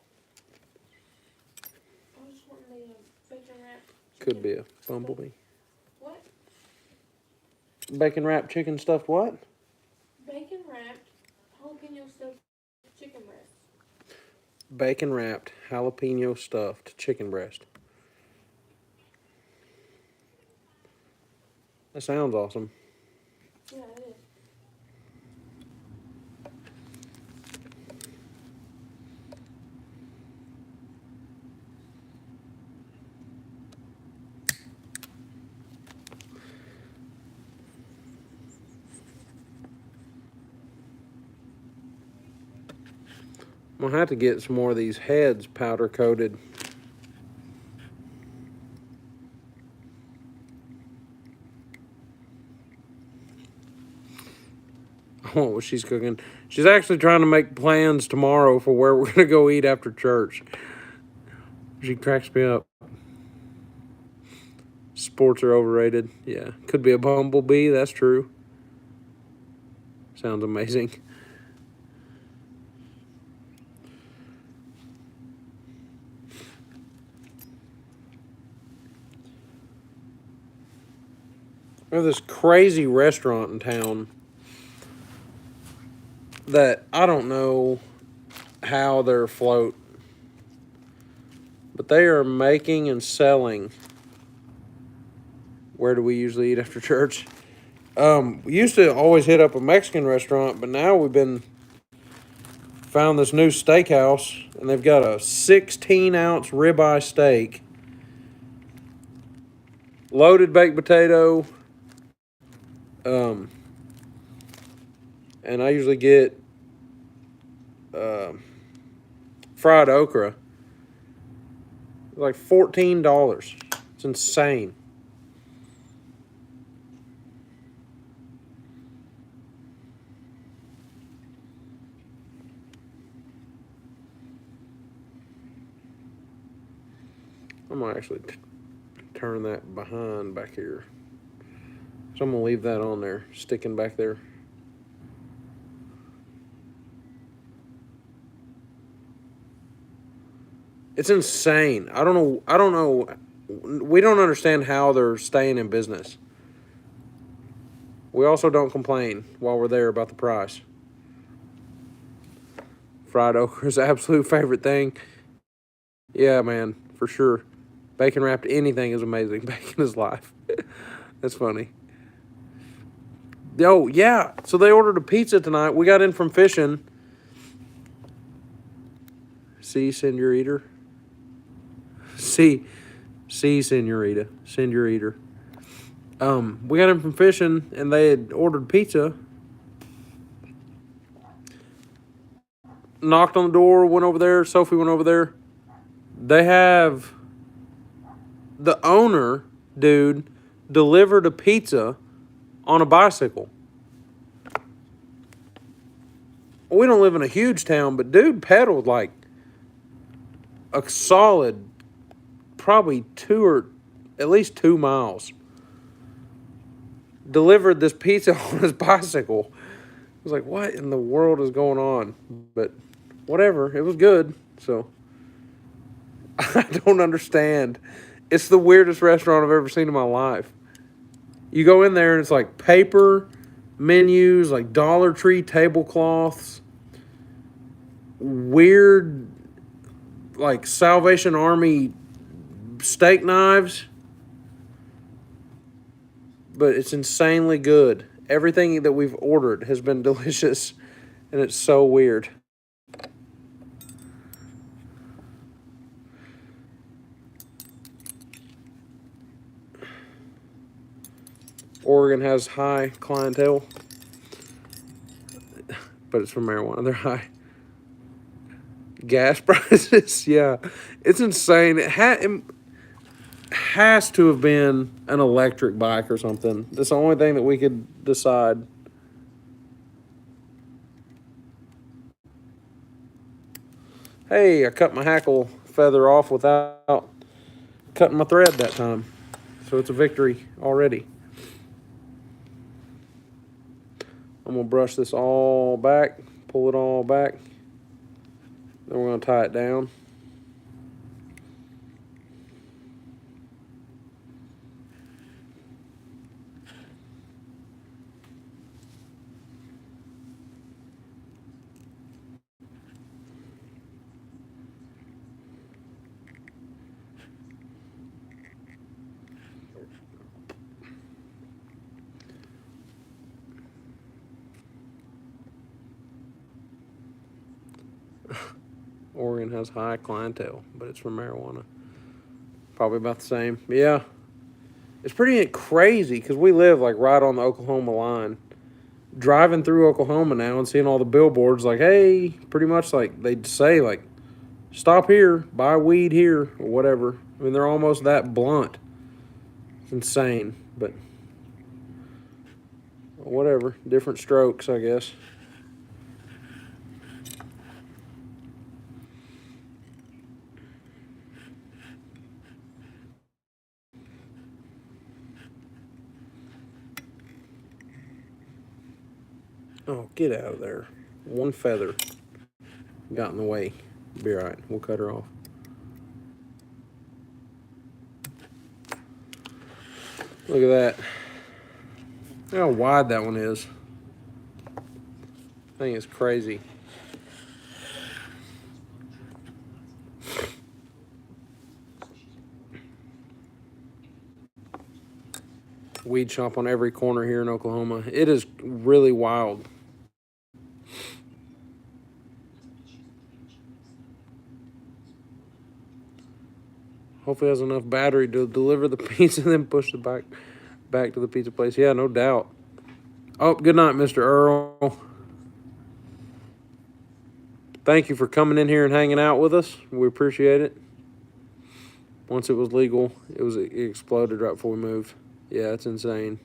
I just want the bacon wrap. Could be a bumblebee. What? Bacon wrapped chicken stuffed what? Bacon wrapped jalapeno stuffed chicken breast. Bacon wrapped jalapeno stuffed chicken breast. That sounds awesome. Yeah, it is. I'm going to have to get some more of these heads powder coated. I want what she's cooking. She's actually trying to make plans tomorrow for where we're going to go eat after church. She cracks me up. Sports are overrated. Yeah. Could be a bumblebee. That's true. Sounds amazing. We have this crazy restaurant in town that I don't know how they're afloat, but they are making and selling. Where do we usually eat after church? We used to always hit up a Mexican restaurant, but now we've found this new steakhouse, and they've got a 16-ounce ribeye steak, loaded baked potato, and I usually get fried okra. Like $14. It's insane. I'm gonna actually turn that behind back here. So I'm gonna leave that on there, sticking back there. It's insane. I don't know. We don't understand how they're staying in business. We also don't complain while we're there about the price. Fried okra is absolute favorite thing. Yeah, man, for sure. Bacon wrapped anything is amazing. Bacon is life. That's funny. Oh, yeah. So they ordered a pizza tonight. We got in from fishing. See, senorita. See, senorita. Senorita. We got in from fishing, and they had ordered pizza. Knocked on the door, went over there. Sophie went over there. They have the owner, dude, delivered a pizza on a bicycle. We don't live in a huge town, but dude pedaled like a solid, probably at least 2 miles. Delivered this pizza on his bicycle. I was like, what in the world is going on? But whatever, it was good. So I don't understand. It's the weirdest restaurant I've ever seen in my life. You go in there and it's like paper menus, like Dollar Tree tablecloths, weird like Salvation Army steak knives. But it's insanely good. Everything that we've ordered has been delicious, and it's so weird. Oregon has high clientele, but it's for marijuana. They're high. Gas prices, yeah. It's insane. It has to have been an electric bike or something. That's the only thing that we could decide. Hey, I cut my hackle feather off without cutting my thread that time. So it's a victory already. I'm going to brush this all back, pull it all back. Then we're going to tie it down. Oregon has high clientele, but it's for marijuana. Probably about the same. Yeah. It's pretty crazy because we live like right on the Oklahoma line. Driving through Oklahoma now and seeing all the billboards like, hey, pretty much like they'd say like, stop here, buy weed here, or whatever. I mean, they're almost that blunt. It's insane, but whatever. Different strokes, I guess. Oh, get out of there. One feather got in the way. Be all right. We'll cut her off. Look at that. Look how wide that one is. I think it's crazy. Weed shop on every corner here in Oklahoma. It is really wild. Hopefully has enough battery to deliver the pizza and then push the back to the pizza place. Yeah, no doubt. Oh, good night, Mr. Earl. Thank you for coming in here and hanging out with us. We appreciate it. Once it was legal, it exploded right before we moved. Yeah, it's insane.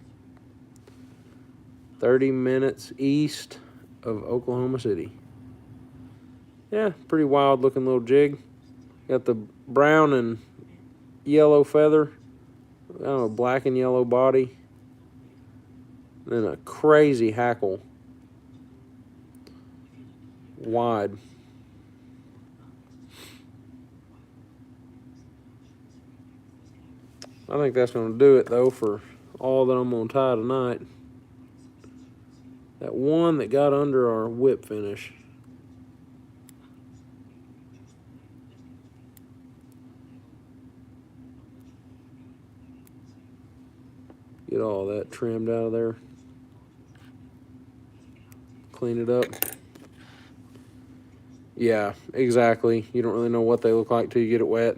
30 minutes east of Oklahoma City. Yeah, pretty wild looking little jig. Got the brown and yellow feather. I don't know, black and yellow body. Then a crazy hackle. Wide. I think that's going to do it, though, for all that I'm going to tie tonight. That one that got under our whip finish. Get all that trimmed out of there. Clean it up. Yeah, exactly. You don't really know what they look like till you get it wet.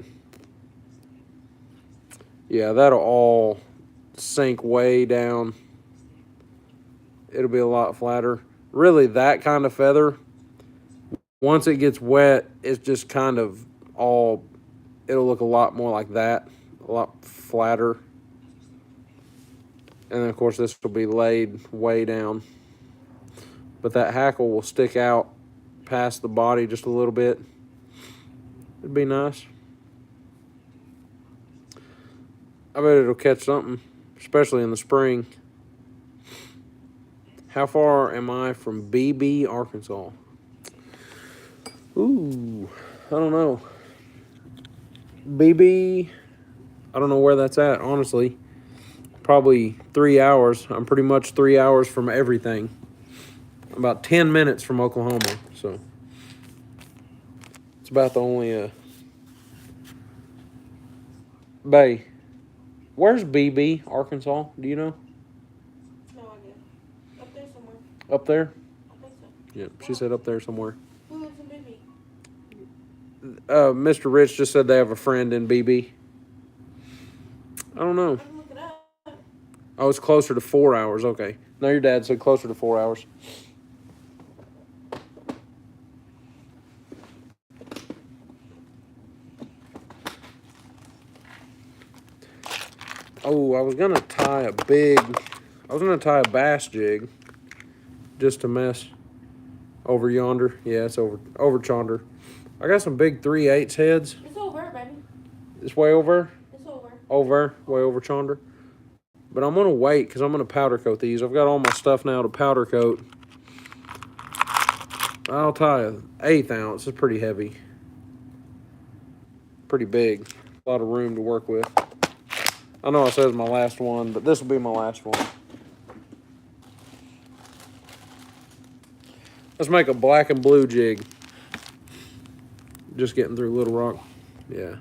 Yeah, that'll all sink way down. It'll be a lot flatter. Really, that kind of feather, once it gets wet, it's just kind of all, it'll look a lot more like that, a lot flatter. And then, of course, this will be laid way down. But that hackle will stick out past the body just a little bit. It'd be nice. I bet it'll catch something, especially in the spring. How far am I from Beebe, Arkansas? Ooh, I don't know. Beebe, I don't know where that's at, honestly. Probably 3 hours. I'm pretty much 3 hours from everything. About 10 minutes from Oklahoma, so it's about the only Bay. Where's Beebe, Arkansas? Do you know? No idea. Up there somewhere. Up there? I think so. Yep, she said up there somewhere. Who lives in Bibby? Mr. Rich just said they have a friend in Beebe. I don't know. I can look it up. Oh, it's closer to 4 hours. Okay. No, your dad said closer to 4 hours. Oh, I was going to tie a bass jig just to mess over yonder. Yeah, it's over yonder. I got some big 3/8 heads. It's over, baby. It's way over? It's over. Way over yonder. But I'm going to wait because I'm going to powder coat these. I've got all my stuff now to powder coat. I'll tie an 1/8 ounce. It's pretty heavy. Pretty big. A lot of room to work with. I know I said it's my last one, but this will be my last one. Let's make a black and blue jig. Just getting through Little Rock. Yeah.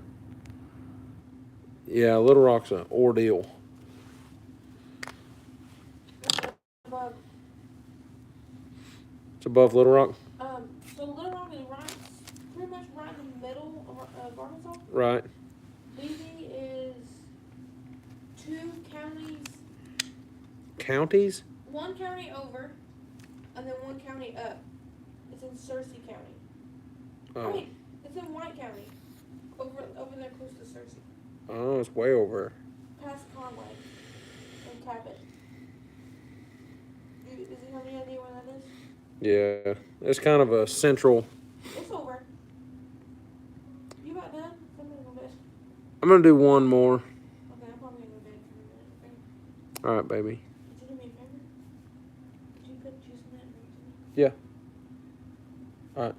Yeah, Little Rock's an ordeal. Above. It's above Little Rock? So Little Rock is pretty much right in the middle of Arkansas. Right. Beebe is 2 counties. Counties? 1 county over, and then 1 county up. It's in Searcy County. Oh. Wait, it's in White County. Over there close to Searcy. Oh, it's way over. Past Conway and Cabot. Does he have any idea where that is? Yeah. It's kind of a central. It's over. You about done? I'm gonna go to bed. I'm going to do one more. Okay, I'm probably gonna go to bed for a minute. Okay? All right, baby. Could you do me a favor? Could you put juice in that? Yeah. All right.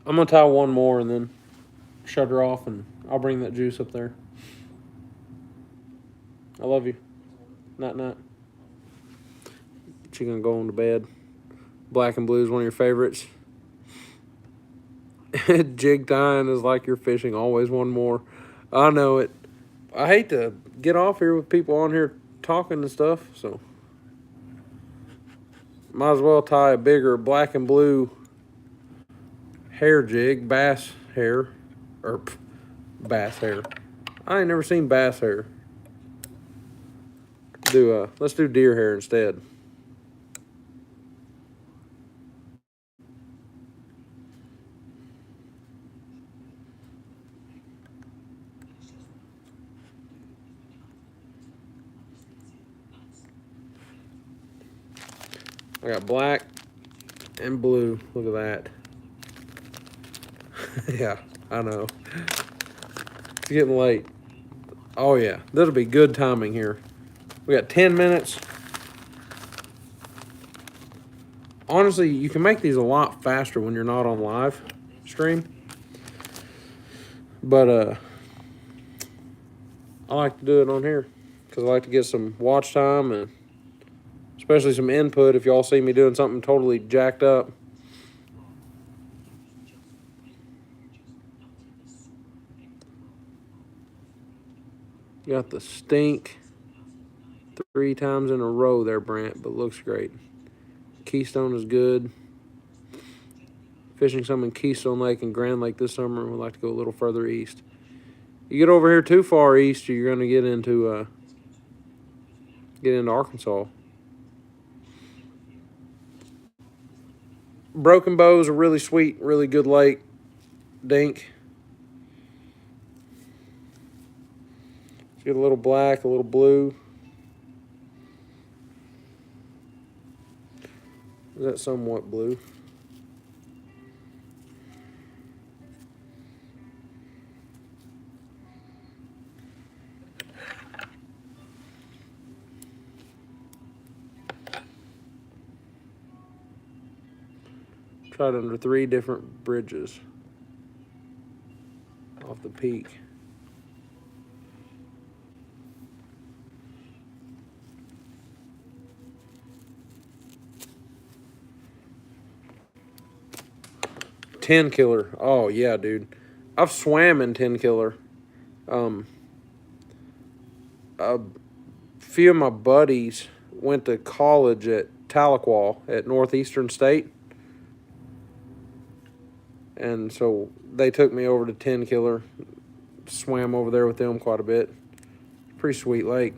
I'm gonna tie one more and then shut her off, and I'll bring that juice up there. I love you. Night night. She gonna go on to bed. Black and blue is one of your favorites. Jig tying is like you're fishing. Always one more. I know it. I hate to get off here with people on here talking and stuff, so might as well tie a bigger black and blue hair jig, bass hair, or bass hair. I ain't never seen bass hair. Let's do deer hair instead. I got black and blue. Look at that. Yeah, I know. It's getting late. Oh yeah, that'll be good timing here. We got 10 minutes. Honestly, you can make these a lot faster when you're not on live stream. But I like to do it on here because I like to get some watch time and especially some input if y'all see me doing something totally jacked up. Got the stink 3 times in a row there, Brant, but looks great. Keystone is good. Fishing some in Keystone Lake and Grand Lake this summer. We'd like to go a little further east. You get over here too far east, you're going to get into Arkansas. Broken Bow is a really sweet, really good lake. Dink. Get a little black, a little blue. Is that somewhat blue? Tried under 3 different bridges off the peak. Ten killer. Oh yeah, dude. I've swam in 10 killer. A few of my buddies went to college at Tahlequah at Northeastern State. And so they took me over to 10 killer. Swam over there with them quite a bit. Pretty sweet lake.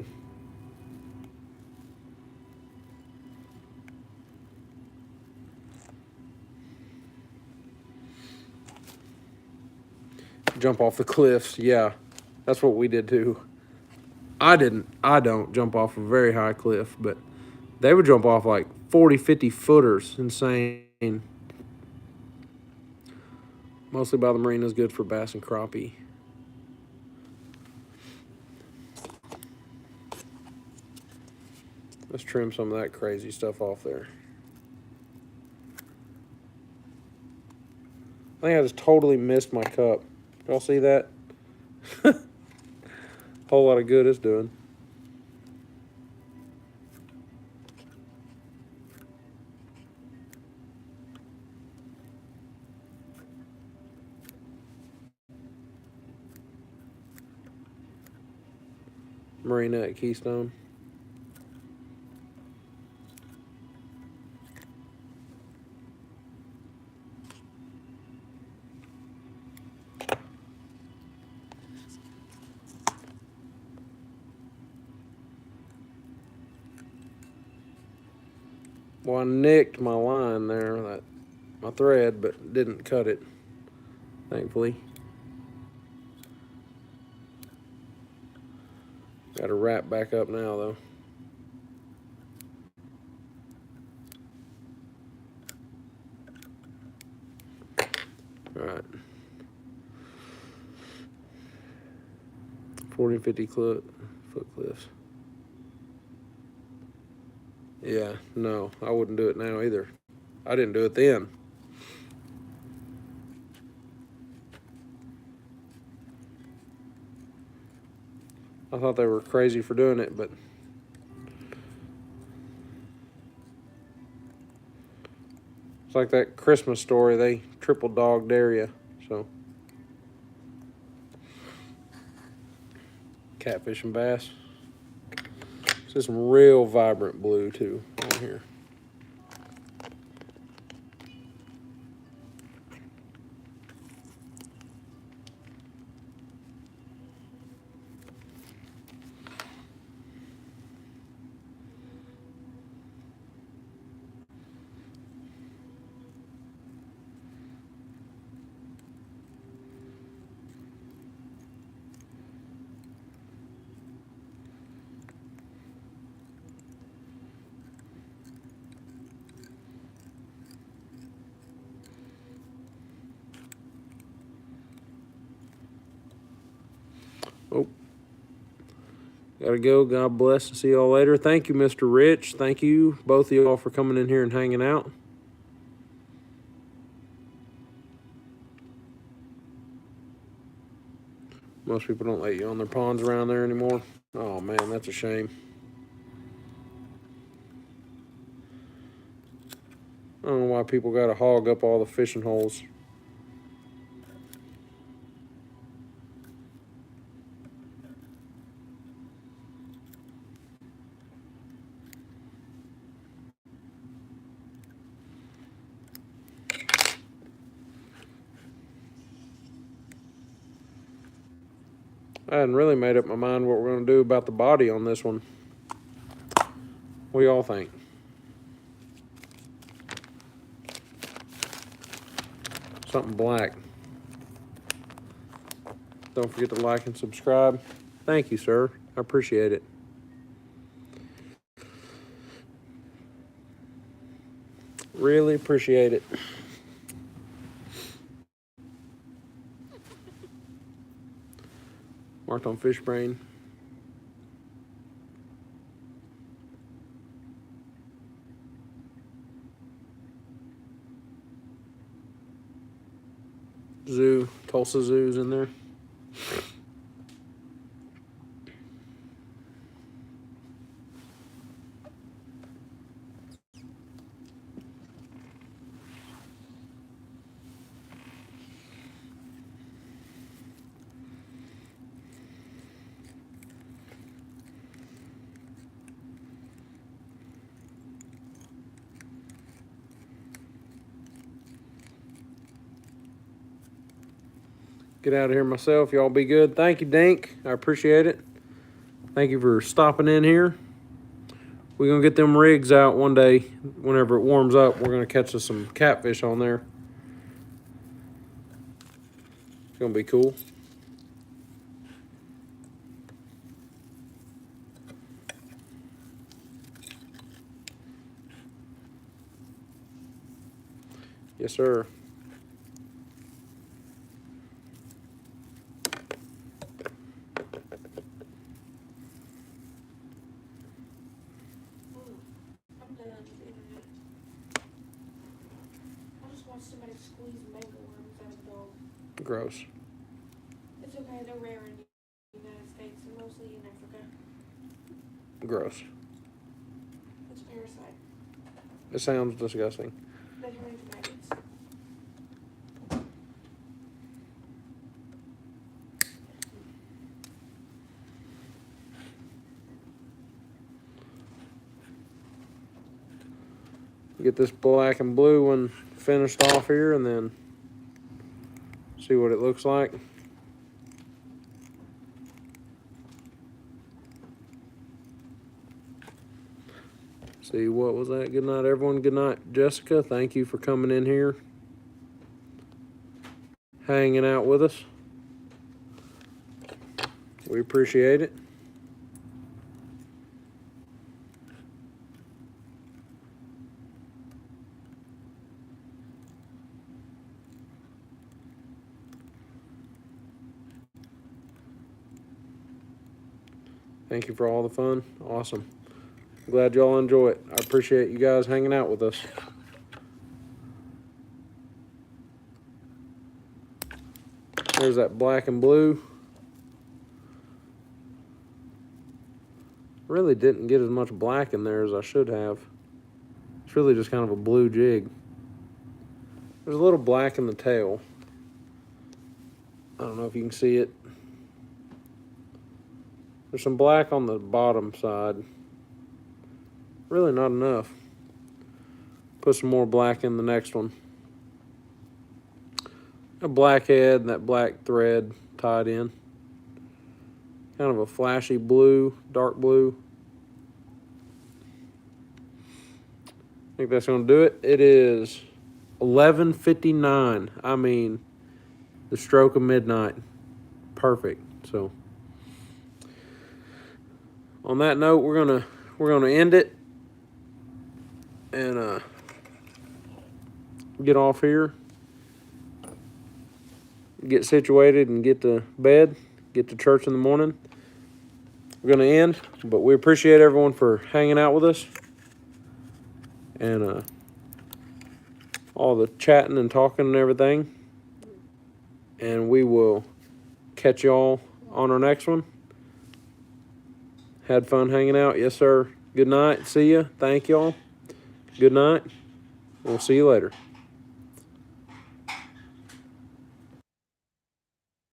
Jump off the cliffs. Yeah, that's what we did too. I don't jump off a very high cliff, but they would jump off like 40, 50 footers. Insane. Mostly by the marina is good for bass and crappie. Let's trim some of that crazy stuff off there. I think I just totally missed my cup. Y'all see that? Whole lot of good it's doing. Marina at Keystone. Well, I nicked my line there, my thread, but didn't cut it, thankfully. Got to wrap back up now, though. All right. 40 and 50 foot cliffs. Yeah, no, I wouldn't do it now either. I didn't do it then. I thought they were crazy for doing it, but it's like that Christmas story. They triple dog dare you. So, catfish and bass. This is some real vibrant blue too on here. Oh, gotta go. God bless and see y'all later. Thank you, Mr. Rich. Thank you, both of y'all, for coming in here and hanging out. Most people don't let you on their ponds around there anymore. Oh man, that's a shame. I don't know why people gotta hog up all the fishing holes. I hadn't really made up my mind what we're gonna do about the body on this one. What do y'all think? Something black. Don't forget to like and subscribe. Thank you, sir. I appreciate it. Really appreciate it. Marked on Fish Brain. Zoo. Tulsa Zoo's in there. Get out of here myself. Y'all be good. Thank you, Dink. I appreciate it. Thank you for stopping in here. We're going to get them rigs out one day. Whenever it warms up, we're going to catch us some catfish on there. It's going to be cool. Yes, sir. I'm done with the internet. I just watched somebody squeeze mango worms out of a dog. Gross. It's okay, they're rare in the United States and mostly in Africa. Gross. It's a parasite. It sounds disgusting. They turn into maggots. Get this black and blue one finished off here and then see what it looks like. See, what was that? Good night, everyone. Good night, Jessica. Thank you for coming in here, hanging out with us. We appreciate it. Thank you for all the fun. Awesome. Glad y'all enjoy it. I appreciate you guys hanging out with us. There's that black and blue. Really didn't get as much black in there as I should have. It's really just kind of a blue jig. There's a little black in the tail. I don't know if you can see it. There's some black on the bottom side. Really not enough. Put some more black in the next one. A black head and that black thread tied in. Kind of a flashy blue, dark blue. I think that's going to do it. It is 11:59. I mean, the stroke of midnight. Perfect. So, on that note, we're gonna end it and get off here, get situated, and get to bed, get to church in the morning. We're gonna end, but we appreciate everyone for hanging out with us and all the chatting and talking and everything. And we will catch y'all on our next one. Had fun hanging out. Yes, sir. Good night. See ya. Thank y'all. Good night. We'll see you later.